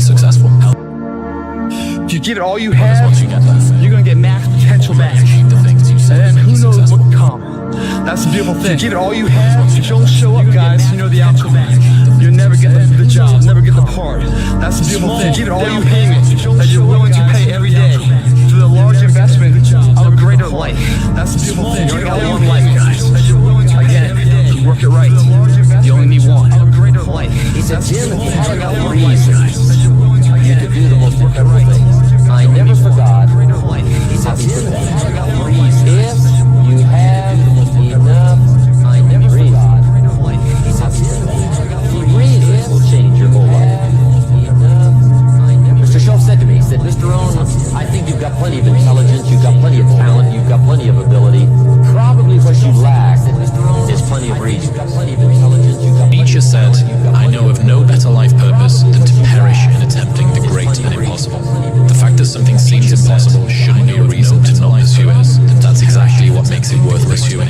successful. If you give it all you have, you're going to get max potential back. And then who knows what can come. That's the beautiful thing. If you give it all you have, if you don't show up, guys, you know the outcome. You'll never get the job, never get the part. That's the beautiful thing. Give it all you payment that you're willing to pay every day to the large investment of a greater life. That's the beautiful thing. You only got one life, guys. Again, work it right. You only need one. Of a greater life. It's a gym if you haven't got reasons. You could do the most incredible things. I never forgot. It's a gym if you haven't got reasons. If you have enough, I never forgot. It's a gym if you haven't got reasons. Reasons will change your whole life. Mr. Schultz said to me, he said, Mr. Rohn, I think you've got plenty of intelligence, you've got plenty of talent, you've got plenty of ability. Probably what you lack is plenty of reason. Nietzsche said, I know of no better life purpose than to perish in attempting the great and impossible. The fact that something seems impossible shouldn't be a reason to not pursue it. That's exactly what makes it worth pursuing.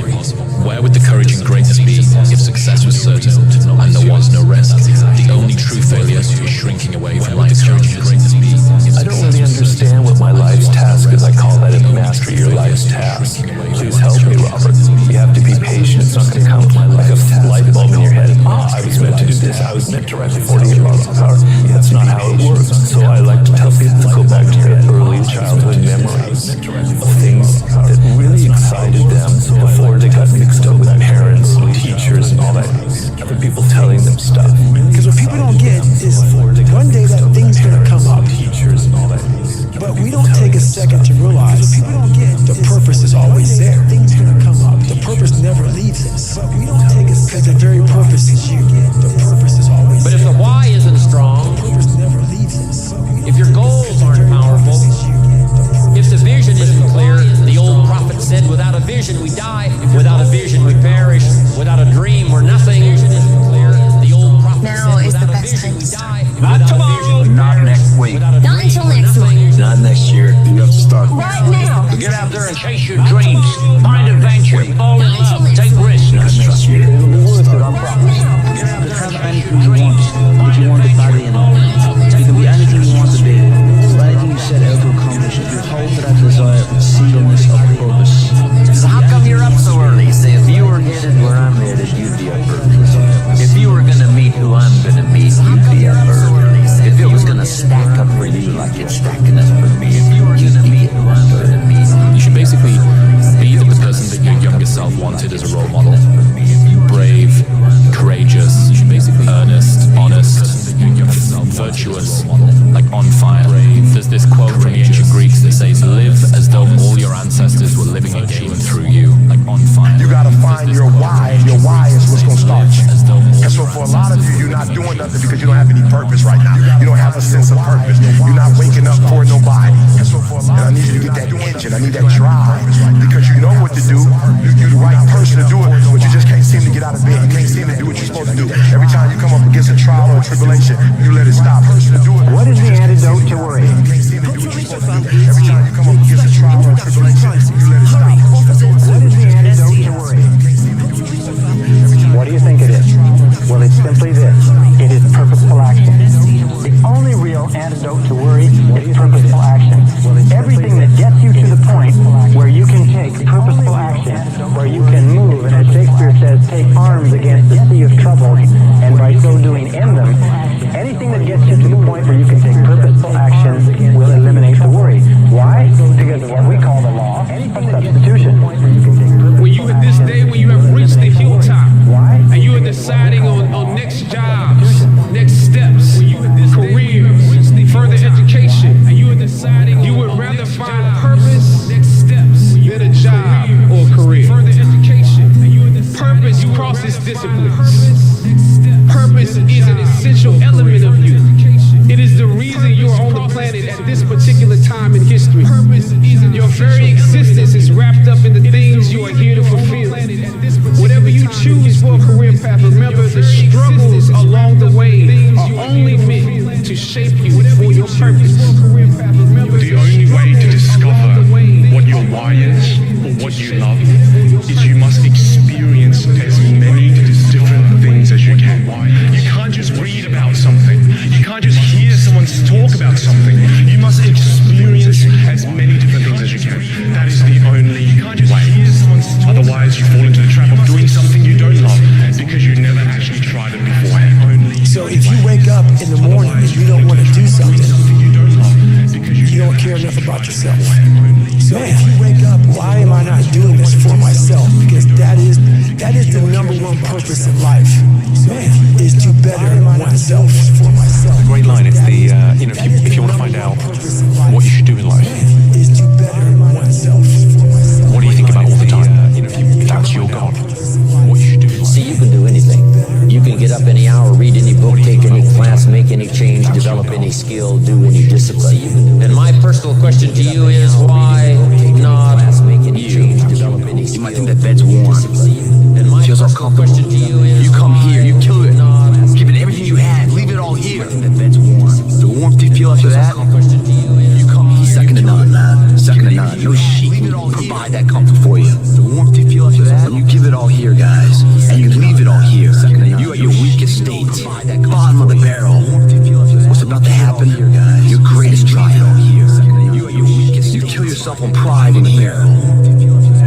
Where would the courage and greatness be if success was certain and there was no risk? The only true failure is shrinking away from life's challenges. I don't really understand what my life's task is. I call that master your life's task. Please help me, Robert. You have to be patient. It's not going to come like a light bulb in your head. I was meant to do this. I was meant to ride 48 miles an hour. That's not how it works. So I like to tell people to go back to their early childhood memories of things that really excited them before they got mixed up with parents and teachers and all that. Other people telling them stuff. Because what people don't get is one day that thing's going to come up. Teachers and all that. But we don't take a second to realize the purpose is always there. Things going to come up. The purpose never leaves us. But we don't take a second. The very purpose is you. The purpose is always there. But if the why isn't strong, the purpose never leaves us. If your goals aren't powerful, if the vision isn't clear, the old prophet said, without a vision we die, without a vision we perish, without a dream we're nothing. Now is the best time to start. Not tomorrow. Not next week. Not until next month. Not next year. You have to start Right now. Get out there and chase your dreams. Find adventure. Fall in love. Take risks. Not next year. The have anything you want, if you want it badly enough. You can be anything you want to be, or anything you set out to accomplish if you hold to that desire with singleness of purpose. So how come you're up so early? Say, if you were headed where I'm headed, you'd be up early. If you were going to meet who I'm going to meet, you'd be up early. If it was going to stack up for you like it's stacking up for me, if you were going to meet who I'm going to meet, you should basically be the person that your younger self wanted as a role model. Brave, courageous, earnest, honest, virtuous, like on fire. There's this quote from the ancient Greeks that says, live as though all your ancestors were living a game through you, like on fire. You gotta find your why, and your why is what's gonna start you. And so for a lot of you, you're not doing nothing because you don't have any purpose right now. You don't have a sense of purpose. You're not waking up for nobody. And I need you to get that engine, I need that drive, because you know what to do. You're the right person to do it, but you just can't seem to get out of bed. You can't seem to do what you're supposed to do. Every time you come up against a trial or a tribulation, you let it stop. What is the antidote to worry? Every time you come up against a trial or a tribulation, you let it stop. What is the antidote to worry? What do you think it is? Well, it's simply this. It is purposeful action. The only real antidote to worry is purposeful action. Everything that gets you to the point where you can take purposeful action, where you can move, and as Shakespeare says, take arms against the sea of trouble, and by so doing end them, anything that gets you to the point where you can take purposeful action will eliminate the worry. Why? Because of what we call the law of substitution. When you at this day, when you have reached the hilltop, and you are deciding on next jobs, next steps, careers, further education, and you are deciding you would rather find purpose, next steps, than a job or career. Further education, purpose crosses disciplines. Purpose is an essential element of you. It is the reason you are on the planet at this particular time in history. Your very existence is wrapped up in the things you are here to fulfill. Whatever you choose for a career path, remember the struggles along the way are only meant to shape you for your purpose. The only way to discover what your why is or what you love is you must experience as many different things as you can. You can't just read about something. You can't just hear someone must talk about something. You must experience as many different things as you can. That is the only way. Otherwise, you fall into the trap of doing something you don't love because you never actually tried it beforehand. So if you wake up in the morning and you don't want to do something, you don't care enough about yourself. So if you wake up, why am I not doing this for myself? Because that is the number one purpose in life, is to better oneself for myself. Great line. It's the if you want to find out what you should do in life, is to better oneself. what do you think about all the time? If that's your goal, what you should do in life. See, you can do anything. You can get up any hour, read any book, take any class, make any change, develop any skill, do any discipline. And my personal question to you is, why not you? You might think that bed's warm. Feels uncomfortable. You come here, you kill it. Give it everything you have. Leave it all here. The warmth you feel after that, you come here. Second to none, man. Second to none. No sheet can provide that comfort for you. The warmth you feel after that, you give it all here, guys. And you leave it all here. You at your weakest state. Bottom of the barrel. What's about to happen? Your greatest trial. You kill yourself on pride in the barrel.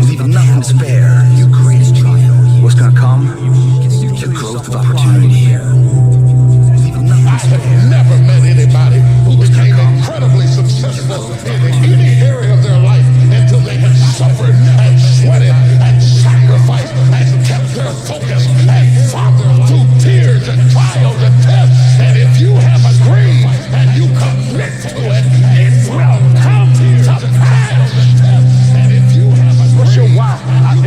Leaving nothing to spare. Your greatest trial. What's gonna come? The growth of opportunity here. I have never met anybody who became incredibly successful in any area of their life until they had suffered and sweated and sacrificed and kept their focus and fought through tears and trials and tests. And if you have a dream and you commit to it, it will come to pass. And if you have a dream, what's your why?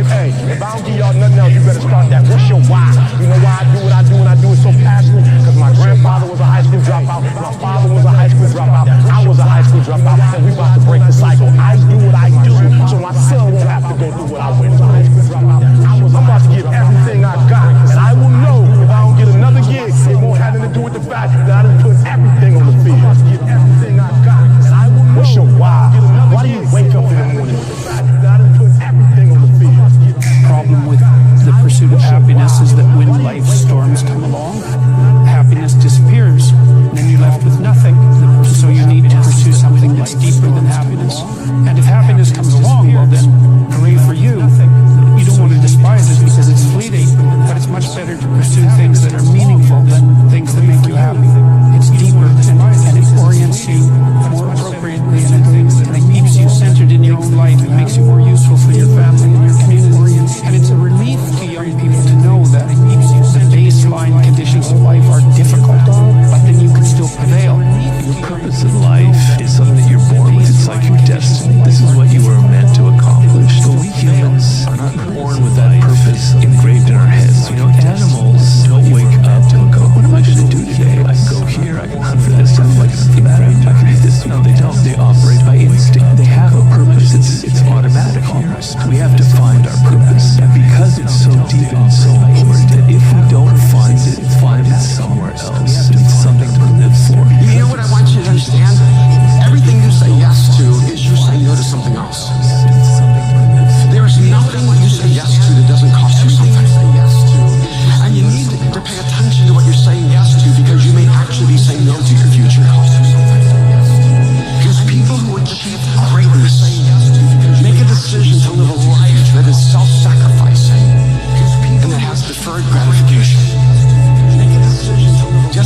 If I don't give y'all nothing else, you better start that. What's your why? You know why I do what I do and I do it so passionate? Because my grandfather was a high school dropout, my father was a high school dropout, I was a high school dropout, and we about to break the cycle. I do what I do, so my son won't have to go through what I went through. High school dropout. I'm about to give everything I got, and I will know if I don't get another gig, it won't have anything to do with the fact that I done put everything on the field. I'm about to give everything I got, and I will know. What's your why? Why do you wake up in the morning with the fact that I done put everything on the field? Problem with the pursuit of happiness is that when life storms come along, happiness disappears, and then you're left with nothing. So you need to pursue something that's deeper than happiness. And if happiness comes along, well then, hooray for you. You don't want to despise it because it's fleeting, but it's much better to pursue things that are meaningful than things that make you happy. It's deeper and it orients you more appropriately and it keeps you centered in your own life. It makes you more useful for your family and your community. And it's a relief to young people to know that the baseline conditions of life are difficult, but then you can still prevail. Your purpose in life is something that you're born with. It's like your destiny. This is what you were meant to accomplish. But we humans are not born with that purpose engraved in our heads. You know, animals don't wake up to go, what am I going to do today? I can go here, I can hunt for this, I can hunt for that, I can do this. No, they don't. They operate by instinct. They have a purpose. It's automatic almost. We have to find our purpose. And because it's so deep and so important, that if we don't find it somewhere else. It's something to live for. You know what I want you to understand? Everything you say yes to is you saying no to something else. There is nothing you say yes to that doesn't cost you something. And you need to pay attention to what you're saying yes to because you may actually be saying no to your future. Because people who achieve greatness make a decision to live a life that is self-sacrificing and that has deferred gratification. Make a decision to live a life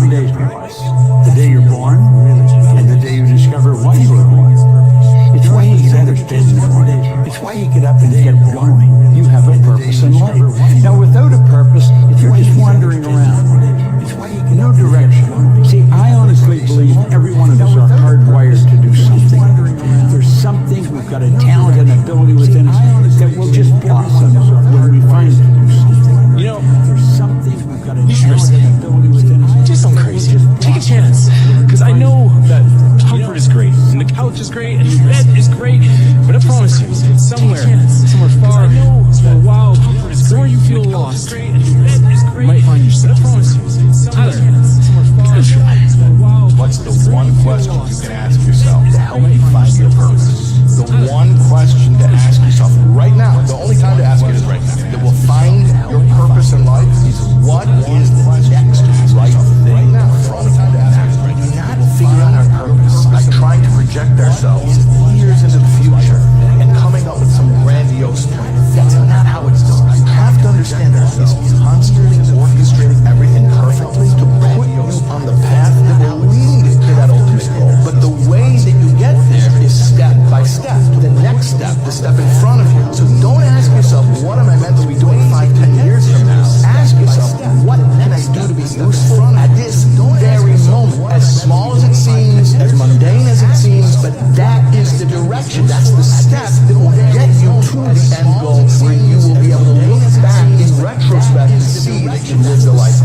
2 days in your life. The day you're born and the day you discover why you were born. It's why you get understand in the morning. It's why you get up and get going. You have a purpose in life. Now, without a purpose, you're just wandering around. No direction. See, I honestly believe every one of us are hardwired to do something. There's something, we've got a talent and ability within us that will just blossom when we find to do something. You know, there's something, we've got a talent and ability within us. Do something crazy. Take a chance. Because I know that comfort is great, and the couch is great, and the bed is great, but I promise you, somewhere far, somewhere wild, the more you feel lost, you might find yourself. I promise you, Tyler, somewhere far, what's the one question you can ask yourself to help you find your purpose? The one question to ask yourself right now, the only time to ask it is right now, that will find your purpose in life is what is the next right thing right now. It's the only time to ask it right now. Not figure out our purpose by trying to project ourselves years into the future and coming up with some grandiose plan. That's not how it's done. You have to understand that he's constantly orchestrating everything perfectly to put you on the path that will lead to that ultimate goal. But the way that you get there is step by step. The next step, the step in front of you. So don't ask yourself, what am I meant to be doing 5-10 years from now? Ask yourself, what can I do to be useful at this very moment? As small as it seems, as mundane as it seems, but that is the direction. That's the step that will get you to the end goal, where you will be able to look back in retrospect and see that you lived a life.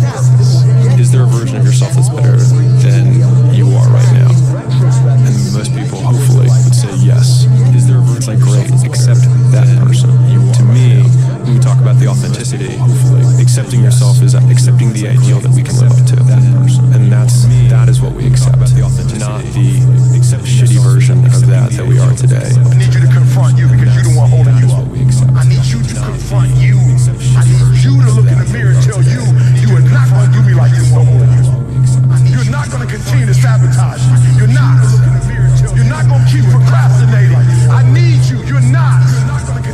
Is there a version of yourself that's better than you are right now? And most people, hopefully, would say yes. Is there a version like great, accept that person? To me, when we talk about the authenticity, hopefully, accepting yourself is accepting the ideal that we can live up to. That person, and that is what we accept, not the shitty version of that we are today. I need you to confront you because you're the one holding you up. I need you to confront you. I need you to look in the mirror and tell you, you are not going to do me like this no more. You're not going to continue to sabotage me. You're not. You're not going to keep procrastinating. I need you. You're not.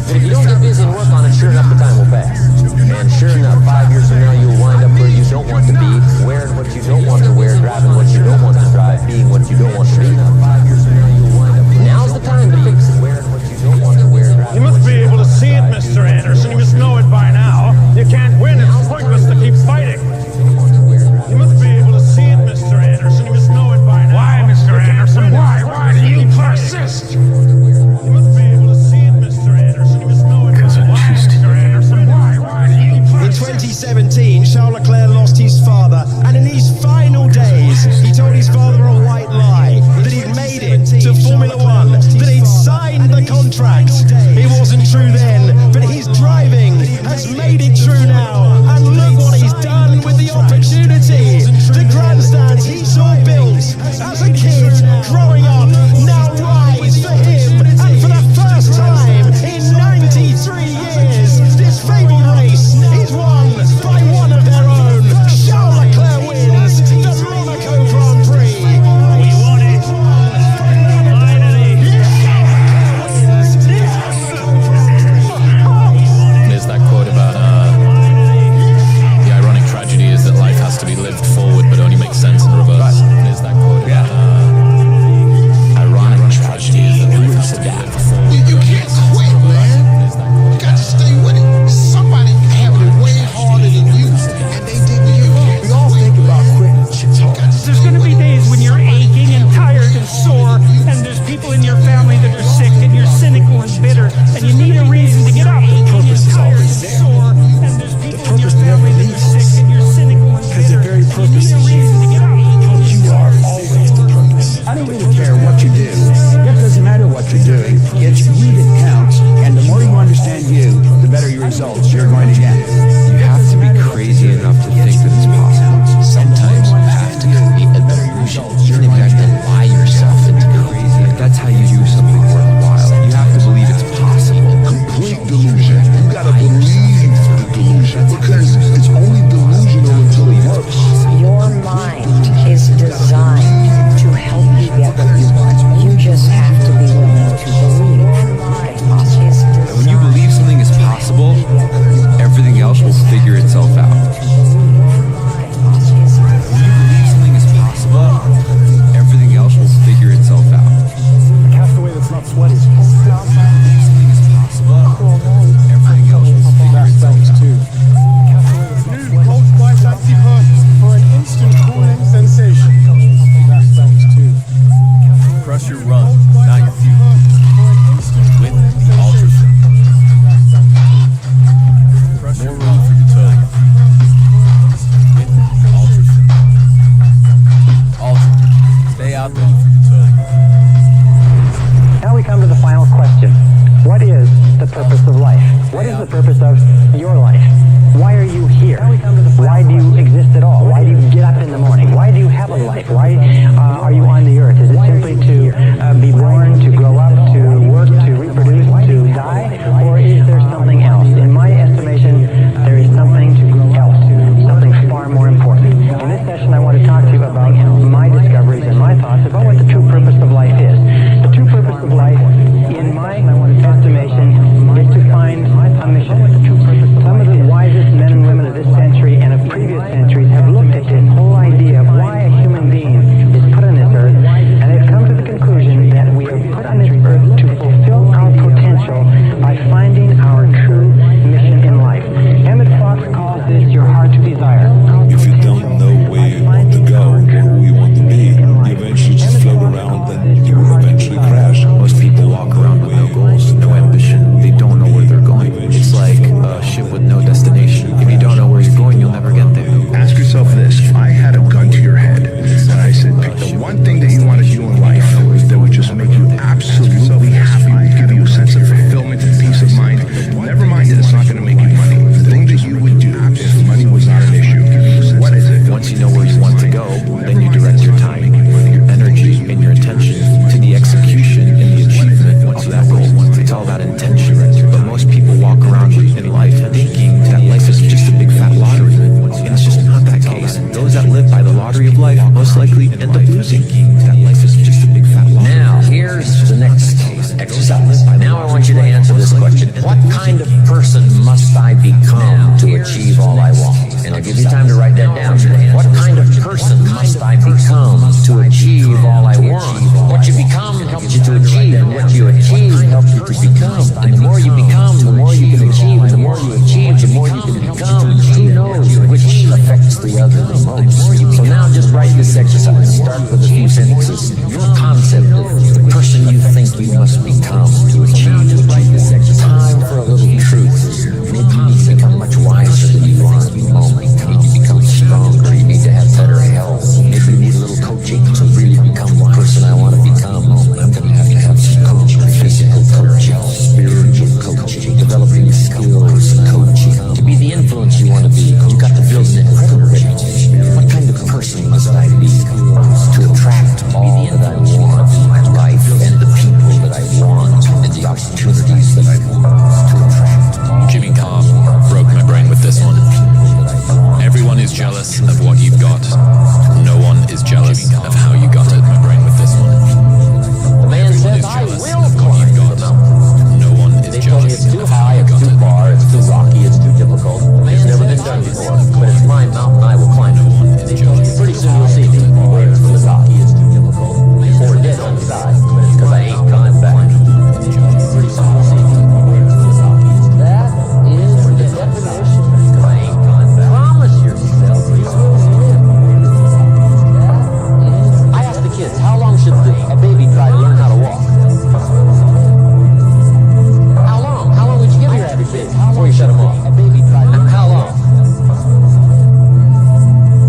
If you don't get busy and work on it, sure enough, the time will pass. And sure enough, 5 years from now, you'll wind up where you don't want to be, wearing what you don't want to wear, driving what you don't want to drive, being what you don't want to be. 5 years from now, you'll wind up. Now's the time to fix it. Wearing what you don't want to wear, driving. You must be able to see it, Mr. Anderson. You must know it by now. You can't win. It's pointless to keep fighting. You must be able to see it, Mr. Anderson. You must know it by now. Why, Mr. Anderson? Why? Why do you persist? You must be able to see it, Mr. Anderson. You must know it by now. Why, Mr. Anderson? Why do you persist? In 2017, Charles Leclerc lost his father, and in his final days, he told his father a white lie, that he'd made it to Formula One, that he'd signed the contract. It wasn't true then, but his driving has made it true now, and look what he's done with the opportunity. purpose of life? What is the purpose of your life? Why are you here? Why do you exist at all? Why do you get up in the morning? Why do you have a life? Why are you on the earth? Is it simply to be born, to grow up, to work, to reproduce, to die? Or is there something else? In my estimation, there is something else, something far more important. In this session, I want to talk to you about my discoveries and my thoughts about what the true purpose of life is. The true purpose of life, in my estimation, is to find a mission. Some of the wisest men and women of this century and of previous centuries have looked at this whole idea of why a human being is put on this earth, and they've come to the conclusion that we are put on this earth to fulfill our potential by finding our true mission in life. Emmett Fox calls this your heart's desire. If you don't know where you want to go or who you want to be, you eventually just float around and you will eventually crash. Most people walk around with no goals, no ambition. They don't know where they're going. It's like a ship with no destination. If you don't know where you're going, you'll never get there. Ask yourself this: if I had a gun to your head and I said, pick the one thing that you want to do in life that would just make you absolutely happy, would give you a sense of fulfillment and peace of mind, never mind that it's not going to make you money. The thing that you would do if money was not an issue, what is it? Once you know where you want to go, then you direct your time, your energy, and your attention to the execution and the achievement of that goal. It's all about intention. But most people walk around in life thinking that life is just a big fat lottery. And it's just not that case. Those that live by the lottery of life most likely end up losing. That life is just a big fat lottery. Now, here's the next exercise. Now I want you to answer this question. What kind of person must I become to achieve all I want? And I'll give you time to write that down. What kind of person must I become to achieve all I want? What you become helps you to achieve, and what you achieve helps you to become. And the more you become, the more you can achieve, and the more you achieve, the more you can become. Who knows which affects the other the most? So now just write this exercise. Start with a few sentences. Your concept of the person you think you must become to achieve this exercise. Time for a little truth. You need to become much wiser than you are in the moment. You need to become stronger. You need to have better health. Maybe you need a little coaching to really become the person I want to become. I'm going to have some coaching, physical coaching, spiritual coaching, developing skills and coaching. To be the influence you want to be, you've got to build an incredible reputation. What kind of person must I be to attract all that I want in my life and the people that I want and the opportunities that I want to attract all? Jimmy Carr broke my brain with this one. Everyone is jealous of what you've got. No one is jealous of how you got it. My brain with this one. The man says, I will climb the mountain. No one is They told me it's too high, it's too far, it's too rocky, it's too difficult. It's never been done before, but it's my mountain, I will climb it. Pretty soon you'll see me waiting from the top. It's too difficult. Or dead on the side, because I ain't coming back. Pretty soon you'll see me waiting from the top. That is the definition, because I ain't coming back. Promise yourself you will live. I asked the kids, how long should a baby try to learn how to walk? How long? How long would you give your average baby before you shut them off? How long?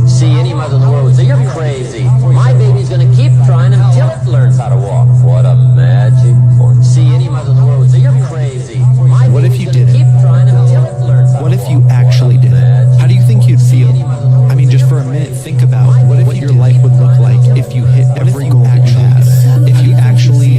See, any mother in the world would say, you're crazy. My baby's going to keep trying until it learns how to walk. What a magic point. See, any mother in the world would say, you're crazy. My What if you did it? keep trying until it learns how What to if walk. you actually did it? How do you think you'd feel? I mean, just for a minute, think about what your life would look like if you hit every goal that you had. If you actually,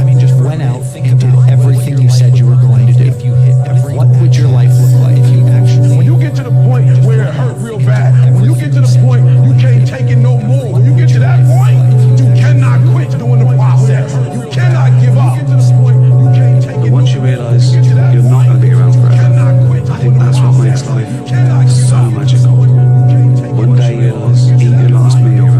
I mean, just went out and did everything you said you were going to do. If you hit every what would your life look like if you actually? When you get to the point where it hurt real bad, when you get to the point you can't take it no more, when you get to that point, you cannot quit doing the process. You cannot give up. You get to this point, you can't take it. But once you realise you're not going to be around forever, I think that's what makes life so magical. One day you realise, eat your last meal,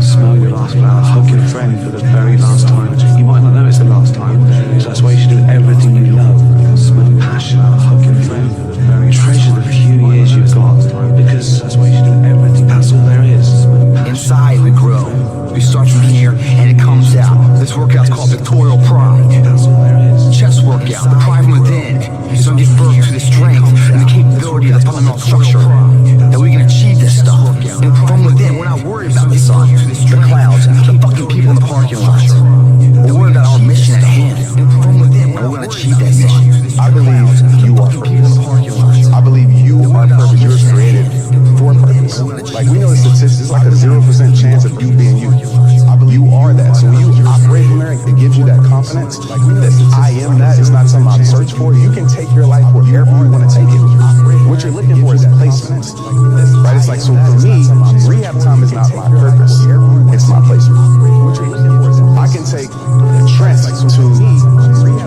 smell your last flower, hug your friend for the very last time. You might not know it's the last time, so that's why you should do everything you love. Smell passion, hug your friend for the very treasure the few years you've got, because that's why you should do everything. That's all there is. Inside we grow. We start from here and it comes out. This workout's called Victorial Pride. Chest workout, the pride from within. It's gonna give birth to the strength and the capability of the fundamental structure that we can achieve this stuff. And from within, we're not worried about the sun, the clouds, the fucking people in the parking lot. We're worried about our mission at hand. And from within, and we're gonna achieve that mission. I believe you are purpose. I believe you are purpose. You were created for purpose. Like we know the statistics, it's like a 0% chance of you being you. I believe you are that. So when you operate from there, it gives you that confidence. Like that I am that. It's not something I search for. You can take your life wherever you want to take it. What you're looking for is placement. Right? It's like, so for me, rehab time is not my purpose. It's my placement. What you're looking for is I can take Trent to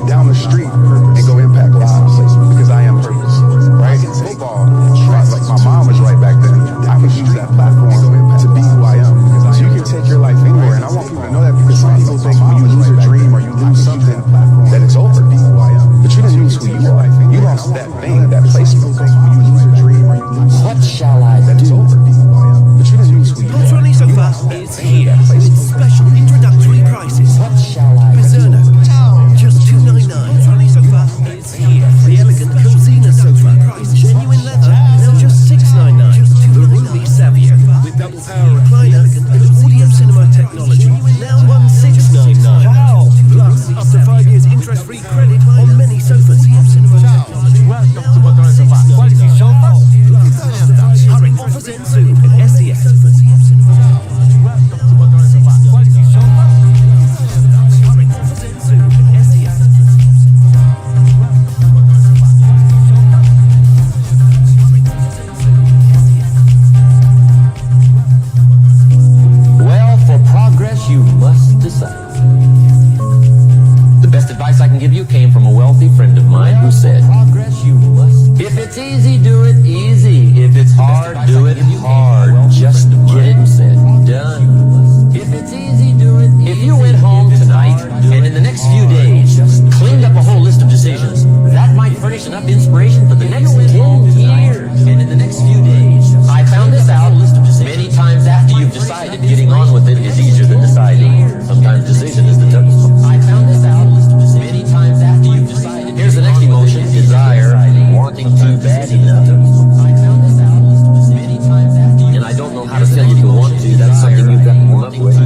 down the street and go impact lives because I am purpose. Right? Football, like my mom was right back then. I can use that platform to be who I am. So you can take your life anywhere, and I want people to know that because some people think when you lose a dream or you lose something that it's over. But you didn't lose who you are. You lost that thing, that placement. When you lose a dream or you lose What shall I that it's do? over. But you didn't lose who you are. Culturally so fast is here with special introductory prices. What shall I do? Pizzerno, just $2.99. Culturally so fast is here. The elegant Cosina sofa, genuine leather, now just $6.99. The Ruby Savio with double power recliner and audio cinema technology, now $1,699. Plus up to 5 years interest-free credit on many sofas. Welcome to Culturally so fast. Quality sofa. Hurry, offers end soon at SES. Well, for progress, you must decide. The best advice I can give you came from a wealthy friend of mine who said, if it's easy, do it easy. If it's hard, do it hard. Just get it said, done. If it's easy, do it easy. If you went home tonight and in the next few days cleaned up a whole list of decisions, that might furnish enough inspiration for the next 10 years. And in the next few days, I found this out many times after you've decided getting on with it is easier than deciding. Sometimes decision is the toughest. I found this out many times after you've decided. Here's the next emotion, desire, wanting to bad enough. I found this out many times after you. And I don't know how to tell you to want to. That's something you've got to come up with.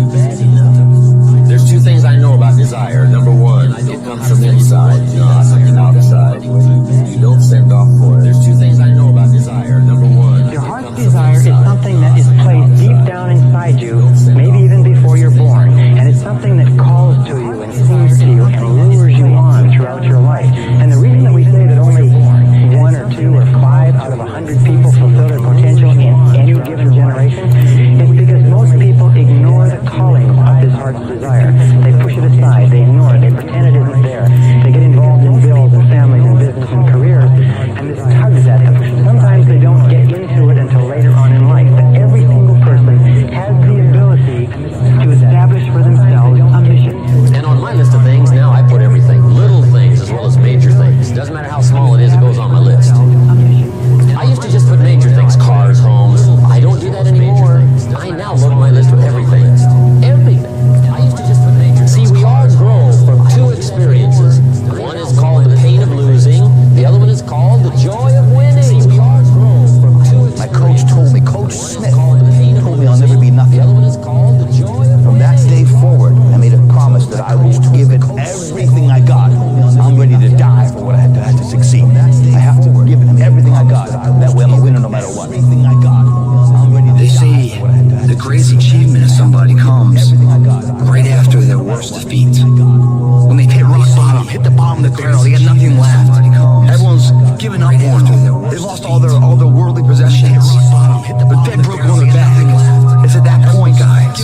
There's two things I know about desire. Number one, it comes from inside, not from the outside. You don't send off for it. There's two things I know about desire. Number one, your heart's desire is something that is placed deep down inside you, maybe even before you're born, and it's something that calls to you and sings to you and lures you on throughout your life. And the reason that we say that only 1 or 2 or 5 out of 100 people fulfill their potential in any given generation is because most people ignore the calling of this heart's desire. They push it aside, they ignore it, they pretend it isn't there. They get involved in bills and families and business and careers, and this tugs at them. Sometimes they don't get into it until later on in life. But every single person has the ability to establish for themselves a mission. and on my list of things, now I put everything, little things as well as major things. Doesn't matter how small it is, it goes on my list. I used to just put major things, cars, homes. I don't do that anymore. I now load my list with everything. Everything. I used to just put major things. See, we all grow from 2 experiences. One is called the pain of losing. The other one is called the joy of winning. See, we all grow from 2 experiences. My coach told me, Coach Smith told me I'll never be nothing. The other one is called the joy of From that day forward, I made a promise that I will give it everything I got. I'm ready to die for what I had to succeed. I have to give it everything I got. That way I'm a winner no matter what. Everything I got. I'm ready to They say the greatest achievement of somebody comes right after their worst defeat. When they've hit rock bottom, hit the bottom of the barrel, they got nothing left. Everyone's given up on them. They've lost all their worldly possessions. The dead broke on their back. It's at that point, guys,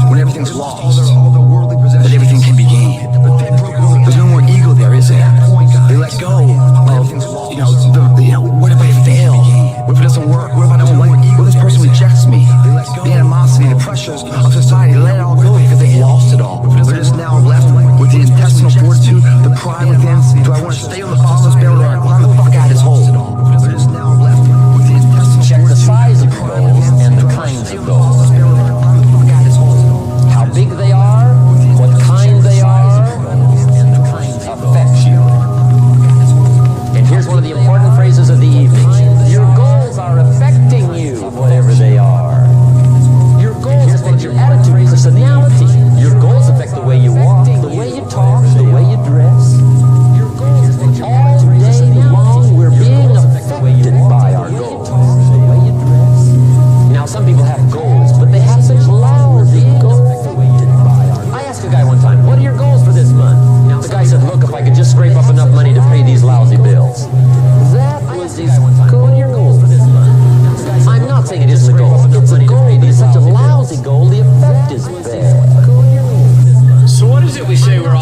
when everything's lost, that everything can be gained. There's no more ego there, is there? They let go of, what if I fail? What if it doesn't work? What if I don't like? What if this person rejects me? The animosity, the pressures of society, let it all go because they lost it all. They're just now left with the intestinal fortitude, the pride within. Do I want to stay on the bottom of this barrel or I climb the fuck out of this hole? They're just now left with the intestinal check the size of goals and the kinds of goals. How big they are, what kind they are, and the kinds affect you. And here's one of the important phrases of the evening. Your goals are affecting you, whatever they are. Your goals affect your attitude, personality. Your goals affect the way you walk, the way you talk, the way you dress.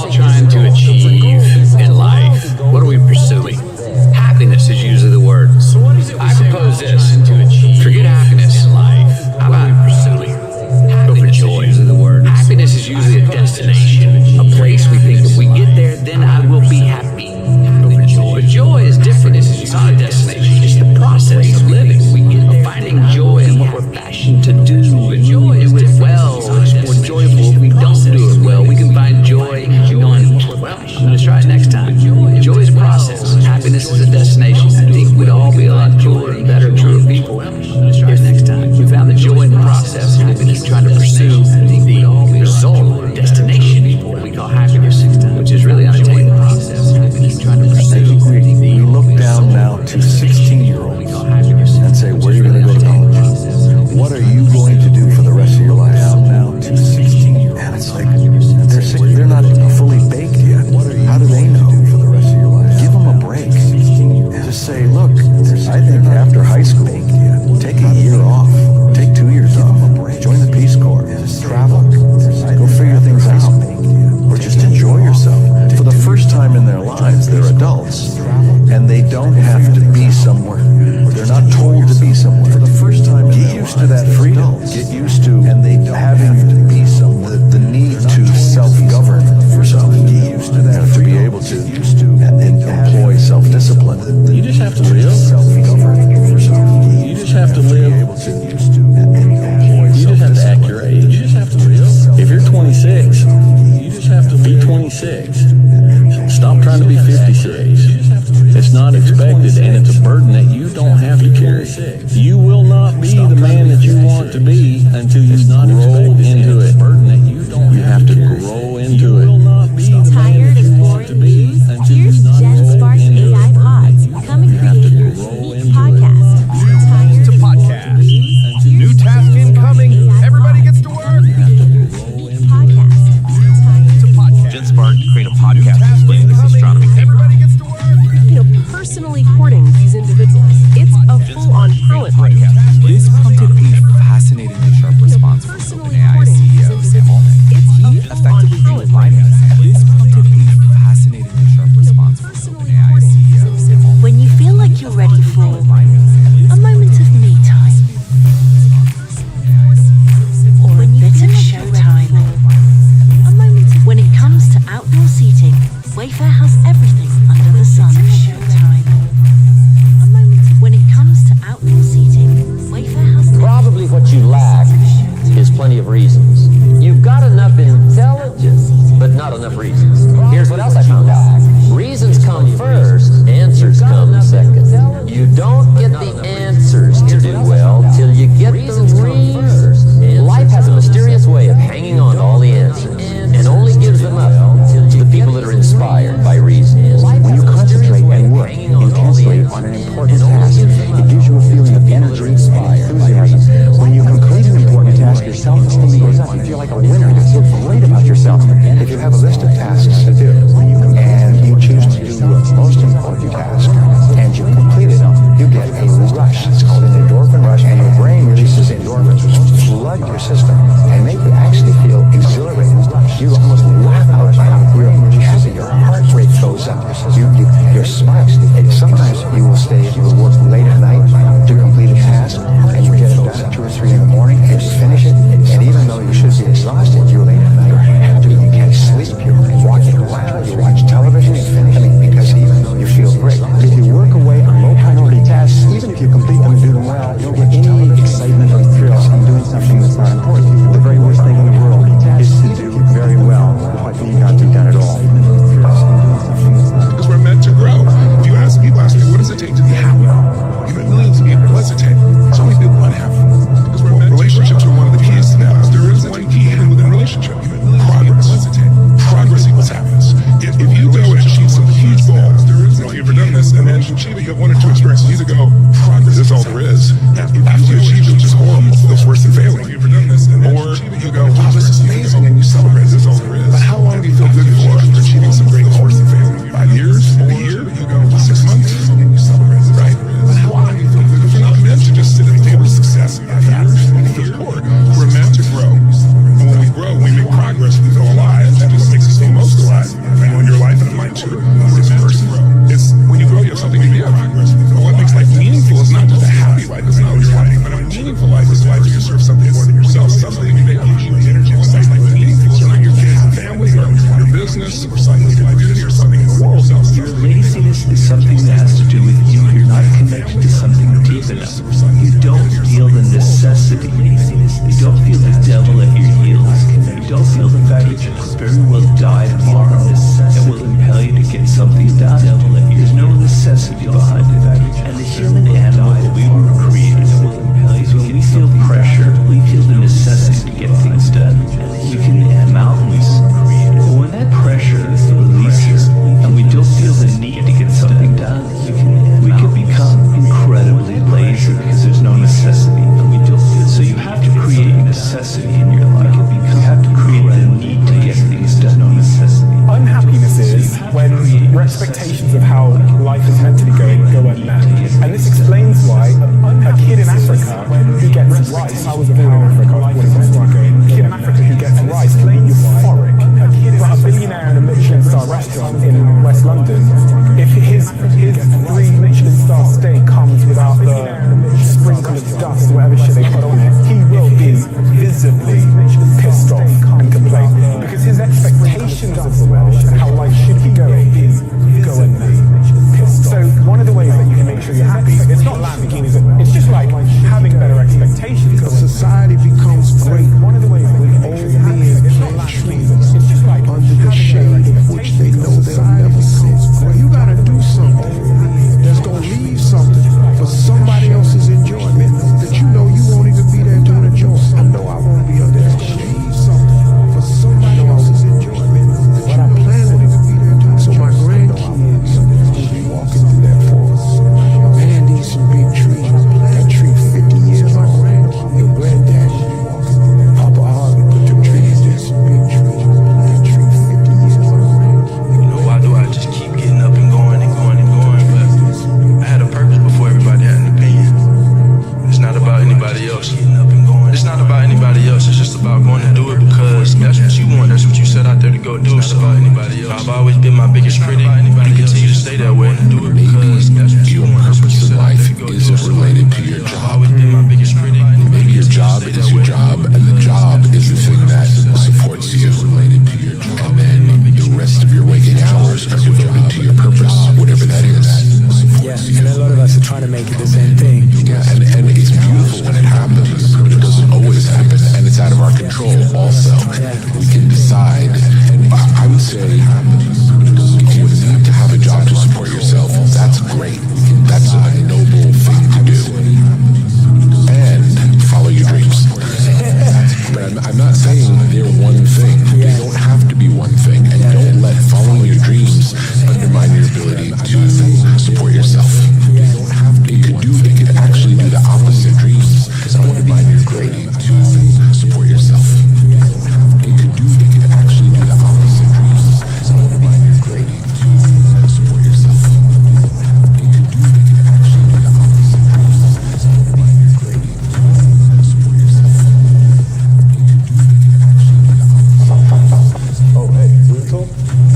all trying to achieve in life? What are we pursuing? Happiness is usually the word. I propose this. Forget happiness in life. How about pursuing? Go for joy. Happiness is usually a destination, a place we think if we get there, then I will be happy. But joy is different. It's not a destination. It's the process of living. Of finding joy in what we're passionate to do and do it well. It's more joyful if we don't do it well. We can find joy going, well, I'm going to try it next time. Joy is a process. Happiness is a destination. I think we'd all be a lot cooler and better, truer people. Here's next time. We found the joy in the process and we've been trying to pursue the result, the destination we call happiness, which is really unattainable. We look down now to 16-year-olds and say, where are you going to go to college? What are you going to do for the rest of your life? Now to 16-year-olds. And it's like, they're not fully baked yet. How do they know? Give them a break. Just say, look, I think after high school, take a year off. Take 2 years off. Join the Peace Corps. Travel. Go figure things out. Or just enjoy yourself. For the first time in their lives, they're adults. And they don't have to be somewhere. They're not told to be somewhere. For the first time, get used to that freedom. Get used to having to be somewhere. The need to self-govern yourself. Get used to that. To be able to and employ self-discipline. You just have to live. Self-govern yourself. You just have to live. You just have to act your age. You just have to live. If you're 26, you just have to be 26. Stop trying to be 56. It's not expected, and it's a burden that you don't have to carry. You will not be the man that you want to be until you grow into it. You have to grow into it. Tired of boring news? Here's Jen Spark's AI Pods, coming for you your unique podcast. Tired To podcast. New task incoming. Everybody gets to work. Jen Spark create a podcast explaining this astronomy. Everybody gets to work. Personally courting these individuals. It's a full-on talent race. This prompted a fascinatingly sharp response from OpenAI CEO Sam Altman. He effectively defined this prompted a fascinatingly sharp response from OpenAI CEO Sam Altman. When you feel like you're ready for a moment of me time, or a bit of showtime, when it comes to outdoor seating, Wayfair has everything under the sun. When it comes to outdoor seating, Wayfair has Probably what you lack is plenty of reasons. You've got enough intelligence, but not enough reasons. Here's what else I found out. Reasons come first, answers come second. You don't get the answers to do well till you get the reasons. Life has a mysterious way of hanging on to all the answers, and only gives them up to the people that are inspired by reasons. When you concentrate and work intensely on an important task, it gives you a feeling of energy and enthusiasm. When you complete an important task, your self-esteem goes up. You feel like a winner. You feel great about yourself. If you have a list of tasks to do, and you choose to do the most important task, and you complete it, you get a rush. It's called an endorphin rush, and your brain releases endorphins, which flood your system and make you actually feel exhilarated. You almost laugh out loud. You're happy. Your heart rate goes up. Your smile. Sometimes you will work late at night to complete a task, and you get it done at 2 or 3 in the morning, and you finish it, and even though you should be exhausted, you're late at night. You're happy. You can't sleep. You're walking around. You watch television. You finish it because even though you feel great. If you work away on low priority tasks, even if you complete them and do them well, you don't get any excitement or thrill in doing something that's not important. The very worst thing in the world is to do very well what need not be done at all. Because we're meant to grow. If you ask people, what does it take to be happy? feel the fact that you could very well die tomorrow that will impel you to get something done. There's no necessity behind it. And the human animal that we were created for is when we feel pressure, we feel the necessity to get things done. We can add mountains. But when that pressure releases and we don't feel the need to get something done, we could become incredibly lazy because there's no necessity. So you have to create necessity in your life. You have to create the need to get things done. No necessity. Unhappiness is when your expectations of how life is meant to be going go unmet. And this explains why a kid in Africa who gets rice, I was born in Africa, I was born in Africa, a kid in Africa who gets rice, euphoric. But a billionaire in a Michelin star restaurant in West London, if his 3 Michelin star steak comes without the sprinkle of dust or whatever shit they put on it, he will be visibly pissed off and complain. Because his expectations of the world and how life should be going is going pissed off. So one of the ways that you can make sure you're happy, it's not Lamborghinis, it's just like having better expectations. Because society becomes great. One of the ways that you can make sure you're happy, it's not Lamborghinis, it's just like under the shade of which they know they'll never sit. You gotta do something that's gonna leave something for somebody else's enjoyment that you know you won't even be there to enjoy. I know I won't be under that shade. Something for somebody else's enjoyment that I plan to be there to enjoy. So my grandkids will be walking through that forest. Man, these some big trees. That tree 50 years old. Your granddaddy Papa Harvey put them trees there. Some big trees. That tree 50 years old. You know, why do I just keep getting up and going and going and going? But I had a purpose before everybody had an opinion. It's not about anybody else. It's not about anybody else. It's just about going to do it because that's what you want. That's what you set out there to go do. It's about anybody else. I've always been my biggest critic and continue to stay that way and do it because that's what you want. That's what you set out there to go do. Isn't related to your job. I've always been my biggest critic. Maybe your job is your job, and the job is the thing that supports you. And then the rest of your waking hours are devoted to your purpose, whatever that is. Yeah, and a lot of us are trying to make it the same thing. Yeah, and it's beautiful when it happens, but it doesn't always happen, and it's out of our control also. We can decide, I would say, if you need to have a job to support yourself, that's great. That's a noble thing to do. And follow your dreams. But I'm not saying they're one thing. They don't have to be one thing. And don't let following your dreams undermine your ability to support yourself. It could actually do the opposite. Dreams undermine your ability to support yourself. It could actually do the opposite. Dreams undermine your ability to support yourself. Oh, hey, brutal?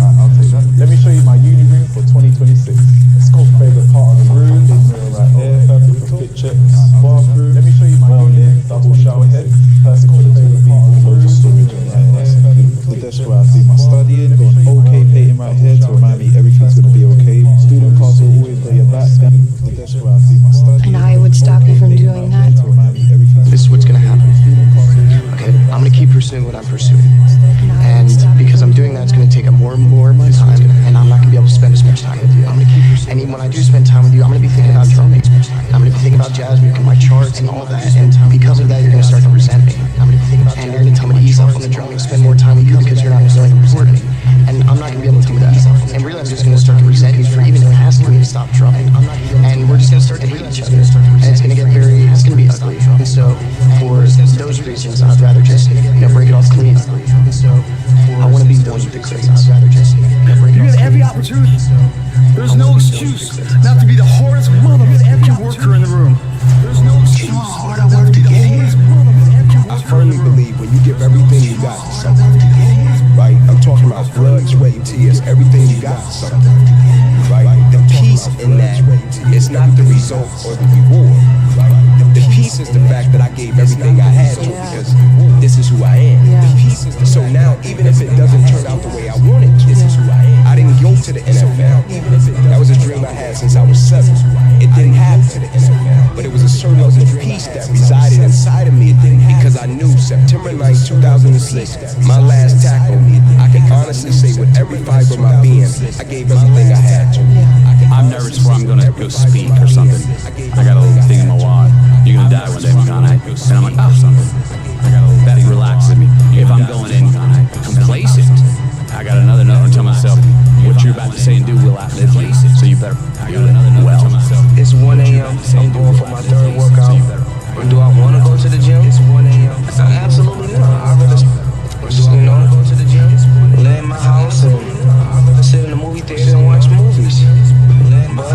I'll take that. Let me show you my uni room for 2026. Scott's favorite part of the room is mirror right here, perfect for fit checks. Bathroom. Let me show you my uni room, double shower head, perfect for the favorite part of the room. Storage right here. The desk where I do my studying. Got an OK painting right here to remind me everything's gonna be okay. Student castle always got your back. The desk where I do my studying. And I would stop you from doing that. This is what's gonna happen. Okay, I'm gonna keep pursuing what I'm pursuing. And because I'm doing that, it's gonna take up more and more of my time, and I'm not gonna be able to spend as much time with you. I'm gonna keep pursuing. And when I do spend time with you, I'm gonna be thinking about drumming. I'm gonna be thinking about jazz music and my charts and all that. And because of that, you're gonna start to resent me. I'm gonna be thinking about, and you're gonna tell me to ease off on the drumming, spend more time with you because you're not really important. And I'm not gonna be able to do that. And really, I'm just gonna start to resent you for even asking me to stop drumming. And we're just gonna start to hate each other. And it's gonna get it's gonna be ugly. And so, for those reasons, I'd rather just, break it off clean. And so, I want to be one with the craze. I'd rather just, break it off You get clean. every opportunity. There's no excuse not to be the hardest motherfucking worker in the room. There's no excuse. You know how hard I worked to get here? I firmly believe when you give everything you got to something, right? I'm talking about blood, sweat, and tears, everything you got to something, right? The peace in that is not the result or the reward, right? The peace is the fact that I gave everything I had to because this is who I am. The peace is so now, even if it doesn't turn out the way I wanted to, this is who I am. I didn't go to the NFL. That was a dream I had since I was 7. It didn't happen to the NFL, but it was a certain level of peace that resided inside of me because I knew September 9th, 2006, my last tackle, I can honestly say with every fiber of my being, I gave everything I had to. I'm nervous where I'm gonna go speak or something. I got a little thing in my wallet. You're gonna die one day, McConaughey. And I'm like, oh, something. That relaxes me. If I'm going in complacent, I got another note to tell myself, what you're about to say and do will outlive you. So you better do it well. It's 1 a.m. I'm going for my third workout. Do I want to go to the gym? It's 1 a.m. Absolutely not. I'd rather go to the gym, lay in my house, and sit in the movie theater and watch movies. But,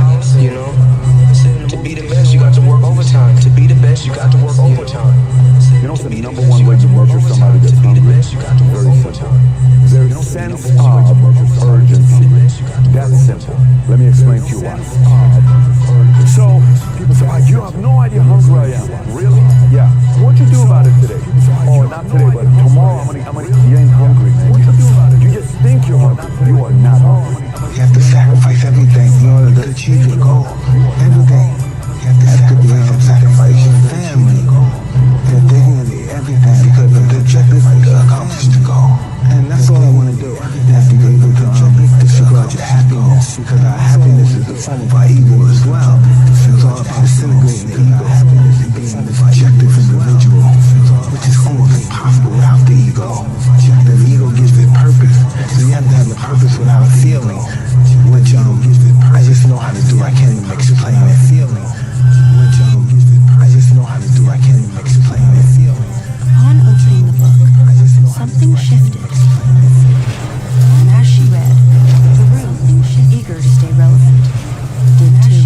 to be the best, you got to work overtime. To be the best, you got to work overtime. You know the number one way to measure somebody that's hungry? Very simple. Their sense of urgency. That's simple. Let me explain to you why. So, people say, you have no idea how hungry I am. Really? Yeah. What you do about it today? Oh, not today, but tomorrow you ain't hungry, man. What you do about it? You just think you're hungry. You are not hungry. You have to sacrifice everything in order to achieve your goal. Everything. You have to sacrifice your family. Your dignity, everything, because of the objective to accomplish the goal. And that's all I want to do. You have to be able to disregard your happiness, because our happiness is a form of our ego as well. It's all about disintegrating, because our happiness is being an objective individual, which is almost impossible without the ego. The ego gives it purpose, so you have to have the purpose without a feeling, which I just know how to do. I can't even explain that feeling, which I just know how to do. I can't even explain that feeling. Upon opening the book, something shifted. And as she read, the room, eager to stay relevant, did too.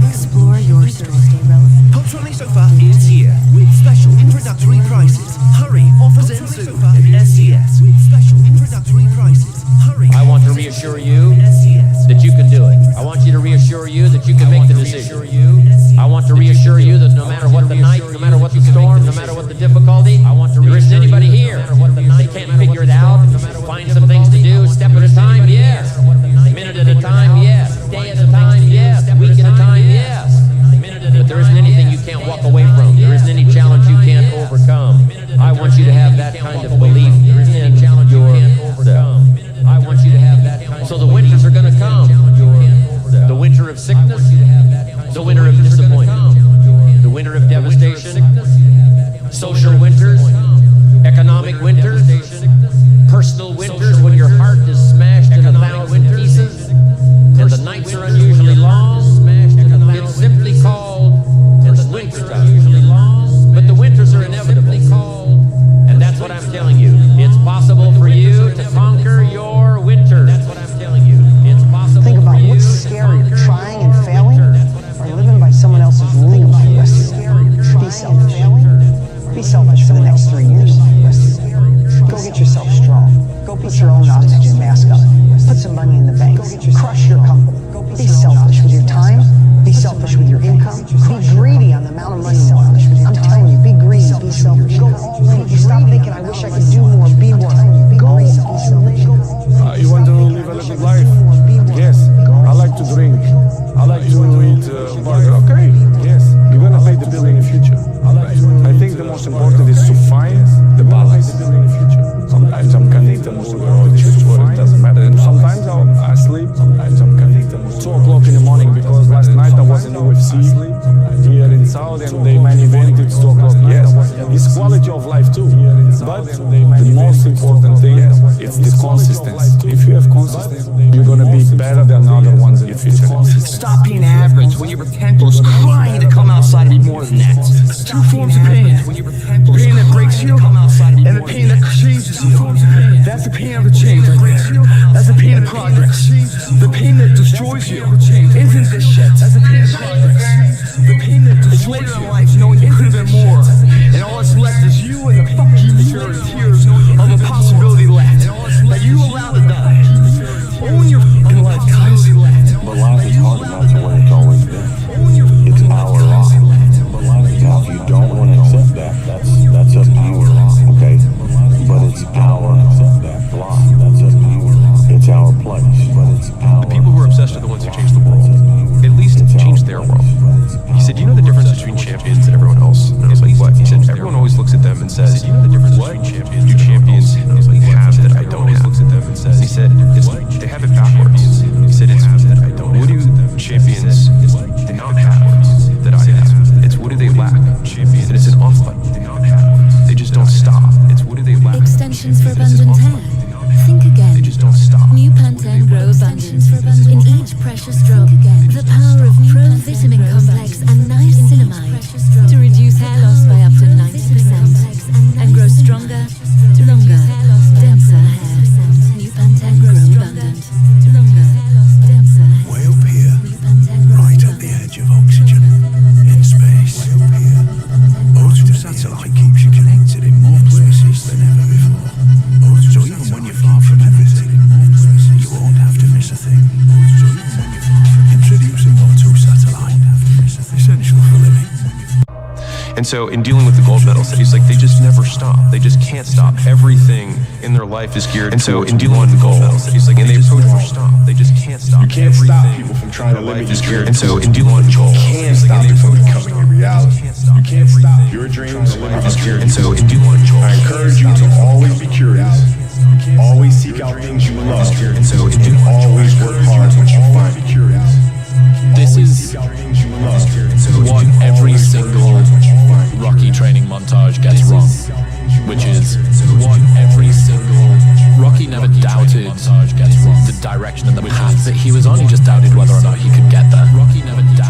Explore your story. Culture on the Sofa is here with special introductory prices. Hurry, offers end soon at SES with special introductory prices. Hurry. I want to reassure you that you can do it. I want you to reassure you that you can make the decision. I want to reassure you that no matter what the night, no matter what the storm, no matter what the difficulty, there isn't anybody here that can't figure it out, find some things to do, step at a time, yes. Minute at a time, yes. Day at a time, yes. Week at a time, yes. But there isn't anything you can't walk away from. There isn't any challenge you can't overcome. I want you to have that kind of belief in yourself. I want you to have that kind of. So the winters are going to come. The winter of sickness, the winter of disappointment, the winter of devastation, social winters, economic winters, personal winters when your heart is smashed in 1,000 pieces and the nights are unusually long. It's simply called winter time. But the winters are inevitably called, and that's what I'm telling you. It's possible for you to conquer your winter. That's what I'm telling you. It's possible. Think about what's scarier, trying and failing, or living by someone else's rules for the rest of your life. Be selfish. Be selfish for the next 3 years. Go get yourself strong. Go put your own oxygen mask on. Put some money in the bank. Crush your company. Be selfish with your time. Be selfish with your income. Be greedy on the amount of money you want. I'm telling you, be greedy, be selfish. Go all in. You stop thinking, I wish I could do more, be more. Go all in. You want to live a good life? Yes. I like to drink. I like to eat burger. Okay. Yes. You're gonna pay the bill in the future. I think the most important is to find the balance. Sometimes I'm gonna eat a burger or chips, or it doesn't matter. And sometimes I sleep. Sometimes I'm gonna eat 2 o'clock in the morning because last night I was in UFC here in Saudi and they main evented 2 o'clock. Yes, it's quality of life too. But the most important thing is the consistency. If you have consistency, you're gonna be better than other ones in the future. Stop being average when your potential is crying to come outside and be more than that. There's 2 forms of pain. The pain that breaks you and the pain that changes you. That's the pain of the change. That's the pain of progress. The pain that destroys you isn't this shit. That's the pain of progress. The pain that destroys you. It's later in life knowing you could have been more. And all that's left is you and the fucking tears of a possibility left. That you allowed to die. Own your fucking life, guys. But life is hard enough to where it's always been. It's our law. Now, if you don't want to accept that, that's up to you, okay? But it's our law. It's our place. Solutions for abundant hair. Think again. They just don't stop. New Pantene Grow Abundant. In each precious drop, the power of Pro-Vitamin Complex and Niacinamide to reduce hair loss by up to 90% and grow stronger, longer, denser hair. New Pantene Grow Abundant. Longer, denser hair. Way up here, right at the edge of oxygen, in space. Way up here, O2 satellite keeps you connected in more places than ever before. So even when you're far from everything, you won't have to miss a thing. Introducing O2 satellite, essential for living. And so in dealing with the gold medal studies, like they just never stop. They just can't stop. Everything in their life is geared. And so in dealing with the gold medal studies, like and they approach never stop. They just can't stop. You can't stop people from trying to limit your dreams. And so in dealing with the gold, you can't stop it from becoming a reality. You can't stop your dreams and limit your dreams. And so in dealing with I encourage you to always be curious. Always seek out things you love. And so always work hard once you find it curious. This is what every single Rocky training montage gets wrong, which is what every single Rocky never doubted the direction and the path that he was on. He just doubted whether or not he could get there.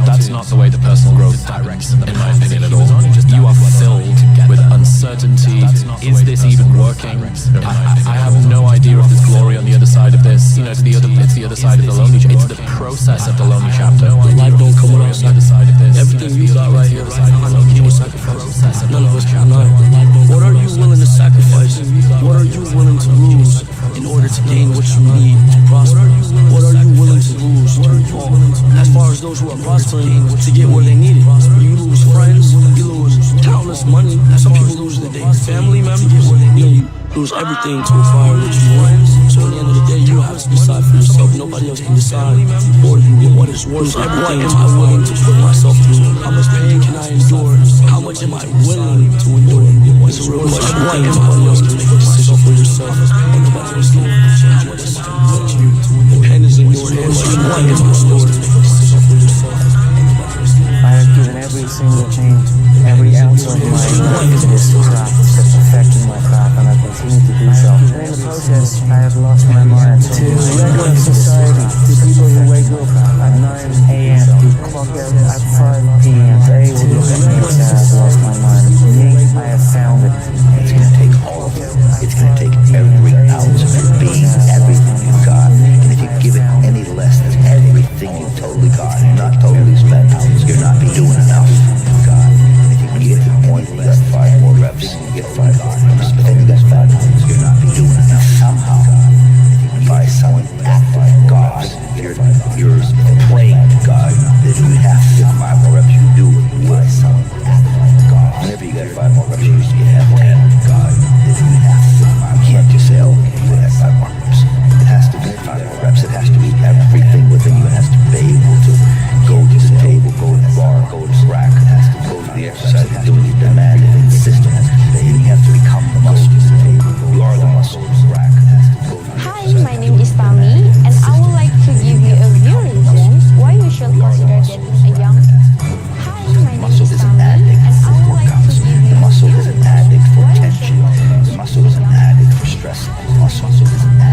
That's not the way the personal growth happens, in my opinion, at all. You are filled with uncertainty. Is this even working? I have no idea if there's glory on the other side of this. You know, it's the other side of the lonely chapter. It's the process of the lonely chapter. Life don't come around the other side of this. Everything you got right here, right now, you will sacrifice. None of us can lie. What are you willing to sacrifice? What are you willing to lose in order to gain what you need to prosper? What are you willing to lose to fall? As far as those who are prospering to get where they need it, you lose friends, you lose countless money. Some people lose their family members, you lose everything to acquire what you want. So at the end of the day, you have to decide for yourself. Nobody else can decide for you what is worth. What am I willing to put myself through? How much pain can I endure? How much am I willing to endure? It's a real question. Nobody else can make a decision for yourself. And nobody else can change your decision but you. The pen is in your hands. You want to make a decision for yourself. I have given every single thing, every ounce of my life to this craft, to perfecting my craft, and I continue to do so. And in the process, I have lost my mind to regular society, to people who wake up at 9 a.m., who clock out at 5 p.m. They will look at me and say I've lost my mind. Me, I have found it. It's going to take all of you. It's going to take every ounce of your being, everything you've got. And if you give it any less than everything you've totally got, not totally spent, you're not be doing enough. God. And if you can get to the point where you got 5 more reps, you get 5 reps, but then you got 5 pounds, you're not be doing enough. Somehow, by some act of God, you're praying to God that you have to get 5 more reps, you do it by some act of God. Whenever you got 5 more reps, you have 10 God that you have to. You can't just say, oh, you have 5 more reps. It has to be 5 more reps. It has to be everything within you. It has to be able to go to the table, go to the bar, go to the rack. It has to go to the exercise you're doing. You demand it in the system. You have to become the muscle to the table. You are the muscle to the rack. It has to go to the Hi, my name is Tami, and I would like to give you a few reasons why you should consider getting a young. Hi, my name is Tami, and I would like to give you a few reasons why you should consider getting a young. The muscle is an addict for tension. The muscle is an addict for stress. The muscle is an addict